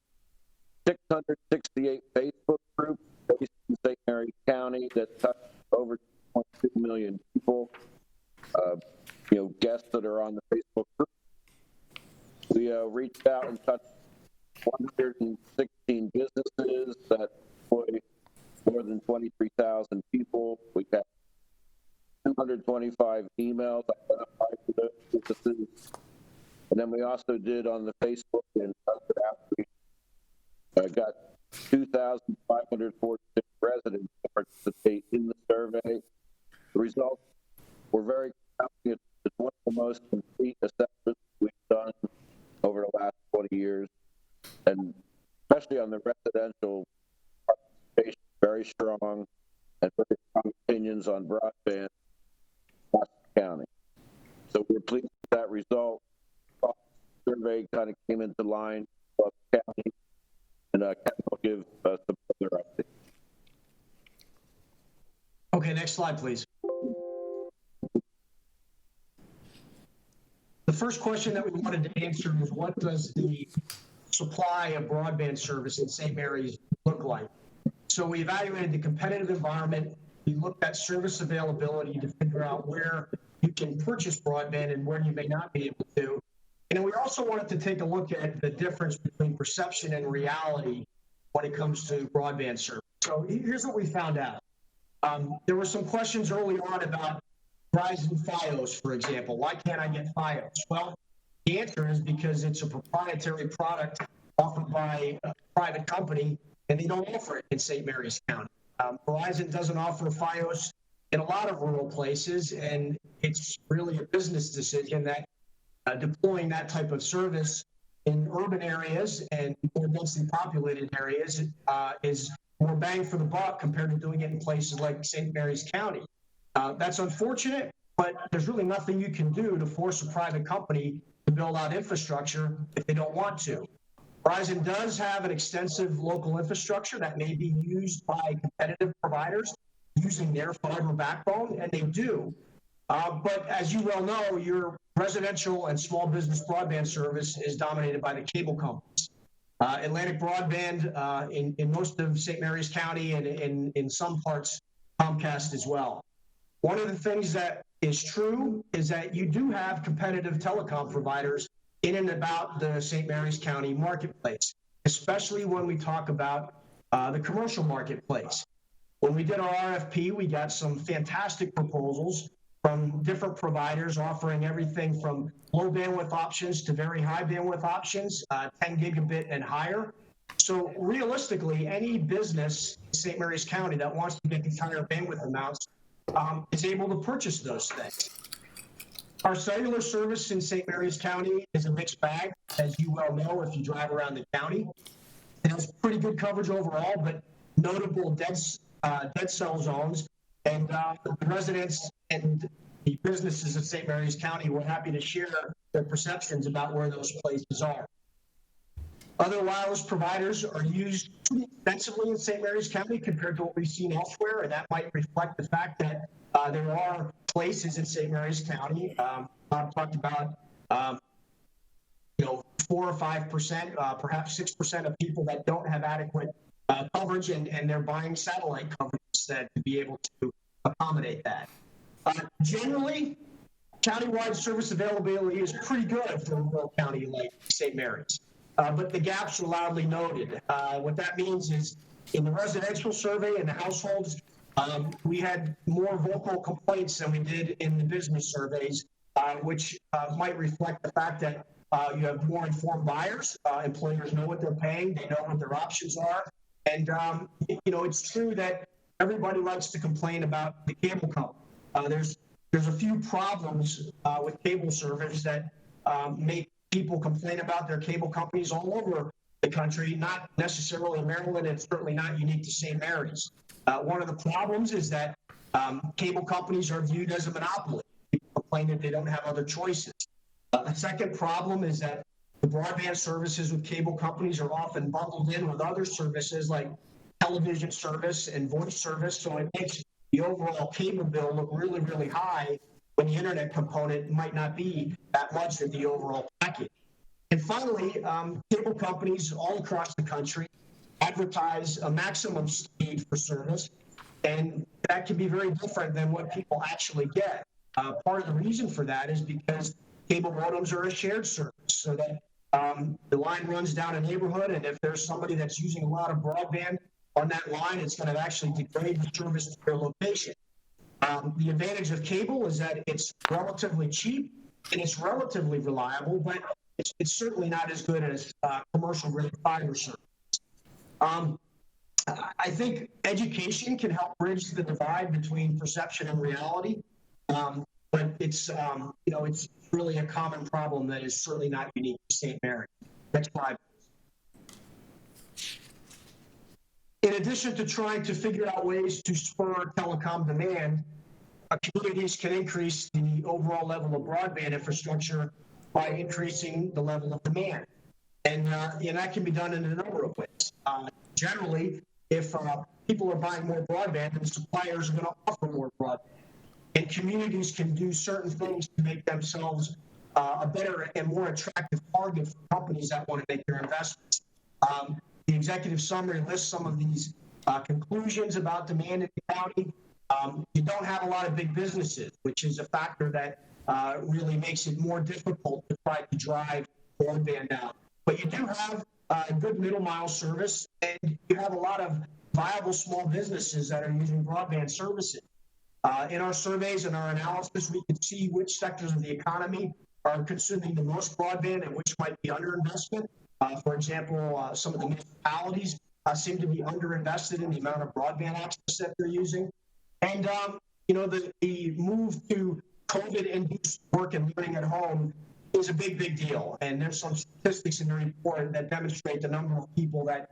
668 Facebook groups based in St. Mary's County that touched over 2.2 million people. Guests that are on the Facebook group. We reached out and touched 116 businesses that employ more than 23,000 people. We got 225 emails identified for those businesses. And then we also did on the Facebook and other outreach, got 2,546 residents to participate in the survey. The results were very compelling. It's one of the most complete assessments we've done over the last 20 years, and especially on the residential participation, very strong and very strong opinions on broadband across the county. So we're pleased with that result. The survey kind of came into line with the county, and Kevin will give some further updates. Okay, next slide, please. The first question that we wanted to answer is, what does the supply of broadband service in St. Mary's look like? So we evaluated the competitive environment. We looked at service availability to figure out where you can purchase broadband and where you may not be able to. And then we also wanted to take a look at the difference between perception and reality when it comes to broadband service. So here's what we found out. There were some questions early on about Verizon Fios, for example. Why can't I get Fios? Well, the answer is because it's a proprietary product offered by a private company, and they don't offer it in St. Mary's County. Verizon doesn't offer Fios in a lot of rural places, and it's really a business decision that deploying that type of service in urban areas and more densely populated areas is more bang for the buck compared to doing it in places like St. Mary's County. That's unfortunate, but there's really nothing you can do to force a private company to build out infrastructure if they don't want to. Verizon does have an extensive local infrastructure that may be used by competitive providers using their fiber backbone, and they do. But as you well know, your residential and small business broadband service is dominated by the cable companies. Atlantic Broadband in most of St. Mary's County and in some parts, Comcast as well. One of the things that is true is that you do have competitive telecom providers in and about the St. Mary's County marketplace, especially when we talk about the commercial marketplace. When we did our RFP, we got some fantastic proposals from different providers offering everything from low bandwidth options to very high bandwidth options, 10 gigabit and higher. So realistically, any business in St. Mary's County that wants to get these higher bandwidth amounts is able to purchase those things. Our cellular service in St. Mary's County is a mixed bag, as you well know if you drive around the county. It has pretty good coverage overall, but notable dead cell zones. And the residents and the businesses of St. Mary's County were happy to share their perceptions about where those places are. Other wireless providers are used pretty extensively in St. Mary's County compared to what we've seen elsewhere, and that might reflect the fact that there are places in St. Mary's County. Bob talked about 4 or 5%, perhaps 6% of people that don't have adequate coverage, and they're buying satellite coverage instead to be able to accommodate that. Generally, countywide service availability is pretty good for a rural county like St. Mary's. But the gaps are loudly noted. What that means is in the residential survey and the households, we had more vocal complaints than we did in the business surveys which might reflect the fact that you have more informed buyers. Employers know what they're paying, they know what their options are. And, it's true that everybody likes to complain about the cable company. There's a few problems with cable service that make people complain about their cable companies all over the country, not necessarily in Maryland, and certainly not unique to St. Mary's. One of the problems is that cable companies are viewed as a monopoly. People complain that they don't have other choices. A second problem is that the broadband services with cable companies are often bundled in with other services like television service and voice service, so it makes the overall cable bill look really, really high when the internet component might not be that much of the overall package. And finally, cable companies all across the country advertise a maximum speed for service, and that can be very different than what people actually get. Part of the reason for that is because cable modems are a shared service, so that the line runs down a neighborhood, and if there's somebody that's using a lot of broadband on that line, it's going to actually degrade the service to their location. The advantage of cable is that it's relatively cheap and it's relatively reliable, but it's certainly not as good as commercial grade fiber service. I think education can help bridge the divide between perception and reality, but it's really a common problem that is certainly not unique to St. Mary's. Next slide. In addition to trying to figure out ways to spur telecom demand, communities can increase the overall level of broadband infrastructure by increasing the level of demand. And that can be done in a number of ways. Generally, if people are buying more broadband, then suppliers are going to offer more broadband. And communities can do certain things to make themselves a better and more attractive target for companies that want to make their investments. The executive summary lists some of these conclusions about demand in the county. You don't have a lot of big businesses, which is a factor that really makes it more difficult to try to drive broadband out. But you do have good middle mile service, and you have a lot of viable small businesses that are using broadband services. In our surveys and our analysis, we can see which sectors of the economy are consuming the most broadband and which might be underinvestment. For example, some of the municipalities seem to be underinvested in the amount of broadband access that they're using. And, the move to COVID-induced work and learning at home is a big, big deal. And there's some statistics in the report that demonstrate the number of people that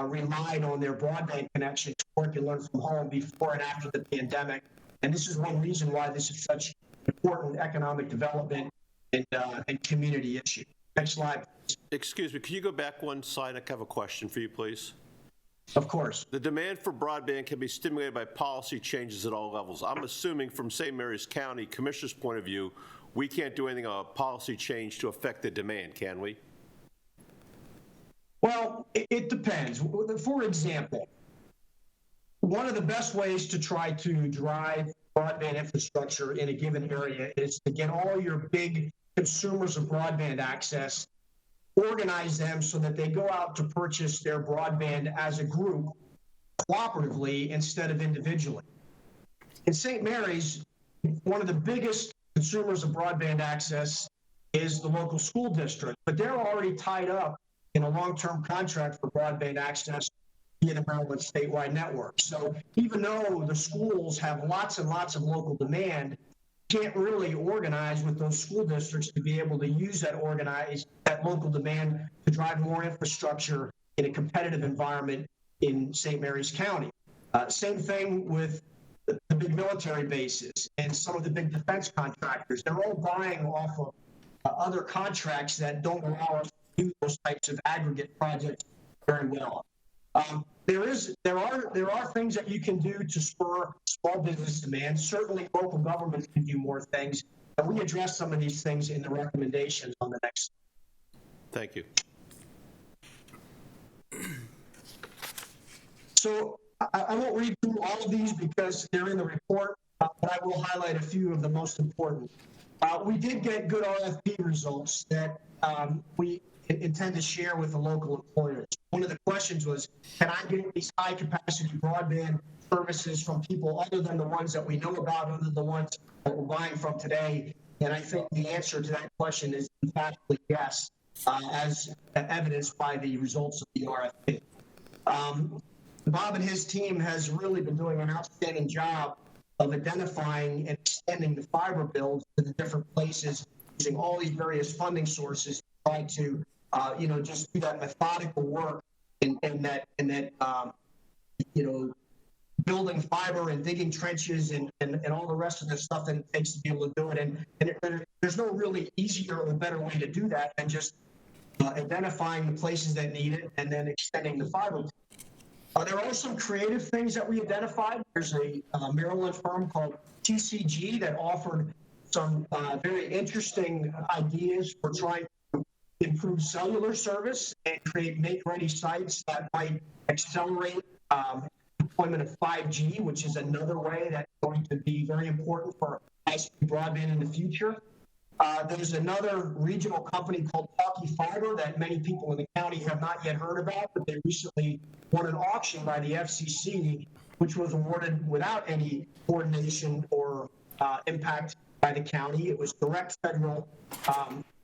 relied on their broadband connection to work and learn from home before and after the pandemic. And this is one reason why this is such important economic development and community issue. Next slide. Excuse me, can you go back one slide? I have a question for you, please. Of course. The demand for broadband can be stimulated by policy changes at all levels. I'm assuming from St. Mary's County Commissioner's point of view, we can't do anything on a policy change to affect the demand, can we? Well, it depends. For example, one of the best ways to try to drive broadband infrastructure in a given area is to get all your big consumers of broadband access, organize them so that they go out to purchase their broadband as a group cooperatively instead of individually. In St. Mary's, one of the biggest consumers of broadband access is the local school district, but they're already tied up in a long-term contract for broadband access via the Maryland statewide network. So even though the schools have lots and lots of local demand, can't really organize with those school districts to be able to use that local demand to drive more infrastructure in a competitive environment in St. Mary's County. Same thing with the big military bases and some of the big defense contractors. They're all buying off of other contracts that don't allow us to do those types of aggregate projects very well. There are things that you can do to spur small business demand. Certainly local governments can do more things, and we address some of these things in the recommendations on the next. Thank you. So I won't read through all of these because they're in the report, but I will highlight a few of the most important. We did get good RFP results that we intend to share with the local employers. One of the questions was, can I get these high capacity broadband services from people other than the ones that we know about, other than the ones that we're buying from today? And I think the answer to that question is emphatically yes, as evidenced by the results of the RFP. Bob and his team has really been doing an outstanding job of identifying and extending the fiber builds to the different places, using all these various funding sources to try to, just do that methodical work and that building fiber and digging trenches and all the rest of the stuff that it takes to be able to do it. And there's no really easier or better way to do that than just identifying the places that need it and then extending the fiber. There are some creative things that we identified. There's a Maryland firm called TCG that offered some very interesting ideas for trying to improve cellular service and create make-ready sites that might accelerate deployment of 5G, which is another way that's going to be very important for high-speed broadband in the future. There's another regional company called Talkie Fiber that many people in the county have not yet heard about, but they recently won an auction by the FCC, which was awarded without any coordination or impact by the county. It was direct federal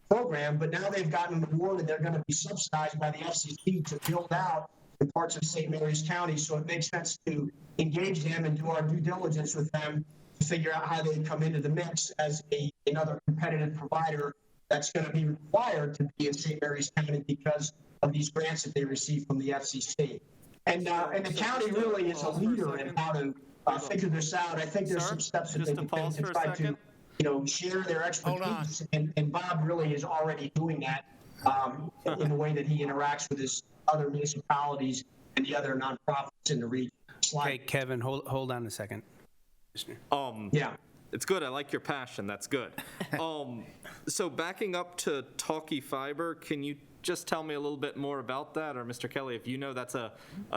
program, but now they've gotten an award and they're going to be subsidized by the FCC to build out in parts of St. Mary's County. So it makes sense to engage them and do our due diligence with them to figure out how they come into the mix as another competitive provider that's going to be required to be in St. Mary's County because of these grants that they receive from the FCC. And the county really is a leader in how to figure this out. I think there's some steps that they can take to try to, share their expertise. And Bob really is already doing that in the way that he interacts with his other municipalities and the other nonprofits in the region. Okay, Kevin, hold on a second. Yeah. It's good. I like your passion. That's good. So backing up to Talkie Fiber, can you just tell me a little bit more about that? Or Mr. Kelly, if you know that's a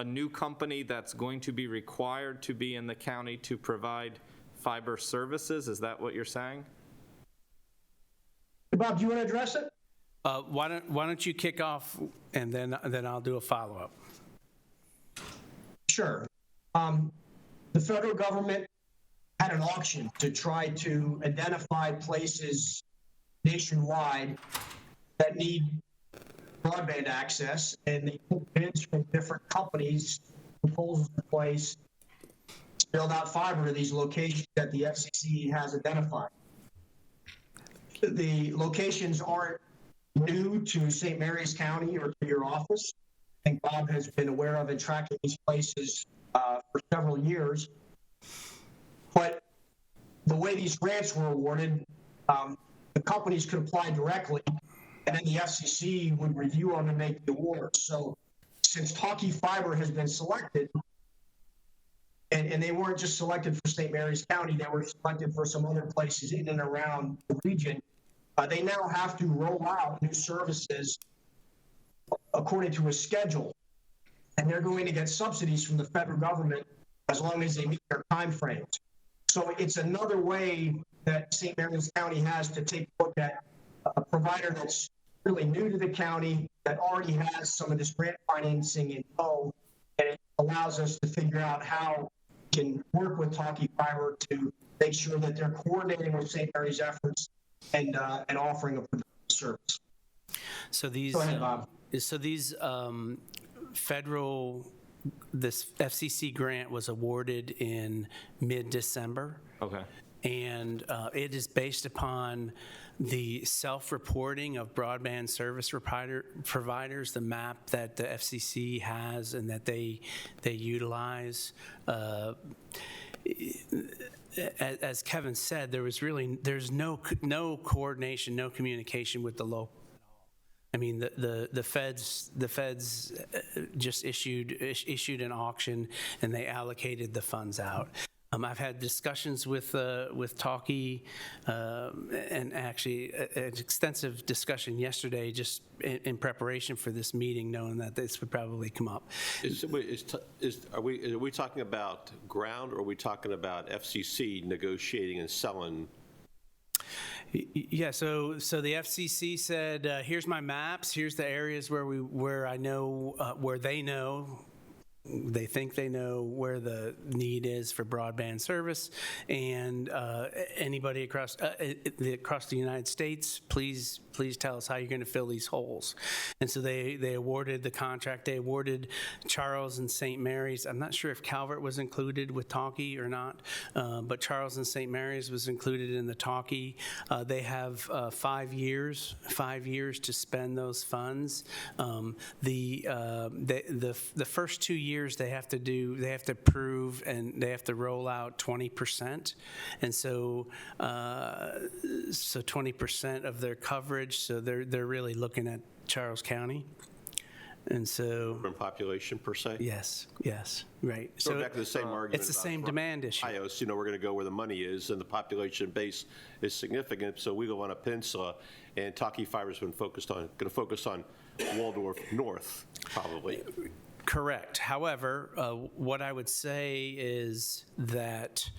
new company that's going to be required to be in the county to provide fiber services, is that what you're saying? Bob, do you want to address it? Why don't you kick off and then I'll do a follow-up. Sure. The federal government had an auction to try to identify places nationwide that need broadband access, and they put bids from different companies, proposals in place to build out fiber to these locations that the FCC has identified. The locations aren't new to St. Mary's County or to your office. I think Bob has been aware of and tracking these places for several years. But the way these grants were awarded, the companies could apply directly, and then the FCC would review them and make the awards. So since Talkie Fiber has been selected, and they weren't just selected for St. Mary's County, they were selected for some other places in and around the region, they now have to roll out new services according to a schedule, and they're going to get subsidies from the federal government as long as they meet their timeframes. So it's another way that St. Mary's County has to take a look at a provider that's really new to the county, that already has some of this grant financing in tow, and it allows us to figure out how we can work with Talkie Fiber to make sure that they're coordinating with St. Mary's efforts and offering a service. So these, Go ahead, Bob. This FCC grant was awarded in mid-December. Okay. And it is based upon the self-reporting of broadband service providers, the map that the FCC has and that they utilize. As Kevin said, there's no coordination, no communication with the local. I mean, the feds just issued an auction and they allocated the funds out. I've had discussions with Talkie and actually an extensive discussion yesterday just in preparation for this meeting, knowing that this would probably come up. Are we talking about ground, or are we talking about FCC negotiating and selling? Yeah, so the FCC said, here's my maps, here's the areas where they know They think they know where the need is for broadband service, and anybody across the United States, please tell us how you're going to fill these holes. And so they awarded the contract. They awarded Charles and St. Mary's. I'm not sure if Calvert was included with Talkie or not, but Charles and St. Mary's was included in the Talkie. They have 5 years to spend those funds. The first 2 years they have to prove and they have to roll out 20%, and so 20% of their coverage. So they're really looking at Charles County, and so From population per se? yes, right. So back to the same argument. It's the same demand issue. Ios, we're going to go where the money is, and the population base is significant. So we go on a peninsula, and Talkie Fiber's been going to focus on Waldorf North, probably. Correct. However, what I would say is that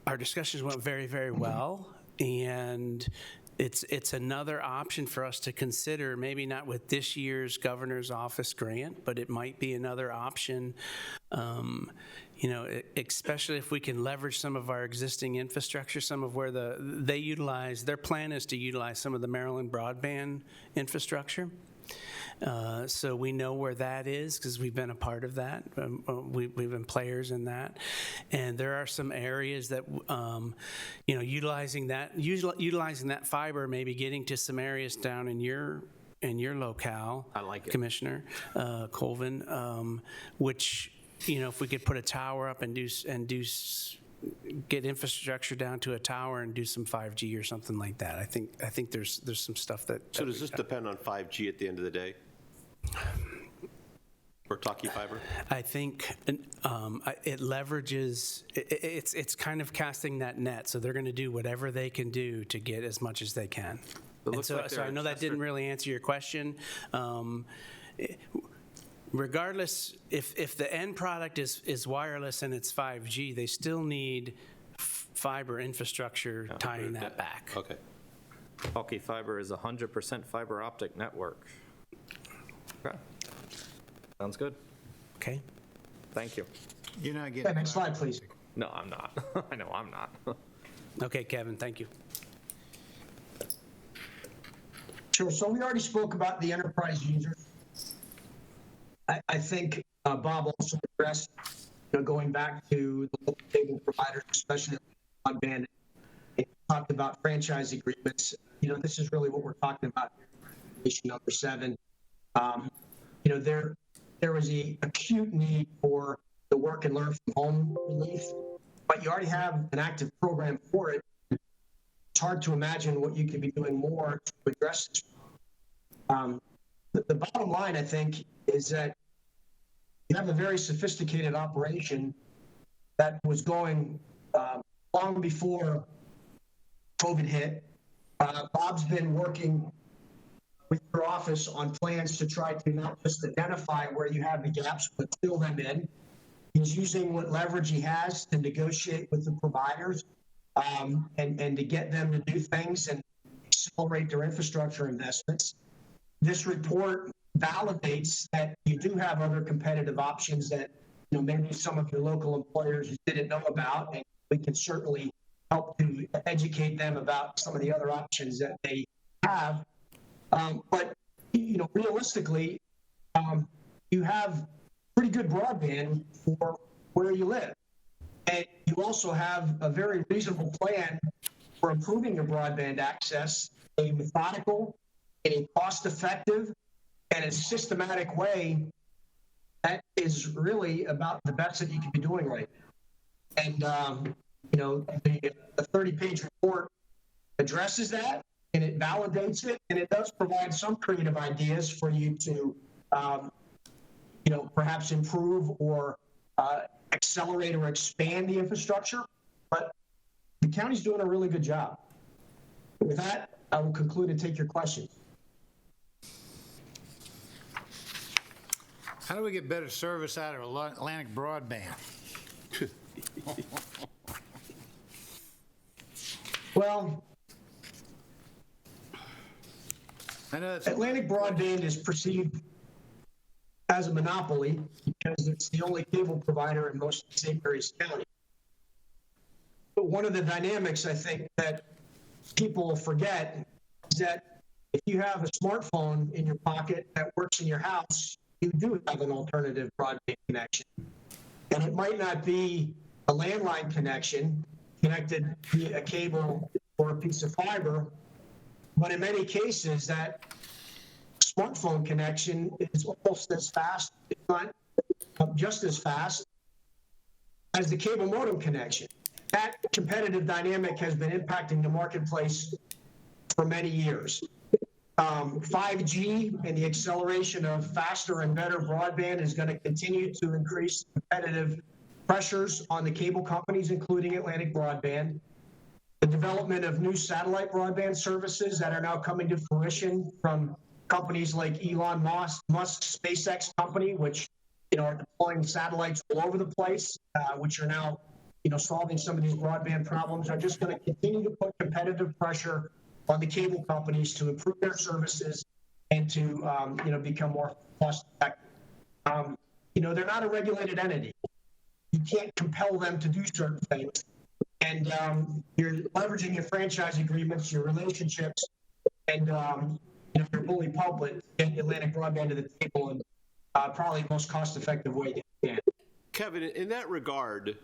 our discussions went very, very well, and it's another option for us to consider, maybe not with this year's governor's office grant, but it might be another option, especially if we can leverage some of our existing infrastructure, some of where their plan is to utilize some of the Maryland broadband infrastructure. So we know where that is because we've been a part of that. We've been players in that, and there are some areas that utilizing that fiber, maybe getting to some areas down in your locale. I like it, Commissioner Colvin, which if we could put a tower up and get infrastructure down to a tower and do some 5G or something like that. I think there's some stuff that. So does this depend on 5G at the end of the day? Or Talkie Fiber? I think it leverages. It's kind of casting that net, so they're going to do whatever they can do to get as much as they can. And so I know that didn't really answer your question. Regardless, if the end product is wireless and it's 5G, they still need fiber infrastructure tying that back. Okay. Talkie Fiber is 100% fiber optic network. Okay. Sounds good. Okay. Thank you. You're not getting. Next slide, please. No, I'm not. I know I'm not. Okay, Kevin, thank you. Sure. So we already spoke about the enterprise users. I think Bob also addressed, going back to the local cable providers, especially broadband. He talked about franchise agreements. This is really what we're talking about here. Issue number 7. There was an acute need for the work and learn from home relief, but you already have an active program for it. It's hard to imagine what you could be doing more to address this. The bottom line, I think, is that you have a very sophisticated operation that was going long before COVID hit. Bob's been working with your office on plans to try to not just identify where you have the gaps, but fill them in. He's using what leverage he has to negotiate with the providers and to get them to do things and accelerate their infrastructure investments. This report validates that you do have other competitive options that maybe some of your local employers didn't know about, and we can certainly help to educate them about some of the other options that they have. But realistically, you have pretty good broadband for where you live, and you also have a very reasonable plan for improving your broadband access, a methodical, in a cost-effective, and a systematic way that is really about the best that you can be doing right now. And, the 30-page report addresses that, and it validates it, and it does provide some creative ideas for you to, perhaps improve or accelerate or expand the infrastructure. But the county's doing a really good job. With that, I will conclude and take your questions. How do we get better service out of Atlantic Broadband? Well, I know that's Atlantic Broadband is perceived as a monopoly because it's the only cable provider in most of St. Mary's County. But one of the dynamics I think that people forget is that if you have a smartphone in your pocket that works in your house, you do have an alternative broadband connection. And it might not be a landline connection connected via a cable or a piece of fiber, but in many cases that smartphone connection is almost as fast, if not just as fast, as the cable modem connection. That competitive dynamic has been impacting the marketplace for many years. 5G and the acceleration of faster and better broadband is going to continue to increase competitive pressures on the cable companies, including Atlantic Broadband. The development of new satellite broadband services that are now coming to fruition from companies like Elon Musk's SpaceX company, which are deploying satellites all over the place, which are now solving some of these broadband problems, are just going to continue to put competitive pressure on the cable companies to improve their services and to become more cost effective. They're not a regulated entity. You can't compel them to do certain things. And you're leveraging your franchise agreements, your relationships, and if you're fully public, get Atlantic Broadband to the table in probably the most cost-effective way you can. Kevin, in that regard,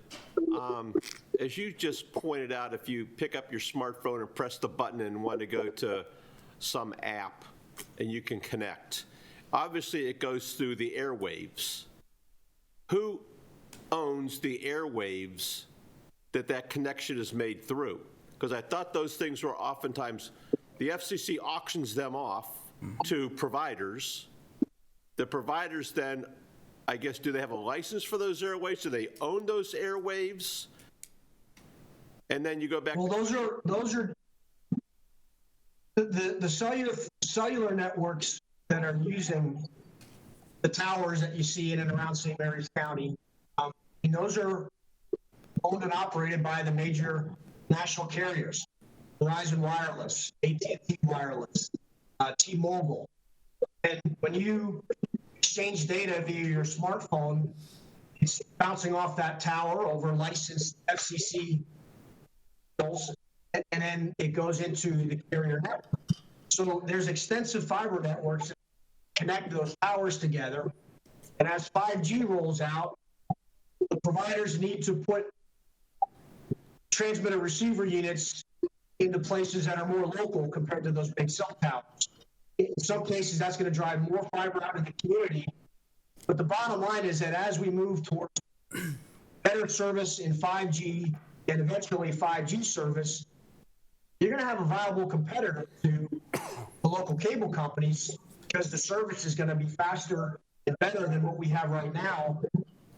as you just pointed out, if you pick up your smartphone and press the button and want to go to some app and you can connect, obviously it goes through the airwaves. Who owns the airwaves that connection is made through? Because I thought those things were oftentimes, the FCC auctions them off to providers. The providers then, I guess, do they have a license for those airwaves? Do they own those airwaves? And then you go back. Well, those are the cellular networks that are using the towers that you see in and around St. Mary's County. And those are owned and operated by the major national carriers: Verizon Wireless, AT&T Wireless, T-Mobile. And when you exchange data via your smartphone, it's bouncing off that tower over licensed FCC bills, and then it goes into the carrier network. So there's extensive fiber networks that connect those towers together. And as 5G rolls out, the providers need to put transmitter receiver units into places that are more local compared to those big cell towers. In some cases, that's going to drive more fiber out of the community. But the bottom line is that as we move towards better service in 5G and eventually 5G service, you're going to have a viable competitor to the local cable companies because the service is going to be faster and better than what we have right now.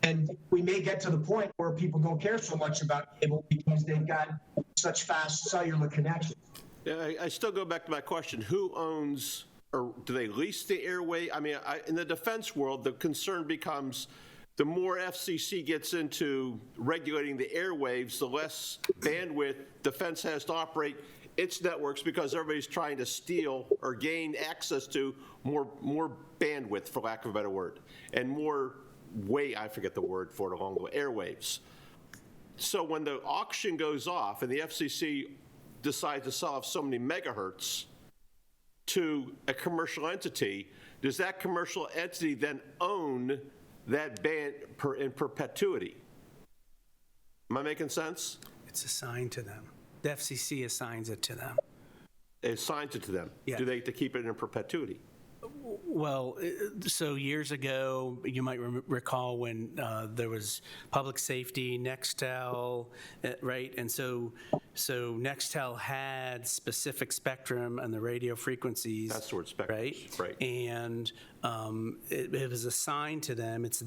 And we may get to the point where people don't care so much about cable because they've got such fast cellular connections. Yeah, I still go back to my question. Who owns, or do they lease the airway? I mean, in the defense world, the concern becomes the more FCC gets into regulating the airwaves, the less bandwidth defense has to operate its networks because everybody's trying to steal or gain access to more bandwidth, for lack of a better word, and more I forget the word for it along the way, airwaves. So when the auction goes off and the FCC decides to sell off so many megahertz to a commercial entity, does that commercial entity then own that band in perpetuity? Am I making sense? It's assigned to them. The FCC assigns it to them. It assigns it to them. Yeah. Do they to keep it in perpetuity? Well, so years ago, you might recall when there was public safety, Nextel, right? And so Nextel had specific spectrum and the radio frequencies. That's the word spectrum. Right. And it was assigned to them. It's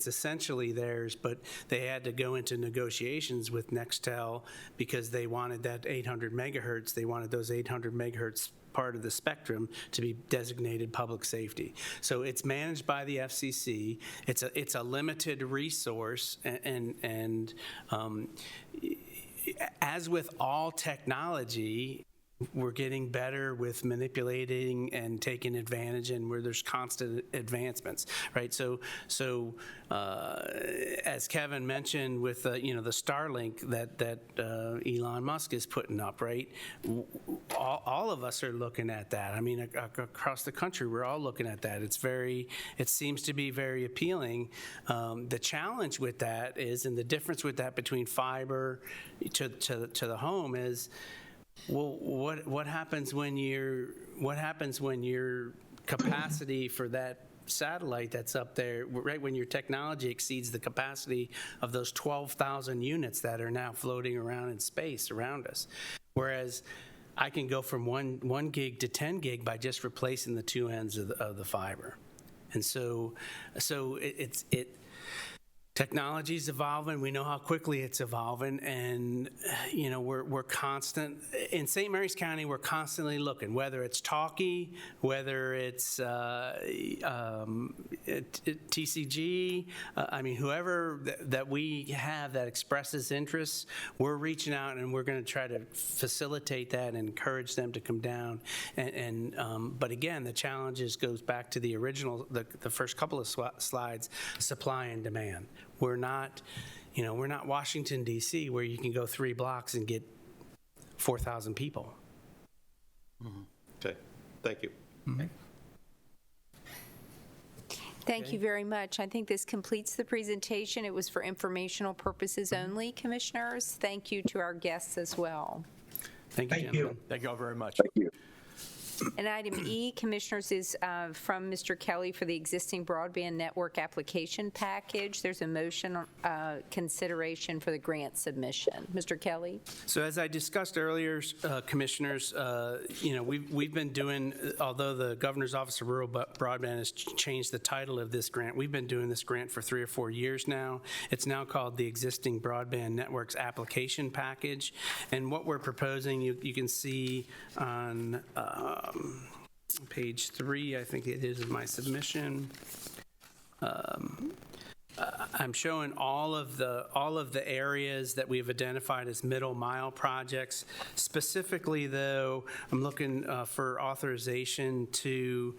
essentially theirs, but they had to go into negotiations with Nextel because they wanted that 800 megahertz. They wanted those 800 megahertz part of the spectrum to be designated public safety. So it's managed by the FCC. It's a limited resource, and as with all technology, we're getting better with manipulating and taking advantage, and where there's constant advancements, right? So as Kevin mentioned with the Starlink that Elon Musk is putting up, right? All of us are looking at that. I mean, across the country, we're all looking at that. It seems to be very appealing. The challenge with that is, and the difference with that between fiber to the home is, well, what happens when your capacity for that satellite that's up there, right when your technology exceeds the capacity of those 12,000 units that are now floating around in space around us. Whereas I can go from 1 gig to 10 gig by just replacing the two ends of the fiber. And so technology's evolving. We know how quickly it's evolving, and we're constant in St. Mary's County. We're constantly looking, whether it's talkie, whether it's TCG. I mean, whoever that we have that expresses interest, we're reaching out and we're going to try to facilitate that and encourage them to come down. But again, the challenges goes back to the original, the first couple of slides: supply and demand. We're not Washington, D.C., where you can go 3 blocks and get 4,000 people. Okay, thank you. Thank you very much. I think this completes the presentation. It was for informational purposes only, Commissioners. Thank you to our guests as well. Thank you, gentlemen. Thank you all very much. Thank you. And item E, Commissioners, is from Mr. Kelly for the existing broadband network application package. There's a motion consideration for the grant submission. Mr. Kelly? So as I discussed earlier, Commissioners, we've been doing, although the Governor's Office of Rural Broadband has changed the title of this grant, we've been doing this grant for 3 or 4 years now. It's now called the Existing Broadband Networks Application Package. And what we're proposing, you can see on page 3, I think it is, of my submission. I'm showing all of the areas that we've identified as middle mile projects. Specifically, though, I'm looking for authorization to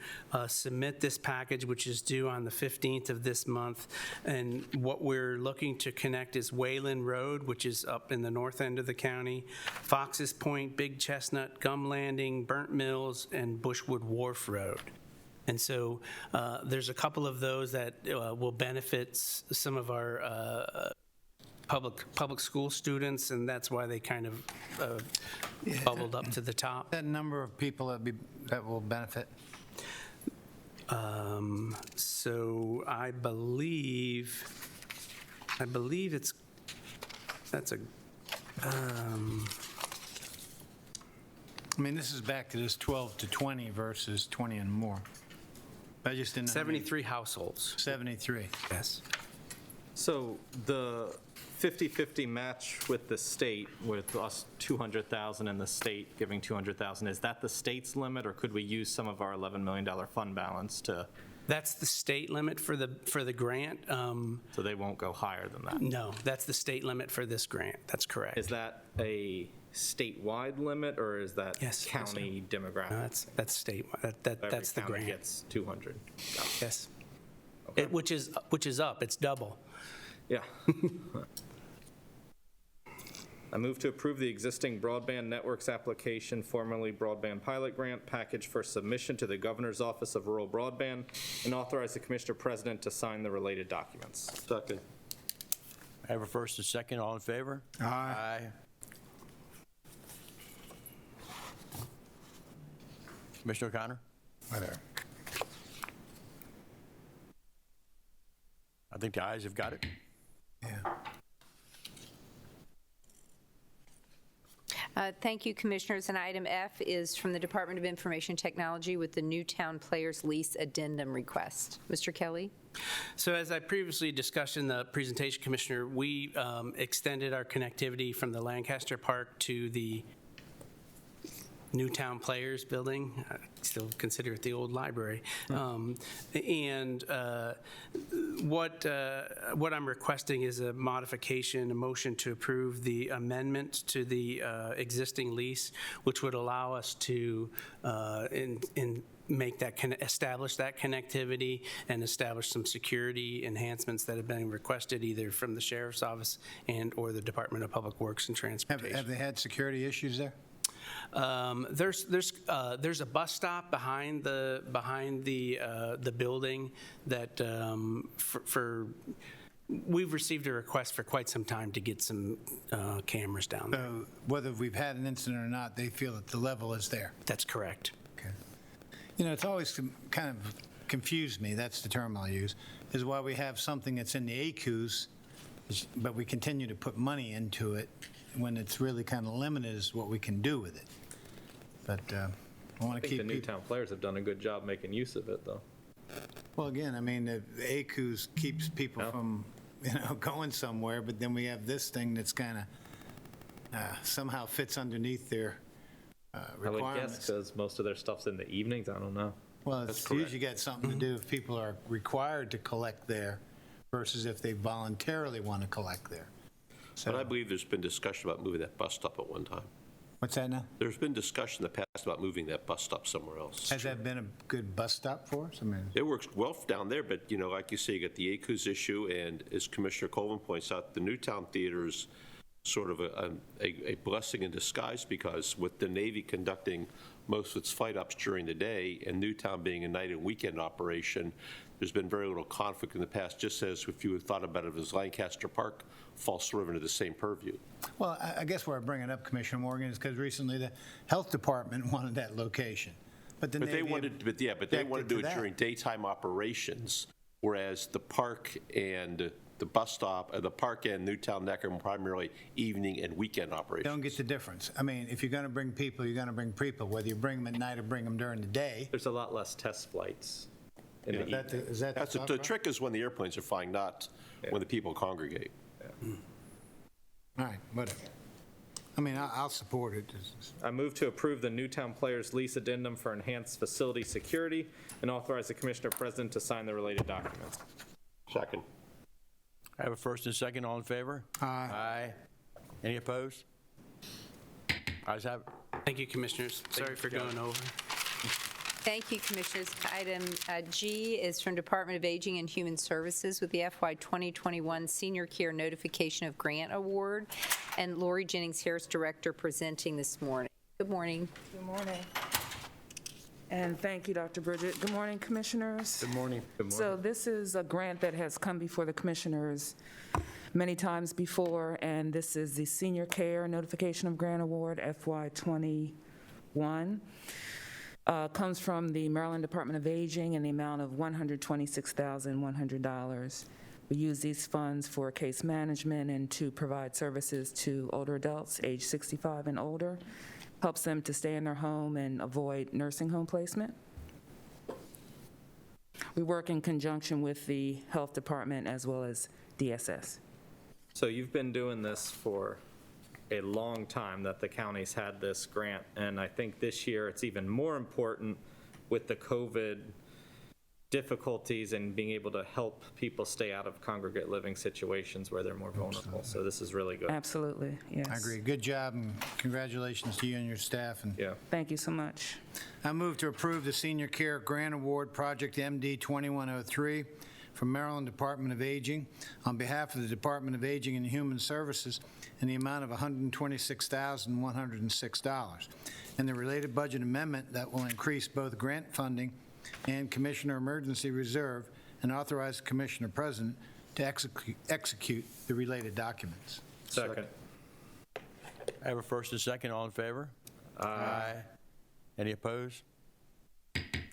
submit this package, which is due on the 15th of this month. And what we're looking to connect is Wayland Road, which is up in the north end of the county, Fox's Point, Big Chestnut, Gum Landing, Burnt Mills, and Bushwood Wharf Road. And so there's a couple of those that will benefit some of our public school students, and that's why they kind of bubbled up to the top. That number of people that will benefit? So I believe that's a. I mean, this is back to this 12 to 20 versus 20 and more. I just didn't know. 73 households. 73. Yes. So the 50-50 match with the state, with us 200,000 and the state giving 200,000, is that the state's limit, or could we use some of our $11 million fund balance to? That's the state limit for the grant. So they won't go higher than that? No, that's the state limit for this grant. That's correct. Is that a statewide limit, or is that county demographic? No, that's statewide. That's the grant. Every county gets 200. Yes. Which is up. It's double. Yeah. I move to approve the existing broadband networks application, formerly broadband pilot grant package, for submission to the Governor's Office of Rural Broadband, and authorize the Commissioner President to sign the related documents. Second. I have a first and second. All in favor? Aye. Commissioner O'Connor? Whatever. I think the ayes have got it. Yeah. Thank you, Commissioners. And item F is from the Department of Information Technology with the Newtown Players Lease Addendum request. Mr. Kelly? So as I previously discussed in the presentation, Commissioner, we extended our connectivity from the Lancaster Park to the Newtown Players building. I still consider it the old library. What I'm requesting is a modification, a motion to approve the amendment to the existing lease, which would allow us to establish that connectivity and establish some security enhancements that have been requested either from the Sheriff's Office or the Department of Public Works and Transportation. Have they had security issues there? There's a bus stop behind the building that we've received a request for quite some time to get some cameras down there. So whether we've had an incident or not, they feel that the level is there. That's correct. Okay. You know, it's always kind of confused me, that's the term I'll use, is why we have something that's in the ACUs, but we continue to put money into it when it's really kind of limited as what we can do with it. But I want to keep the Newtown Players have done a good job making use of it, though. Well, again, I mean, the ACUs keeps people from, going somewhere, but then we have this thing that's kind of somehow fits underneath their requirements. I would guess because most of their stuff's in the evenings. I don't know. Well, it's usually got something to do if people are required to collect there versus if they voluntarily want to collect there. So, But I believe there's been discussion about moving that bus stop at one time. what's that now? There's been discussion in the past about moving that bus stop somewhere else. Has that been a good bus stop for us? I mean, It works well down there, but, like you say, you got the ACUS issue, and as Commissioner Colvin points out, the Newtown Theater's sort of a blessing in disguise, because with the Navy conducting most of its flight ops during the day and Newtown being a night and weekend operation, there's been very little conflict in the past, just as if you thought about it as Lancaster Park falls sort of into the same purview. well, I guess where I bring it up, Commissioner Morgan, is because recently the Health Department wanted that location. But the But they Navy wanted to do objected to it that. during daytime operations, whereas the park and the bus stop, the park and Newtown Neck are primarily evening and weekend operations. Don't get the difference. I mean, if you're going to bring people, you're going to bring people, whether you bring them at night or bring them during the day. There's a lot less test flights in the Is that evening. the- is that the That's thought the process? trick is when the airplanes are flying, not when the people congregate. All right, whatever. I mean, I'll support it. I move to approve the Newtown Players lease addendum for enhanced facility security and authorize the Commissioner President to sign the related documents. Second. I have a first and a second. All in favor? Aye. Any opposed? Ayes have it. Thank you, Commissioners. Sorry for going over. Thank you, Commissioners. Item G is from Department of Aging and Human Services with the FY 2021 Senior Care Notification of Grant Award, and Lori Jennings Harris, Director, presenting this morning. Good morning. Good morning. And thank you, Dr. Bridget. Good morning, Commissioners. Good morning. So this is a grant that has come before the Commissioners many times before, and this is the Senior Care Notification of Grant Award, FY '21. Comes from the Maryland Department of Aging in the amount of $126,100. We use these funds for case management and to provide services to older adults age 65 and older. Helps them to stay in their home and avoid nursing home placement. We work in conjunction with the Health Department as well as DSS. So you've been doing this for a long time, that the county's had this grant, and I think this year it's even more important with the COVID difficulties and being able to help people stay out of congregate living situations where they're more vulnerable. So this is really good. Absolutely, yes. I agree. Good job, and congratulations to you and your staff. And Yeah. Thank you so much. I move to approve the Senior Care Grant Award Project MD 2103 from Maryland Department of Aging on behalf of the Department of Aging and Human Services in the amount of $126,106, and the related budget amendment that will increase both grant funding and Commissioner Emergency Reserve, and authorize the Commissioner President to execute the related documents. Second. I have a first and a second. All in favor? Aye. Any opposed?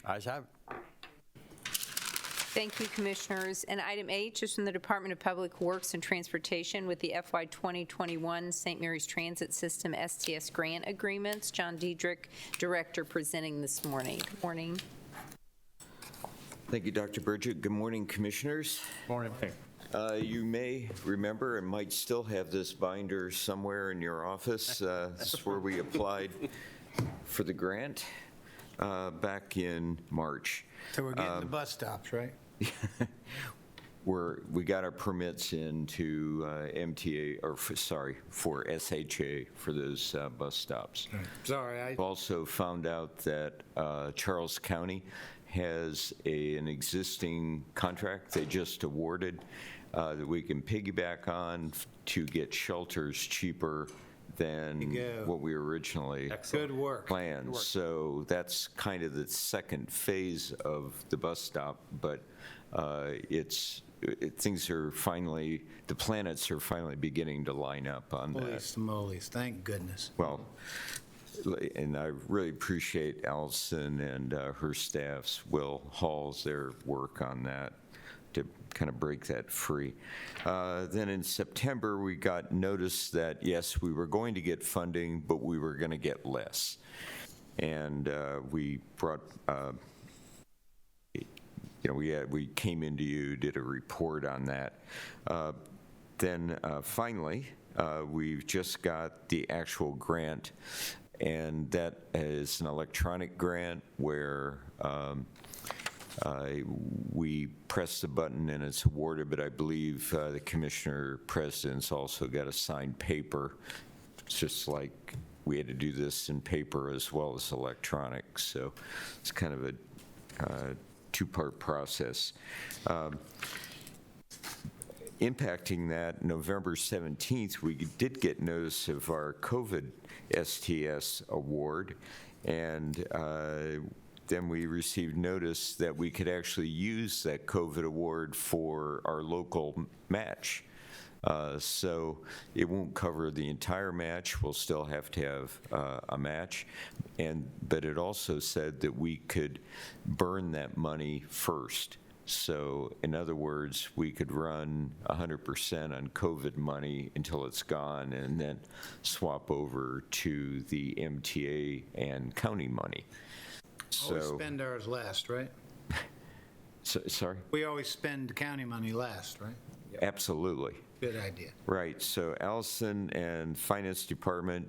Ayes have it. Thank you, Commissioners. And item H is from the Department of Public Works and Transportation with the FY 2021 St. Mary's Transit System STS grant agreements. John Diedrich, Director, presenting this morning. Good morning. Thank you, Dr. Bridget. Good morning, Commissioners. Morning. You may remember and might still have this binder somewhere in your office. This is where we applied for the grant back in March. So we're getting the bus stops, right? We got our permits into MTA, or for SHA for those bus stops. Sorry, I've also found out that Charles County has an existing contract they just awarded that we can piggyback on to get shelters cheaper than what we originally Good work. planned. Good work. So that's kind of the second phase of the bus stop, but things are finally, the planets are finally beginning to line up on Holy that. smolies, thank goodness. Well, and I really appreciate Allison and her staff's, Will Hall's, their work on that to kind of break that free. Then in September, we got notice that, yes, we were going to get funding, but we were going to get less. And we brought, we came into you, did a report on that. Then finally, we've just got the actual grant, and that is an electronic grant where we press the button and it's awarded, but I believe the commissioner president's also got a signed paper. It's just like we had to do this in paper as well as electronic, so it's kind of a two-part process. Impacting that, November 17th, we did get notice of our COVID STS award, and then we received notice that we could actually use that COVID award for our local match. So it won't cover the entire match. We'll still have to have a match. But it also said that we could burn that money first. So in other words, we could run 100% on COVID money until it's gone and then swap over to the MTA and county money. Always spend ours last, right? Sorry? We always spend county money last, right? Absolutely. Good idea. Right. So Allison and Finance Department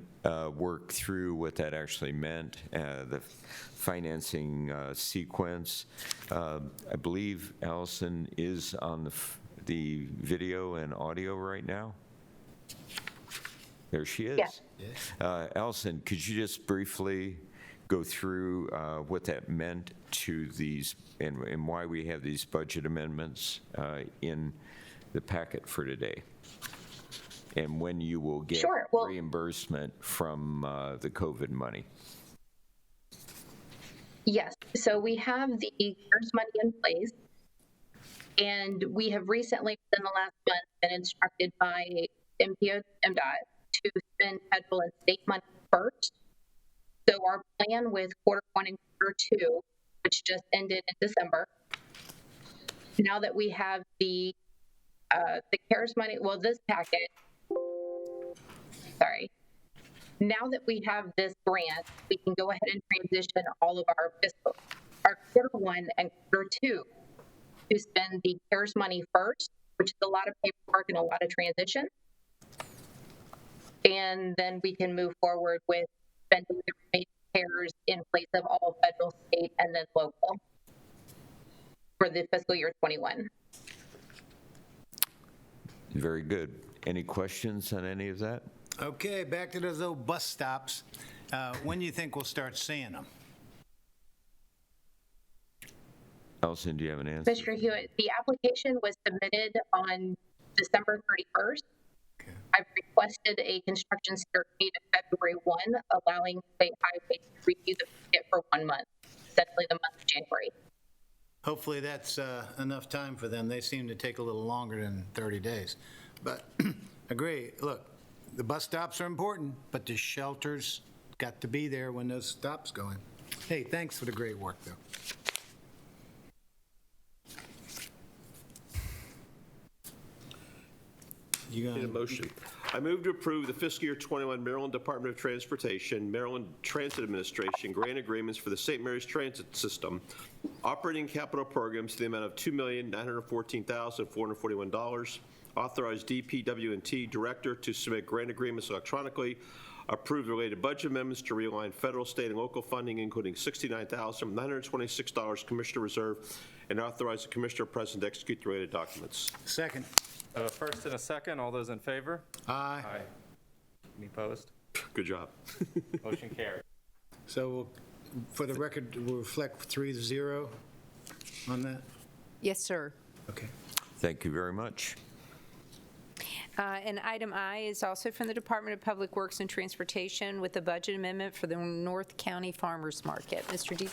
worked through what that actually meant, the financing sequence. I believe Allison is on the video and audio right now. There she is. Yeah. Allison, could you just briefly go through what that meant to these and why we have these budget amendments in the packet for today, and when you will get reimbursement from the COVID money? Yes, so we have the CARES money in place, and we have recently, within the last month, been instructed by MDOT to spend federal and state money first. So our plan with quarter one and quarter two, which just ended in December, now that we have the CARES money, well, this packet, sorry. Now that we have this grant, we can go ahead and transition all of our quarter one and quarter two to spend the CARES money first, which is a lot of paperwork and a lot of transition. And then we can move forward with spending the remaining CARES in place of all federal, state, and then local for the fiscal year 21. Very good. Any questions on any of that? Okay, back to those old bus stops. When do you think we'll start seeing them? Allison, do you have an answer? Mr. Hewitt, the application was submitted on December 31st. Okay. I've requested a construction start date of February 1, allowing State Highway to review the ticket for 1 month, essentially the month of January. Hopefully that's enough time for them. They seem to take a little longer than 30 days. But agree, look, the bus stops are important, but the shelters got to be there when those stops go in. Hey, thanks for the great work, though. Need a motion. I move to approve the fiscal year 21 Maryland Department of Transportation, Maryland Transit Administration grant agreements for the St. Mary's Transit System, operating capital programs to the amount of $2,914,441, authorize DPW&T Director to submit grant agreements electronically, approve the related budget amendments to realign federal, state, and local funding, including $69,926 Commissioner Reserve, and authorize the Commissioner President to execute the related documents. Second. First and a second, all those in favor? Aye. Any opposed? Good job. Motion carried. So for the record, we'll reflect 3-0 on that? Yes, sir. Okay. Thank you very much. And item I is also from the Department of Public Works and Transportation with a budget amendment for the North County Farmers Market. Mr. D.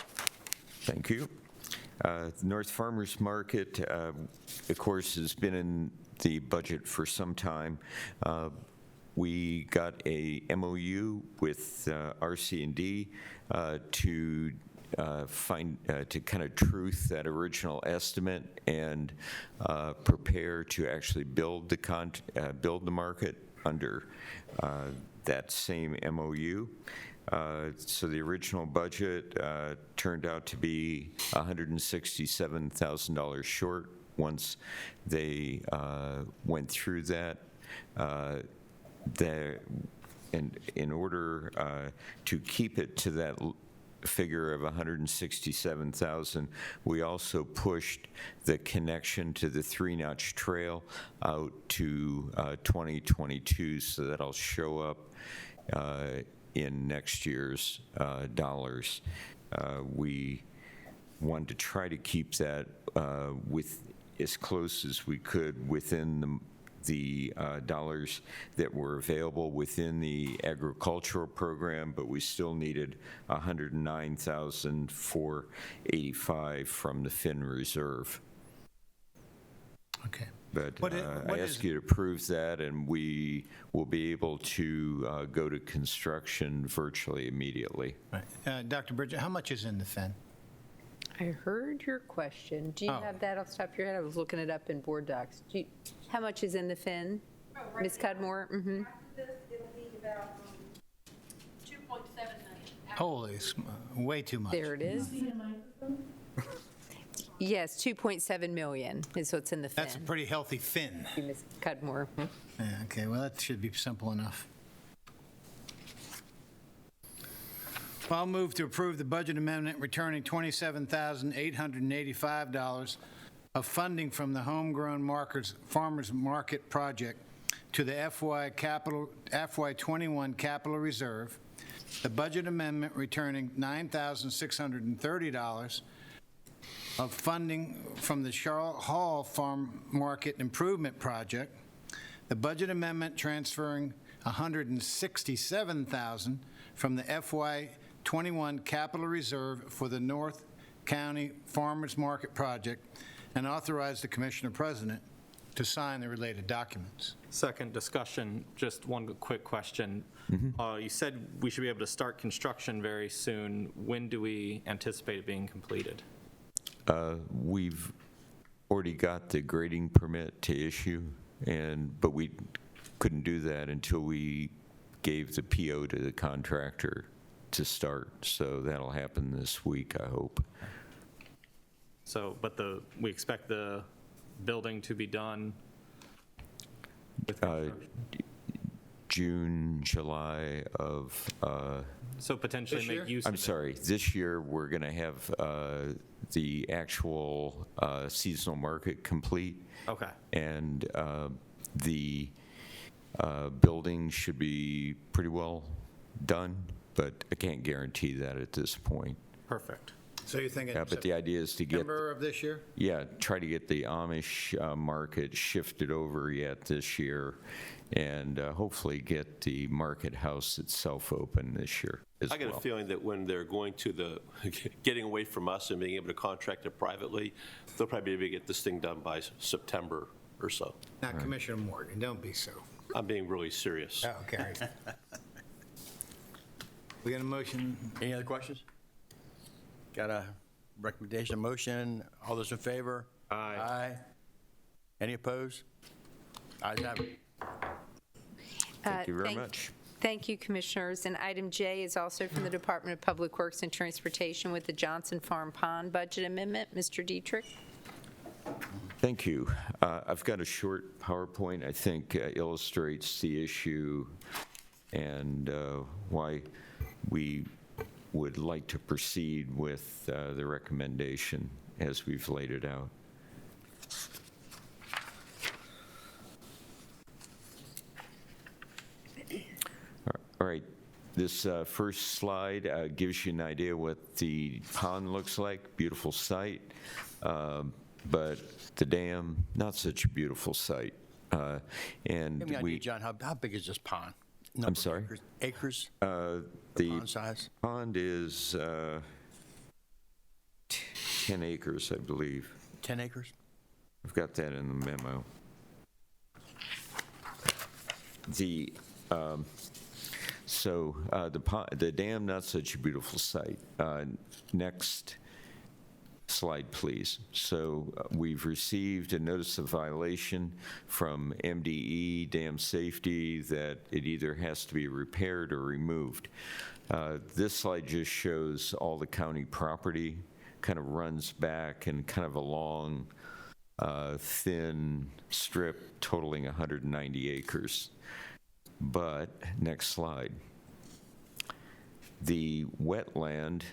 Thank you. North Farmers Market, of course, has been in the budget for some time. We got a MOU with RC&D to to kind of truth that original estimate and prepare to actually build the market under that same MOU. So the original budget turned out to be $167,000 short. Once they went through that, in order to keep it to that figure of 167,000, we also pushed the connection to the 3-notch trail out to 2022, so that'll show up in next year's dollars. We wanted to try to keep that with as close as we could within the dollars that were available within the agricultural program, but we still needed $109,485 from the Finn Reserve. Okay. But I ask you to approve that, and we will be able to go to construction virtually immediately. Right. Dr. Bridget, how much is in the Finn? I heard your question. Do you have that off the top of your head? I was looking it up in board docs. How much is in the Finn? Ms. Cudmore? Mm-hmm. It'll be about 2.7 million. Holy, way too much. There it is. Yes, 2.7 million is what's in the Finn. That's a pretty healthy Finn. Ms. Cudmore. Yeah, okay, well, that should be simple enough. I'll move to approve the budget amendment returning $27,885 of funding from the Homegrown Farmers Market Project to the FY21 Capital Reserve, the budget amendment returning $9,630 of funding from the Charlotte Hall Farm Market Improvement Project, the budget amendment transferring $167,000 from the FY21 Capital Reserve for the North County Farmers Market Project, and authorize the Commissioner President to sign the related documents. Second discussion, just one quick question. You said we should be able to start construction very soon. When do we anticipate it being completed? We've already got the grading permit to issue, but we couldn't do that until we gave the PO to the contractor to start. So that'll happen this week, I hope. So, but we expect the building to be done with June, July of. So potentially make use of I'm sorry, this year we're going to have the actual seasonal market complete. Okay. And the building should be pretty well done, but I can't guarantee that at this point. Perfect. So you're thinking but the idea is to get September of this year? Yeah, try to get the Amish market shifted over yet this year, and hopefully get the market house itself open this year as I get a feeling that when they're going to getting away from us and being able to contract it privately, they'll probably be able to get this thing done by September or so. Now, Commissioner Morgan, don't be so. I'm being really serious. Oh, okay. We got a motion. Any other questions? Got a recommendation, a motion. All those in favor? Aye. Aye. Any opposed? Ayes have it. Thank you very much. Thank you, Commissioners. And item J is also from the Department of Public Works and Transportation with the Johnson Farm Pond Budget Amendment. Mr. Dietrich. Thank you. I've got a short PowerPoint, I think illustrates the issue and why we would like to proceed with the recommendation as we've laid it out. All right, this first slide gives you an idea what the pond looks like. Beautiful site, but the dam, not such a beautiful site. And Give me an we, idea, John, how big is this pond? I'm Number of sorry? Acres? The pond size? Pond is 10 acres, I believe. 10 acres? I've got that in the memo. The the dam, not such a beautiful site. Next slide, please. So we've received a notice of violation from MDE Dam Safety that it either has to be repaired or removed. This slide just shows all the county property, kind of runs back and kind of a long, thin strip totaling 190 acres. But, next slide. The wetland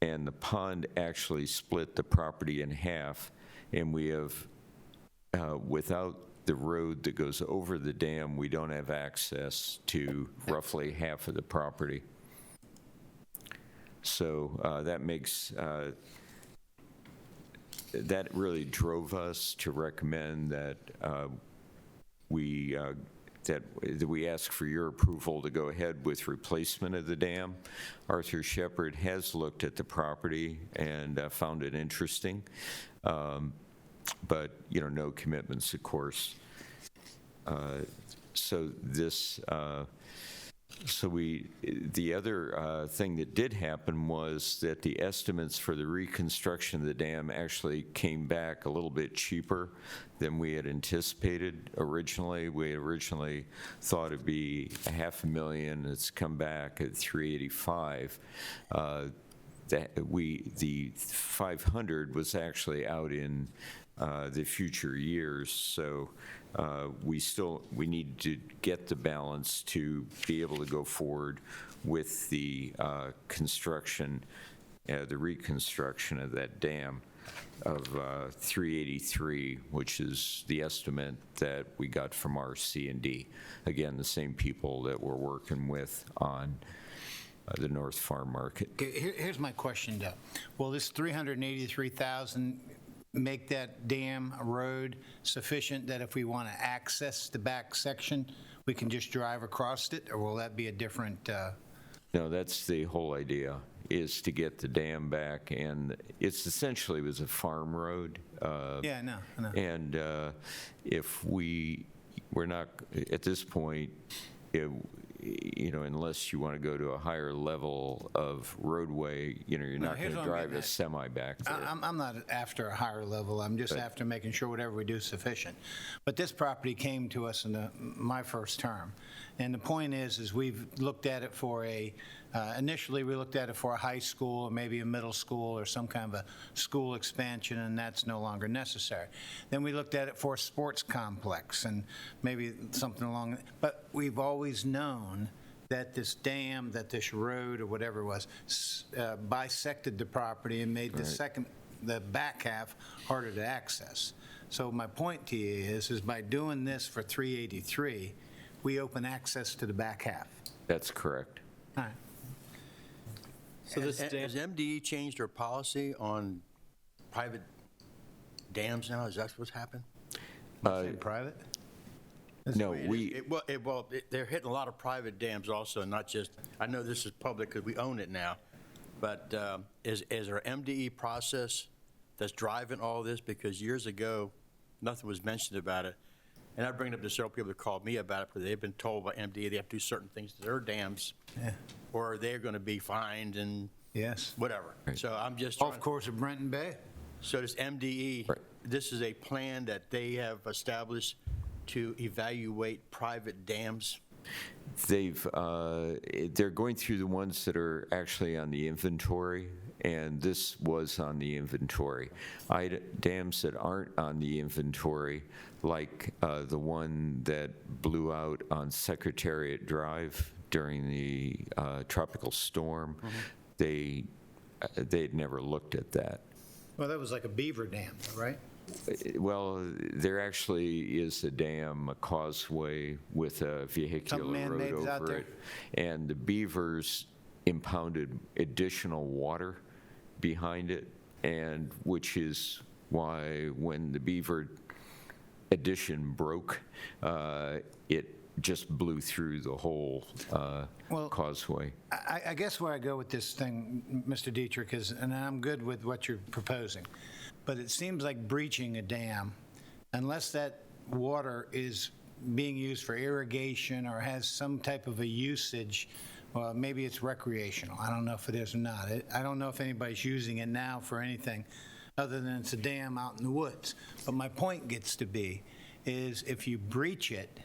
and the pond actually split the property in half, and we have, without the road that goes over the dam, we don't have access to roughly half of the property. So that makes, that really drove us to recommend that we ask for your approval to go ahead with replacement of the dam. Arthur Shepard has looked at the property and found it interesting, but no commitments, of course. The other thing that did happen was that the estimates for the reconstruction of the dam actually came back a little bit cheaper than we had anticipated originally. We had originally thought it'd be $500,000. It's come back at $385,000. The 500 was actually out in the future years, so we need to get the balance to be able to go forward with the construction, the reconstruction of that dam of 383, which is the estimate that we got from RC&D. Again, the same people that we're working with on the North Farm Market. Okay, here's my question, Doug. Will this $383,000 make that dam road sufficient that if we want to access the back section, we can just drive across it, or will that be a different? No, that's the whole idea, is to get the dam back, and it's essentially was a farm road. Yeah, I know. And if we're not, at this point, unless you want to go to a higher level of roadway, you're not going to drive a semi back there. I'm not after a higher level. I'm just after making sure whatever we do is sufficient. But this property came to us in my first term. And the point is we've looked at it for initially we looked at it for a high school or maybe a middle school or some kind of a school expansion, and that's no longer necessary. Then we looked at it for a sports complex and maybe something along, but we've always known that this dam, that this road or whatever it was, bisected the property and made the back half harder to access. So my point to you is by doing this for 383, we open access to the back half. That's correct. All right. So has MDE changed their policy on private dams now? Is that what's happened? Private? No, they're hitting a lot of private dams also, not just, I know this is public because we own it now, but is there an MDE process that's driving all this? Because years ago, nothing was mentioned about it. And I bring it up to several people that called me about it because they've been told by MDE they have to do certain things to their dams, or they're going to be fined and whatever. Right. So I'm just off course of Brenton Bay. So this MDE, this is a plan that they have established to evaluate private dams. They're going through the ones that are actually on the inventory, and this was on the inventory. Dams that aren't on the inventory, like the one that blew out on Secretariat Drive during the tropical storm, they'd never looked at that. Well, that was like a beaver dam, right? Well, there actually is a dam, a causeway with a vehicular road man-made out over there. it. And the beavers impounded additional water behind it, and which is why when the beaver addition broke, it just blew through the whole causeway. I guess where I go with this thing, Mr. Dietrich, is, and I'm good with what you're proposing, but it seems like breaching a dam, unless that water is being used for irrigation or has some type of a usage, well, maybe it's recreational. I don't know if it is or not. I don't know if anybody's using it now for anything other than it's a dam out in the woods. But my point gets to be is if you breach it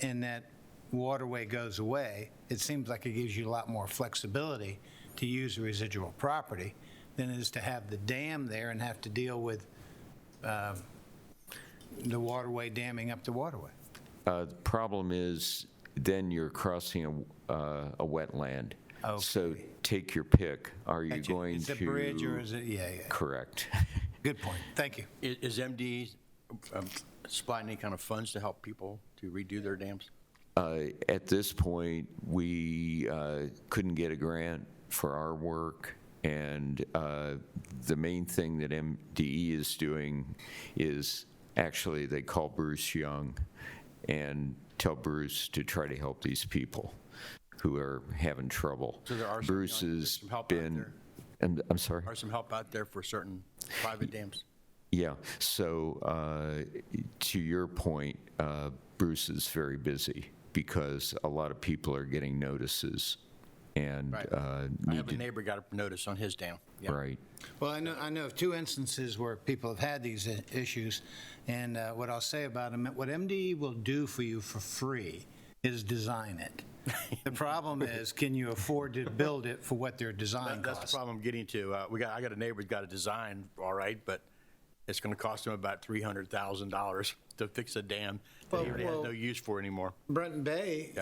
and that waterway goes away, it seems like it gives you a lot more flexibility to use the residual property than it is to have the dam there and have to deal with the waterway damming up the waterway. The problem is then you're crossing a wetland. Okay. So take your pick. Are you going Is to? it a bridge or is it, yeah. Correct. Good point. Thank you. Is MD supplying any kind of funds to help people to redo their dams? At this point, we couldn't get a grant for our work, and the main thing that MDE is doing is actually they call Bruce Young and tell Bruce to try to help these people who are having trouble. So there are some, Bruce has some help out been, there. and I'm sorry? Are some help out there for certain private dams? Yeah, so to your point, Bruce is very busy because a lot of people are getting notices and Right. I need have a to, neighbor got a notice on his dam. Yeah. right. Well, I know of two instances where people have had these issues, and what I'll say about them, what MDE will do for you for free is design it. The problem is, can you afford to build it for what their design That's costs? the problem I'm getting to. I got a neighbor who's got a design, all right, but it's going to cost him about $300,000 to fix a dam that he really has no use for anymore. Brenton Bay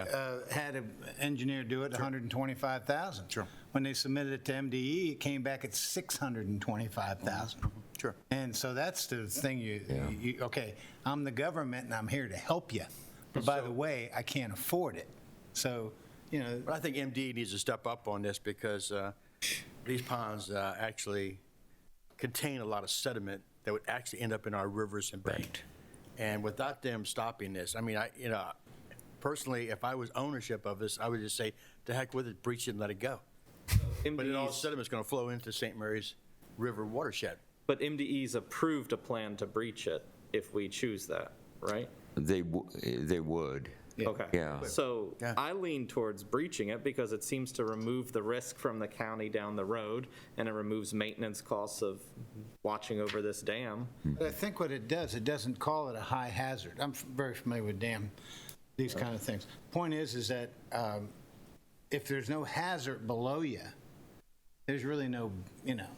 had an engineer do it, $125,000. Sure. When they submitted it to MDE, it came back at $625,000. Sure. And so that's the thing, you okay, I'm the government and I'm here to help you. But by the way, I can't afford it. So, But I think MD needs to step up on this because these ponds actually contain a lot of sediment that would actually end up in our rivers and bay. And without them stopping this, I mean, personally, if I was ownership of this, I would just say, to heck with it, breach it and let it go. But all the sediment's going to flow into St. Mary's River watershed. But MDE's approved a plan to breach it if we choose that, right? They would. Okay. Yeah. So I lean towards breaching it because it seems to remove the risk from the county down the road, and it removes maintenance costs of watching over this dam. But I think what it does, it doesn't call it a high hazard. I'm very familiar with these kind of things. Point is that if there's no hazard below you, there's really no,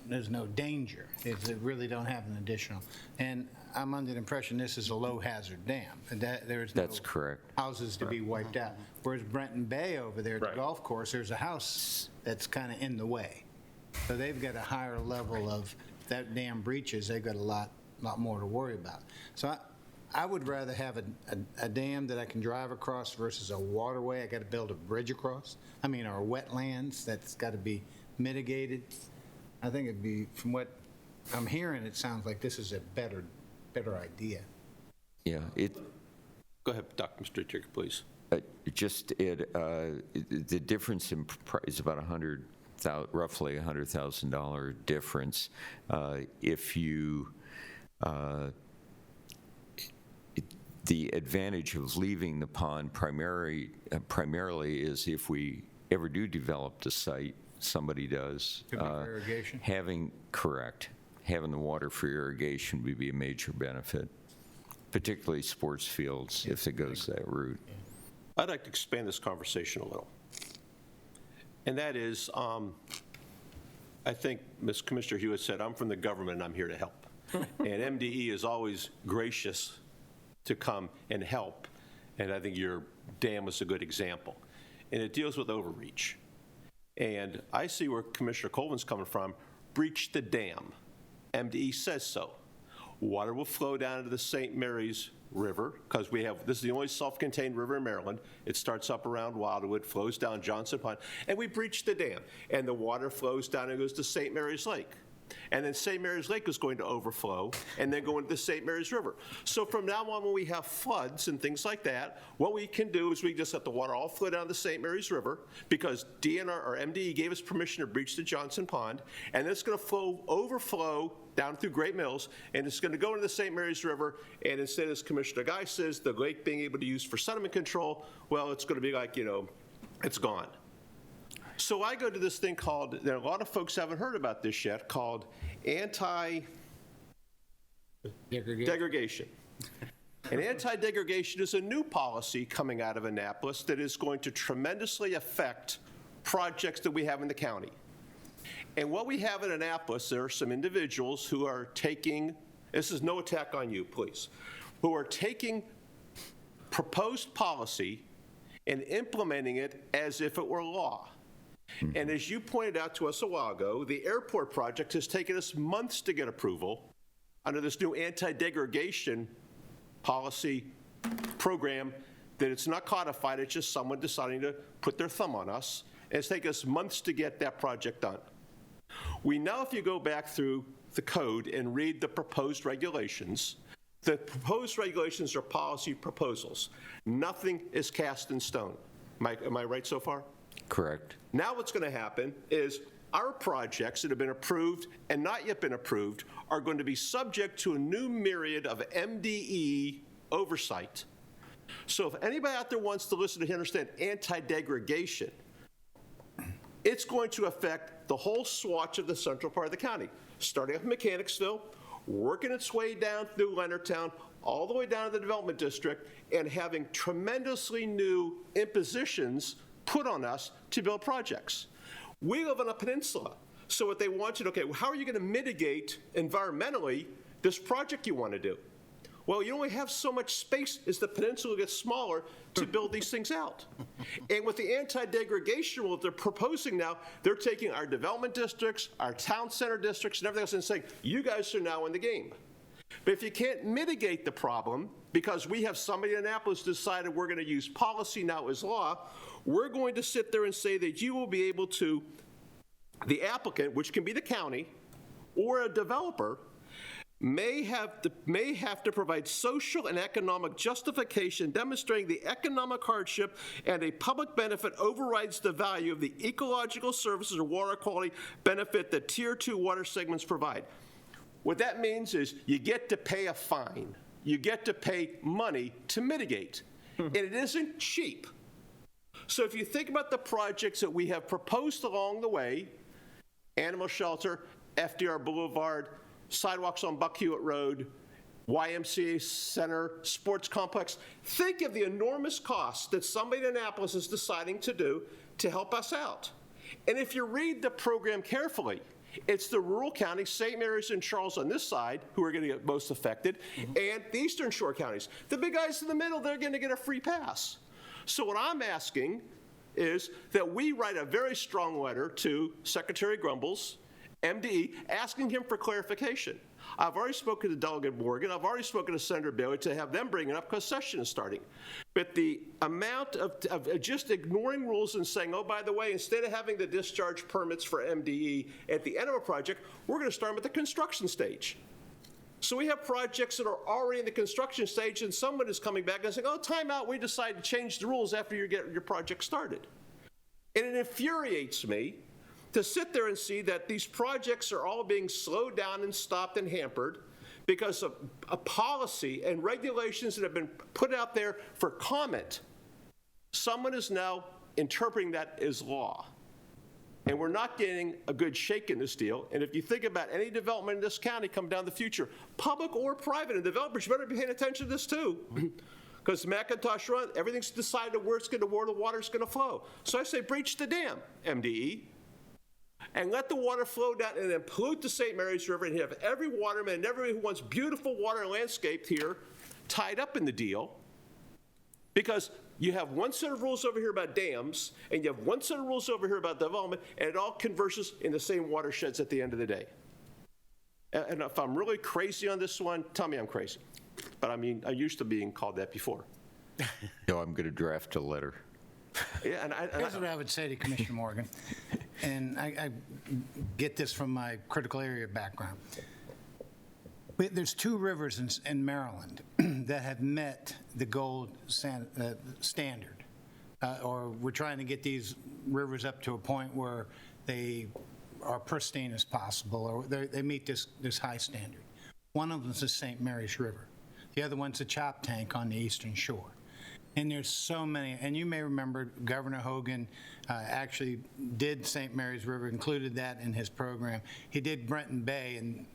there's no danger. They really don't have an additional. And I'm under the impression this is a low hazard dam. And there's no That's correct. houses to be wiped out. Whereas Brenton Bay over there at the golf course, there's a house that's kind of in the way. So they've got a higher level of, if that dam breaches, they've got a lot more to worry about. So I would rather have a dam that I can drive across versus a waterway I got to build a bridge across. Or wetlands that's got to be mitigated. I think it'd be, from what I'm hearing, it sounds like this is a better idea. Yeah. Go ahead, Dr. Mr. Dietrich, please. The difference in price is about roughly $100,000 difference. If you, the advantage of leaving the pond primarily is if we ever do develop the site, somebody does. Could be for irrigation? Having the water for irrigation would be a major benefit, particularly sports fields if it goes that route. I'd like to expand this conversation a little. And that is, I think Ms. Commissioner Hewitt said, I'm from the government and I'm here to help. And MDE is always gracious to come and help. And I think your dam was a good example. And it deals with overreach. And I see where Commissioner Colvin's coming from. Breach the dam. MDE says so. Water will flow down into the St. Mary's River, because this is the only self-contained river in Maryland. It starts up around Wildwood, flows down Johnson Pond, and we breach the dam. And the water flows down and goes to St. Mary's Lake. And then St. Mary's Lake is going to overflow and then go into the St. Mary's River. So from now on, when we have floods and things like that, what we can do is we just let the water all flow down the St. Mary's River, because DNR or MDE gave us permission to breach the Johnson Pond, and it's going to overflow down through Great Mills, and it's going to go into the St. Mary's River, and instead, as Commissioner Guy says, the lake being able to use for sediment control, well, it's going to be like, it's gone. So I go to this thing called, a lot of folks haven't heard about this yet, called anti-degradation. And anti-degradation is a new policy coming out of Annapolis that is going to tremendously affect projects that we have in the county. And what we have in Annapolis, there are some individuals who are taking, this is no attack on you, please, who are taking proposed policy and implementing it as if it were law. And as you pointed out to us a while ago, the airport project has taken us months to get approval under this new anti-degradation policy program that it's not codified, it's just someone deciding to put their thumb on us. And it's taken us months to get that project done. We know, if you go back through the code and read the proposed regulations, the proposed regulations are policy proposals. Nothing is cast in stone. Am I right so far? Correct. Now what's going to happen is our projects that have been approved and not yet been approved are going to be subject to a new myriad of MDE oversight. So if anybody out there wants to listen to understand anti-degradation, it's going to affect the whole swatch of the central part of the county, starting up in Mechanicsville, working its way down through Leonardtown, all the way down to the development district, and having tremendously new impositions put on us to build projects. We live on a peninsula, so what they want you to, okay, well, how are you going to mitigate environmentally this project you want to do? Well, you only have so much space as the peninsula gets smaller to build these things out. And with the anti-degradation rule that they're proposing now, they're taking our development districts, our town center districts, and everything else and saying, you guys are now in the game. But if you can't mitigate the problem, because we have somebody in Annapolis decided we're going to use policy now as law, we're going to sit there and say that you will be able to, the applicant, which can be the county, or a developer, may have to provide social and economic justification demonstrating the economic hardship and a public benefit overrides the value of the ecological services or water quality benefit that Tier 2 water segments provide. What that means is you get to pay a fine. You get to pay money to mitigate. And it isn't cheap. So if you think about the projects that we have proposed along the way, animal shelter, FDR Boulevard, sidewalks on Buck Hewitt Road, YMCA Center, sports complex, think of the enormous costs that somebody in Annapolis is deciding to do to help us out. And if you read the program carefully, it's the rural counties, St. Mary's and Charles on this side, who are going to get most affected, and the Eastern Shore counties. The big guys in the middle, they're going to get a free pass. So what I'm asking is that we write a very strong letter to Secretary Grumbles, MDE, asking him for clarification. I've already spoken to Delegate Morgan. I've already spoken to Senator Bailey to have them bring it up because session is starting. But the amount of just ignoring rules and saying, oh, by the way, instead of having the discharge permits for MDE at the end of a project, we're going to start them at the construction stage. So we have projects that are already in the construction stage, and someone is coming back and saying, oh, time out, we decided to change the rules after you get your project started. And it infuriates me to sit there and see that these projects are all being slowed down and stopped and hampered because of a policy and regulations that have been put out there for comment. Someone is now interpreting that as law. And we're not getting a good shake in this deal. And if you think about any development in this county come down the future, public or private, and developers better be paying attention to this too. Because McIntosh Run, everything's decided where the water's going to flow. So I say breach the dam, MDE. and let the water flow down and then pollute the St. Mary's River and have every waterman and everybody who wants beautiful water landscaped here tied up in the deal, because you have one set of rules over here about dams, and you have one set of rules over here about development, and it all converges in the same watersheds at the end of the day. And if I'm really crazy on this one, tell me I'm crazy. But I mean, I'm used to being called that before. No, I'm going to draft a letter. Yeah, and Here's what I would say to Commissioner Morgan, and I get this from my critical area background. There's 2 rivers in Maryland that have met the gold standard, or we're trying to get these rivers up to a point where they are pristine as possible, or they meet this high standard. One of them is the St. Mary's River. The other one's the Chop Tank on the eastern shore. And there's so many, and you may remember Governor Hogan actually did St. Mary's River, included that in his program. He did Brenton Bay, and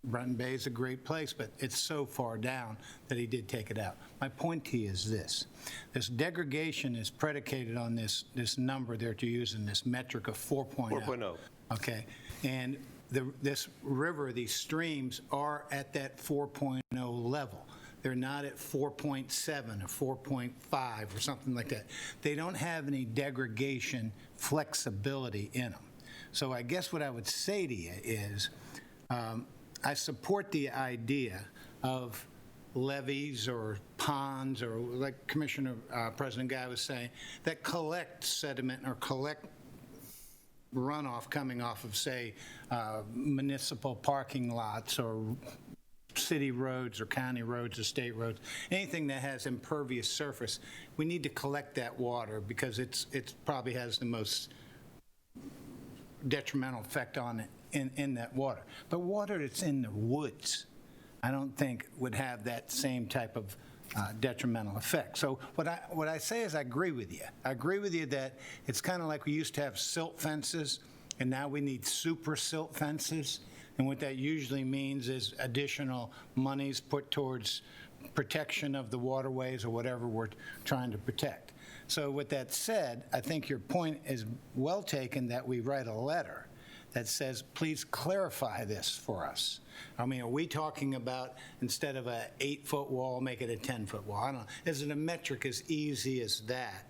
Brenton Bay is a great place, but it's so far down that he did take it out. My point to you is this degradation is predicated on this number that you're using, this metric of 4.0. 4.0. Okay, and this river, these streams are at that 4.0 level. They're not at 4.7 or 4.5 or something like that. They don't have any degradation flexibility in them. So I guess what I would say to you is I support the idea of levees or ponds, or like Commissioner President Guy was saying, that collect sediment or collect runoff coming off of, say, municipal parking lots or city roads or county roads or state roads, anything that has impervious surface. We need to collect that water because it probably has the most detrimental effect on it in that water. But water that's in the woods, I don't think would have that same type of detrimental effect. So what I say is I agree with you. I agree with you that it's kind of like we used to have silt fences, and now we need super silt fences. And what that usually means is additional monies put towards protection of the waterways or whatever we're trying to protect. So with that said, I think your point is well taken that we write a letter that says, please clarify this for us. I mean, are we talking about, instead of a 8-foot wall, make it a 10-foot wall? I don't know. Is it a metric as easy as that?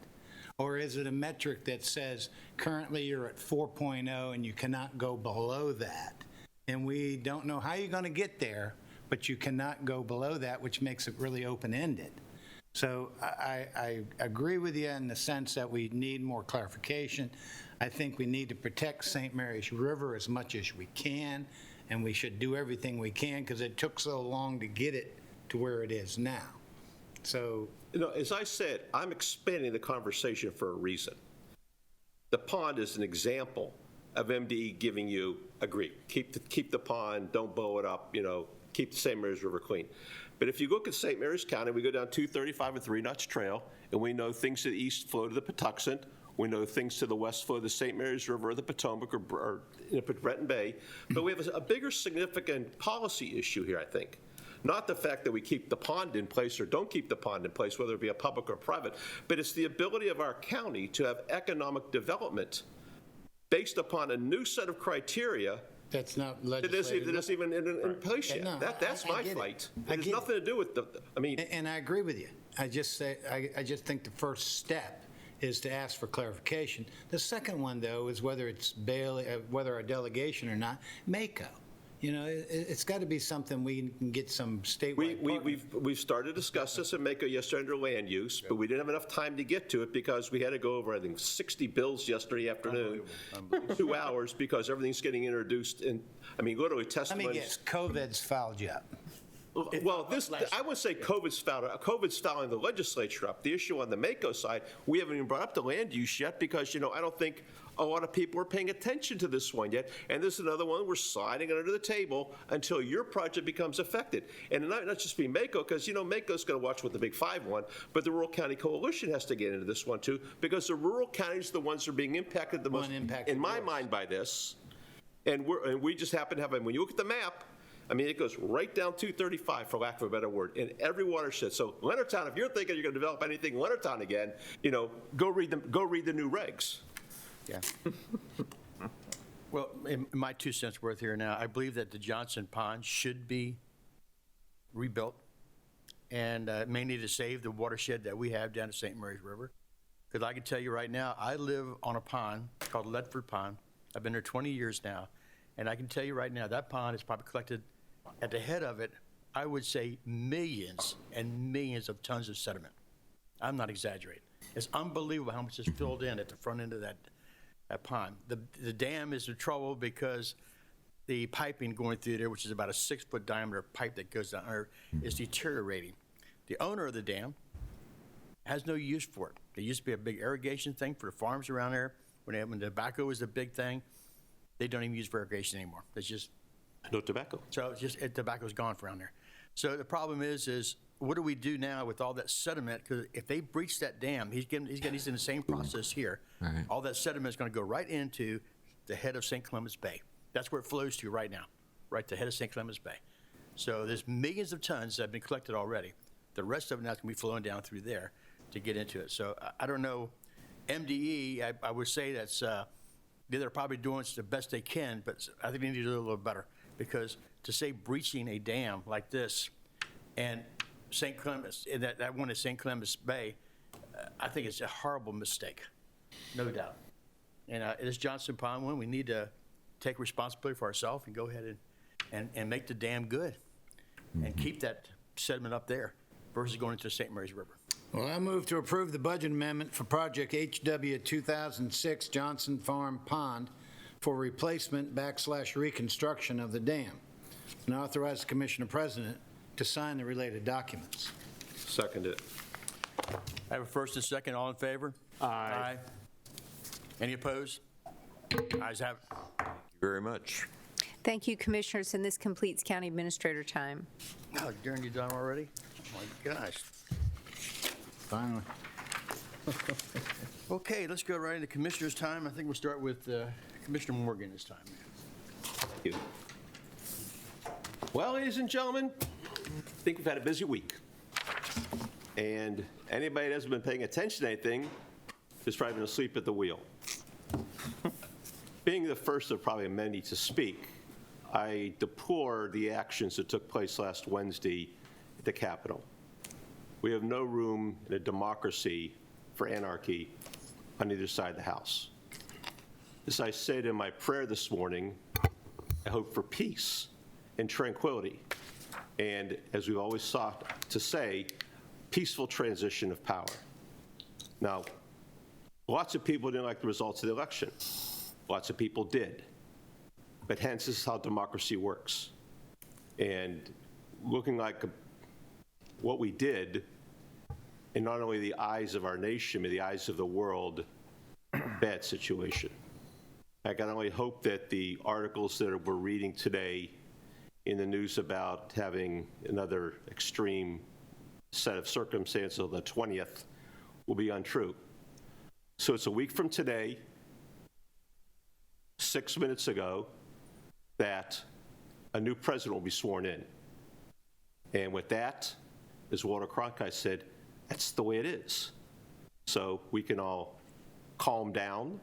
Or is it a metric that says currently you're at 4.0 and you cannot go below that? And we don't know how you're going to get there, but you cannot go below that, which makes it really open-ended. So I agree with you in the sense that we need more clarification. I think we need to protect St. Mary's River as much as we can, and we should do everything we can because it took so long to get it to where it is now. So, you know, as I said, I'm expanding the conversation for a reason. The pond is an example of MDE giving you agree. Keep the pond, don't blow it up, you know, keep the St. Mary's River clean. But if you look at St. Mary's County, we go down 235 and 3 Nuts Trail, and we know things to the east flow to the Patuxent. We know things to the west flow to the St. Mary's River or the Potomac or Brenton Bay. But we have a bigger significant policy issue here, I think. Not the fact that we keep the pond in place or don't keep the pond in place, whether it be a public or private, but it's the ability of our county to have economic development based upon a new set of criteria that's not legislative. That isn't even in place yet. No, that's my fight. It has nothing to do with I mean. And I agree with you. I just think the first step is to ask for clarification. The second one, though, is whether it's Bailey, whether a delegation or not, MACO. You know, it's got to be something we can get some statewide. We've started to discuss this at MACO yesterday under land use, but we didn't have enough time to get to it because we had to go over, I think, 60 bills yesterday afternoon, 2 hours, because everything's getting introduced. And I mean, literally testimonies. Let me guess, COVID's fouled you up. Well, I would say COVID's fouling the legislature up. The issue on the MACO side, we haven't even brought up the land use yet because, you know, I don't think a lot of people are paying attention to this one yet. And this is another one we're sliding under the table until your project becomes affected. And not just be MACO, because, you know, MACO's going to watch what the Big Five want, but the Rural County Coalition has to get into this one too, because the rural counties are the ones that are being impacted the most, in my mind, by this. And we just happen to have, when you look at the map, I mean, it goes right down 235, for lack of a better word, in every watershed. So Leonardtown, if you're thinking you're going to develop anything in Leonardtown again, you know, go read the new regs. Yeah. Well, in my 2 cents worth here now, I believe that the Johnson Pond should be rebuilt, and may need to save the watershed that we have down at St. Mary's River. Because I can tell you right now, I live on a pond called Ledford Pond. I've been there 20 years now, and I can tell you right now, that pond is probably collected, at the head of it, I would say millions and millions of tons of sediment. I'm not exaggerating. It's unbelievable how much is filled in at the front end of that pond. The dam is in trouble because the piping going through there, which is about a 6-foot diameter pipe that goes down there, is deteriorating. The owner of the dam has no use for it. There used to be a big irrigation thing for the farms around there. When tobacco was a big thing, they don't even use for irrigation anymore. It's just no tobacco. So it's just tobacco's gone around there. So the problem is what do we do now with all that sediment? Because if they breach that dam, he's in the same process here. Right. All that sediment is going to go right into the head of St. Clements Bay. That's where it flows to right now, right to the head of St. Clements Bay. So there's millions of tons that have been collected already. The rest of it now is going to be flowing down through there to get into it. So I don't know. MDE, I would say that's they're probably doing the best they can, but I think they need to do a little better, because to say breaching a dam like this and St. Clements, that one at St. Clements Bay, I think it's a horrible mistake, no doubt. And this Johnson Pond one, we need to take responsibility for ourselves and go ahead and make the dam good and keep that sediment up there versus going into the St. Mary's River. Well, I move to approve the budget amendment for project HW 2006 Johnson Farm Pond for replacement/reconstruction of the dam, and authorize the Commissioner President to sign the related documents. Second it. I have a first and second. All in favor? Aye. Any opposed? Ayes have it. Thank you very much. Thank you, Commissioners, and this completes County Administrator time. Oh, Darren, you done already? Oh, my gosh. Finally. Okay, let's go right into Commissioner's time. I think we'll start with Commissioner Morgan this time. Thank you. Well, ladies and gentlemen, I think we've had a busy week. And anybody that hasn't been paying attention to anything is probably been asleep at the wheel. Being the first of probably many to speak, I deplore the actions that took place last Wednesday at the Capitol. We have no room in a democracy for anarchy on either side of the House. As I said in my prayer this morning, I hope for peace and tranquility, and as we've always sought to say, peaceful transition of power. Now, lots of people didn't like the results of the election. Lots of people did. But hence, this is how democracy works. And looking like what we did, in not only the eyes of our nation, but the eyes of the world, bad situation. I can only hope that the articles that we're reading today in the news about having another extreme set of circumstances on the 20th will be untrue. So it's a week from today, 6 minutes ago, that a new president will be sworn in. And with that, as Walter Cronkite said, that's the way it is. So we can all calm down.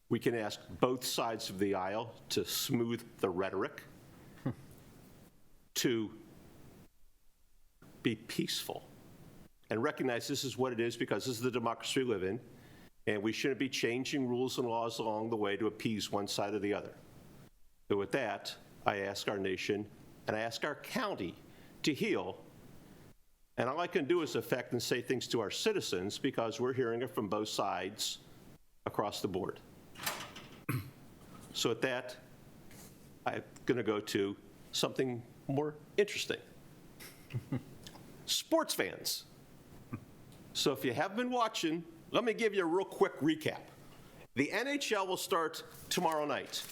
We can ask both sides of the aisle to smooth the rhetoric, to be peaceful, and recognize this is what it is because this is the democracy we live in, and we shouldn't be changing rules and laws along the way to appease one side or the other. So with that, I ask our nation and I ask our county to heal. And all I can do is affect and say things to our citizens because we're hearing it from both sides across the board. So with that, I'm going to go to something more interesting. Sports fans. So if you have been watching, let me give you a real quick recap. The NHL will start tomorrow night.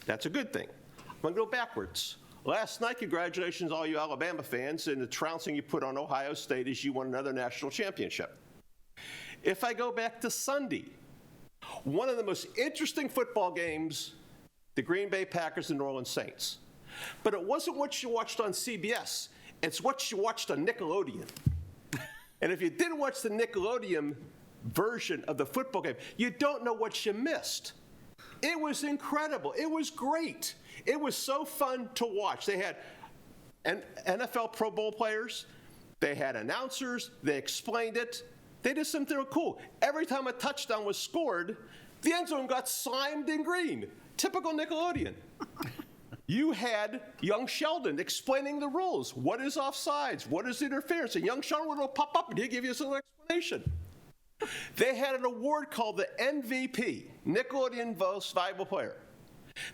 That's a good thing. I'm going to go backwards. Last night, congratulations all you Alabama fans in the trouncing you put on Ohio State as you won another national championship. If I go back to Sunday, one of the most interesting football games, the Green Bay Packers and New Orleans Saints. But it wasn't what you watched on CBS, it's what you watched on Nickelodeon. And if you didn't watch the Nickelodeon version of the football game, you don't know what you missed. It was incredible. It was great. It was so fun to watch. They had NFL Pro Bowl players. They had announcers. They explained it. They did something cool. Every time a touchdown was scored, the end zone got slimed in green. Typical Nickelodeon. You had young Sheldon explaining the rules. What is offsides? What is interference? And young Sheldon would pop up and he'd give you some explanation. They had an award called the MVP, Nickelodeon Most Valuable Player.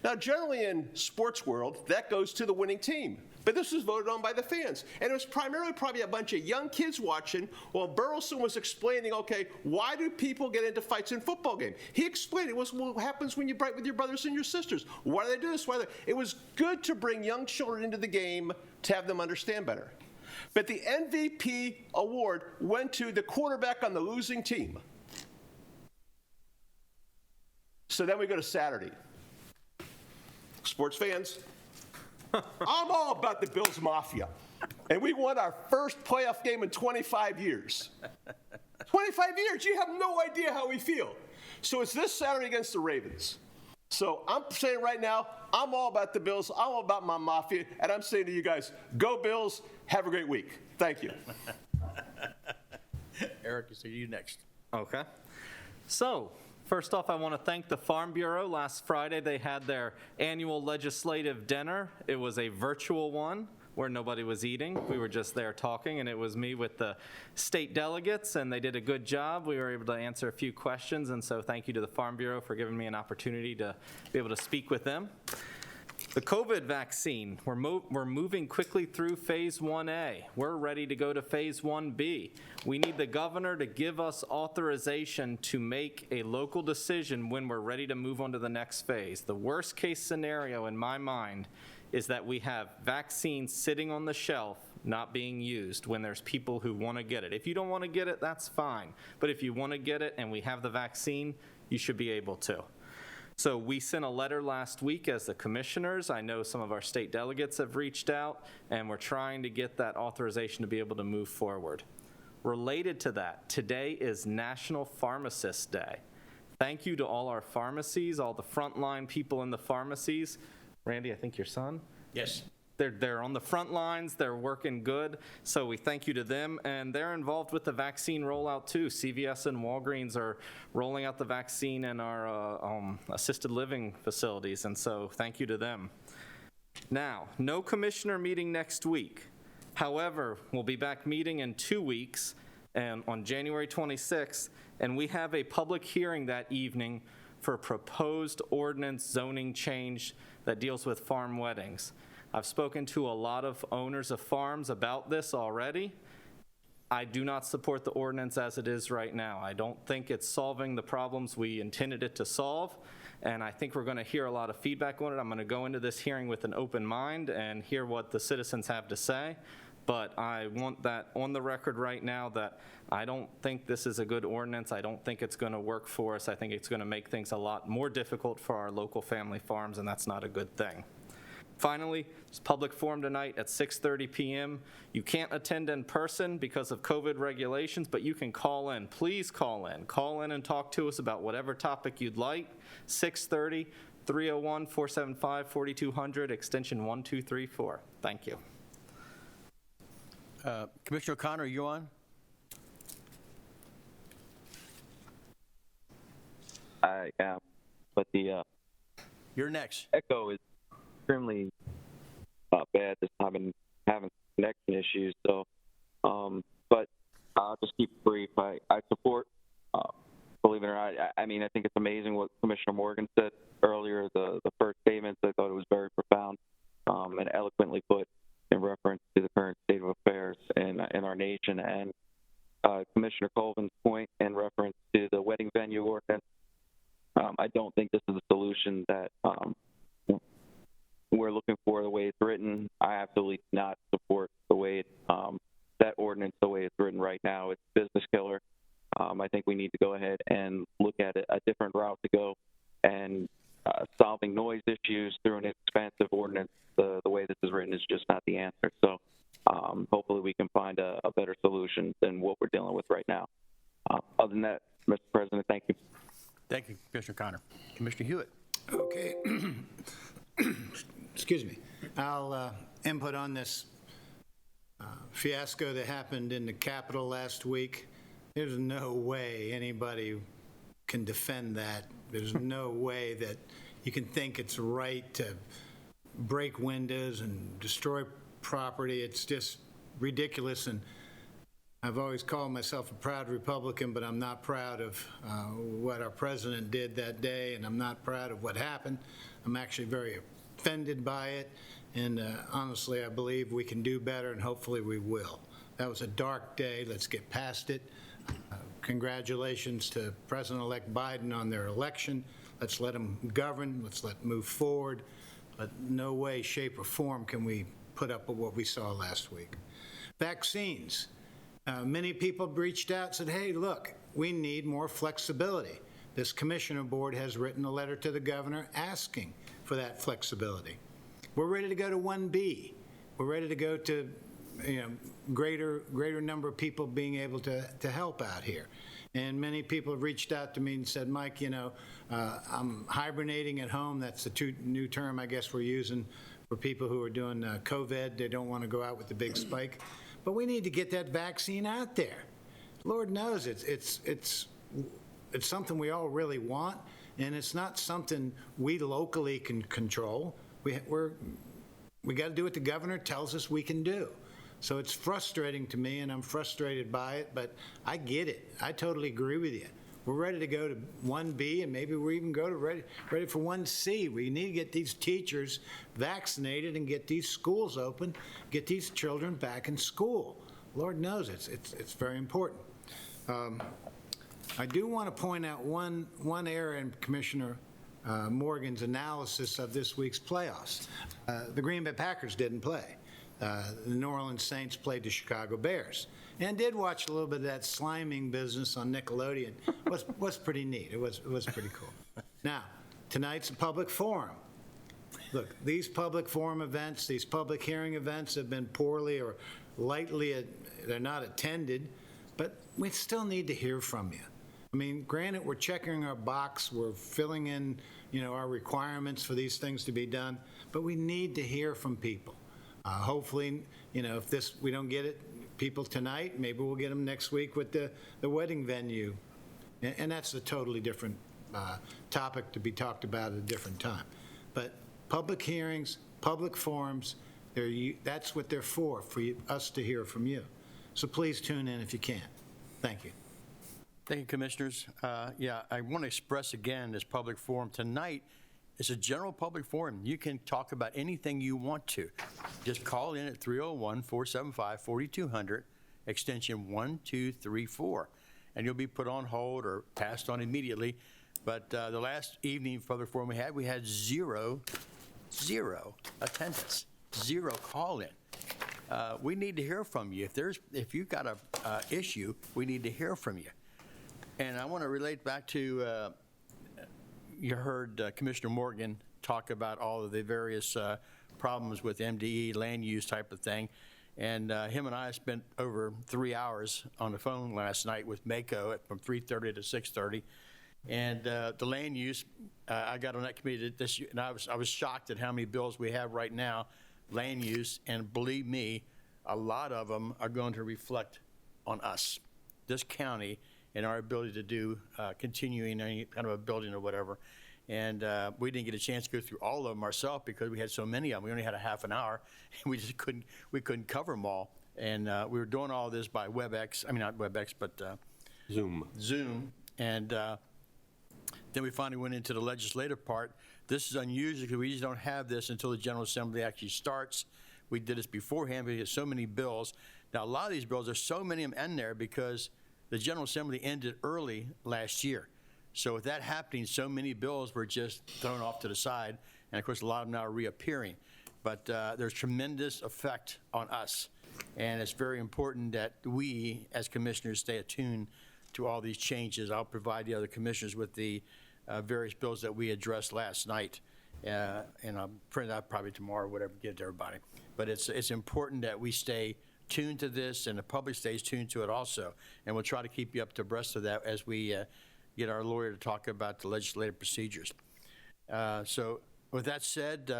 Now, generally in sports world, that goes to the winning team. But this was voted on by the fans. And it was primarily probably a bunch of young kids watching while Burleson was explaining, okay, why do people get into fights in football games? He explained it was what happens when you fight with your brothers and your sisters. Why do they do this? It was good to bring young children into the game to have them understand better. But the MVP award went to the quarterback on the losing team. So then we go to Saturday. Sports fans, I'm all about the Bills Mafia. And we won our first playoff game in 25 years. 25 years, you have no idea how we feel. So it's this Saturday against the Ravens. So I'm saying right now, I'm all about the Bills. I'm all about my Mafia. And I'm saying to you guys, go Bills. Have a great week. Thank you. Eric, so you next. Okay. So, first off, I want to thank the Farm Bureau. Last Friday, they had their annual legislative dinner. It was a virtual one where nobody was eating. We were just there talking, and it was me with the state delegates, and they did a good job. We were able to answer a few questions, and so thank you to the Farm Bureau for giving me an opportunity to be able to speak with them. The COVID vaccine, we're moving quickly through phase 1A. We're ready to go to phase 1B. We need the governor to give us authorization to make a local decision when we're ready to move on to the next phase. The worst case scenario in my mind is that we have vaccines sitting on the shelf not being used when there's people who want to get it. If you don't want to get it, that's fine. But if you want to get it and we have the vaccine, you should be able to. So we sent a letter last week as the commissioners. I know some of our state delegates have reached out, and we're trying to get that authorization to be able to move forward. Related to that, today is National Pharmacist Day. Thank you to all our pharmacies, all the frontline people in the pharmacies. Randy, I think your son? Yes. They're on the front lines, they're working good, so we thank you to them, and they're involved with the vaccine rollout too. CVS and Walgreens are rolling out the vaccine in our assisted living facilities, and so thank you to them. Now, no commissioner meeting next week. However, we'll be back meeting in 2 weeks, and on January 26th, and we have a public hearing that evening for a proposed ordinance zoning change that deals with farm weddings. I've spoken to a lot of owners of farms about this already. I do not support the ordinance as it is right now. I don't think it's solving the problems we intended it to solve, and I think we're going to hear a lot of feedback on it. I'm going to go into this hearing with an open mind and hear what the citizens have to say, but I want that on the record right now that I don't think this is a good ordinance. I don't think it's going to work for us. I think it's going to make things a lot more difficult for our local family farms, and that's not a good thing. Finally, there's a public forum tonight at 6:30 p.m. You can't attend in person because of COVID regulations, but you can call in. Please call in. Call in and talk to us about whatever topic you'd like. 6:30, 301-475-4200, extension 1234. Thank you. Commissioner O'Connor, are you on? I am, but the You're next. echo is extremely bad this time and having connection issues. So, but I'll just keep it brief. I support, believe it or not, I mean, I think it's amazing what Commissioner Morgan said earlier, the first statements. I thought it was very profound and eloquently put in reference to the current state of affairs in our nation. And Commissioner Colvin's point in reference to the wedding venue ordinance, I don't think this is a solution that we're looking for the way it's written. I absolutely do not support the way that ordinance the way it's written right now. It's a business killer. I think we need to go ahead and look at a different route to go, and solving noise issues through an expansive ordinance the way this is written is just not the answer. So hopefully we can find a better solution than what we're dealing with right now. Other than that, Mr. President, thank you. Thank you, Commissioner Connor. Commissioner Hewitt. Okay. Excuse me. I'll input on this fiasco that happened in the Capitol last week. There's no way anybody can defend that. There's no way that you can think it's right to break windows and destroy property. It's just ridiculous. And I've always called myself a proud Republican, but I'm not proud of what our president did that day, and I'm not proud of what happened. I'm actually very offended by it, and honestly, I believe we can do better, and hopefully we will. That was a dark day. Let's get past it. Congratulations to President-elect Biden on their election. Let's let him govern. Let's let him move forward. But no way, shape, or form can we put up with what we saw last week. Vaccines. Many people reached out and said, hey, look, we need more flexibility. This commissioner board has written a letter to the governor asking for that flexibility. We're ready to go to 1B. We're ready to go to greater number of people being able to help out here. And many people have reached out to me and said, Mike, I'm hibernating at home. That's the new term I guess we're using for people who are doing COVID. They don't want to go out with the big spike. But we need to get that vaccine out there. Lord knows it's something we all really want, and it's not something we locally can control. We got to do what the governor tells us we can do. So it's frustrating to me, and I'm frustrated by it, but I get it. I totally agree with you. We're ready to go to 1B, and maybe we're even ready for 1C. We need to get these teachers vaccinated and get these schools open, get these children back in school. Lord knows it's very important. I do want to point out one error in Commissioner Morgan's analysis of this week's playoffs. The Green Bay Packers didn't play. The New Orleans Saints played the Chicago Bears, and did watch a little bit of that sliming business on Nickelodeon. Was pretty neat. It was pretty cool. Now, tonight's a public forum. Look, these public forum events, these public hearing events have been poorly or lightly, they're not attended, but we still need to hear from you. I mean, granted, we're checking our box, we're filling in, our requirements for these things to be done, but we need to hear from people. Hopefully, if we don't get it, people tonight, maybe we'll get them next week with the wedding venue. And that's a totally different topic to be talked about at a different time. But public hearings, public forums, that's what they're for us to hear from you. So please tune in if you can. Thank you. Thank you, Commissioners. I want to express again this public forum tonight. It's a general public forum. You can talk about anything you want to. Just call in at 301-475-4200, extension 1234, and you'll be put on hold or passed on immediately. But the last evening public forum we had zero attendance, zero call-in. We need to hear from you. If you've got a issue, we need to hear from you. And I want to relate back to you heard Commissioner Morgan talk about all of the various problems with MDE, land use type of thing. And him and I spent over 3 hours on the phone last night with MACO from 3:30 to 6:30. And the land use, I got on that committee this year, and I was shocked at how many bills we have right now, land use, and believe me, a lot of them are going to reflect on us, this county, and our ability to do continuing any kind of a building or whatever. And we didn't get a chance to go through all of them ourselves because we had so many of them. We only had a half an hour, and we just couldn't cover them all. And we were doing all this by WebEx. I mean, not WebEx, but Zoom. And then we finally went into the legislative part. This is unusual because we usually don't have this until the General Assembly actually starts. We did this beforehand. We had so many bills. Now, a lot of these bills, there's so many of them in there because the General Assembly ended early last year. So with that happening, so many bills were just thrown off to the side. And of course, a lot of them now are reappearing. But there's tremendous effect on us. And it's very important that we, as commissioners, stay attuned to all these changes. I'll provide the other commissioners with the various bills that we addressed last night. And I'll print it out probably tomorrow or whatever, get it to everybody. But it's important that we stay tuned to this and the public stays tuned to it also. And we'll try to keep you up to abreast of that as we get our lawyer to talk about the legislative procedures. So with that said,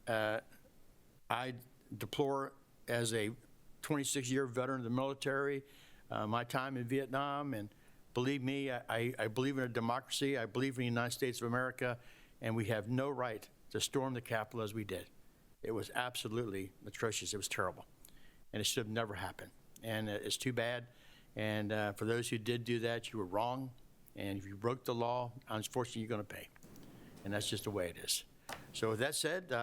I deplore, as a 26-year veteran of the military, my time in Vietnam, and believe me, I believe in a democracy, I believe in the United States of America, and we have no right to storm the Capitol as we did. It was absolutely atrocious. It was terrible, and it should have never happened. And it's too bad. And for those who did do that, you were wrong. And if you broke the law, unfortunately, you're going to pay. And that's just the way it is. So with that said,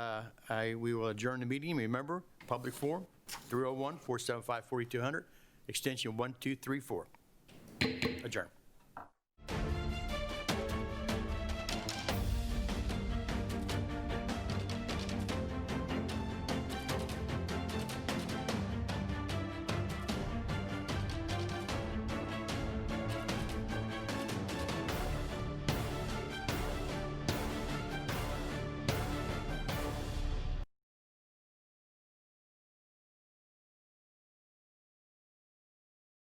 we will adjourn the meeting. Remember, public forum, 301-475-4200, extension 1234. Adjourn.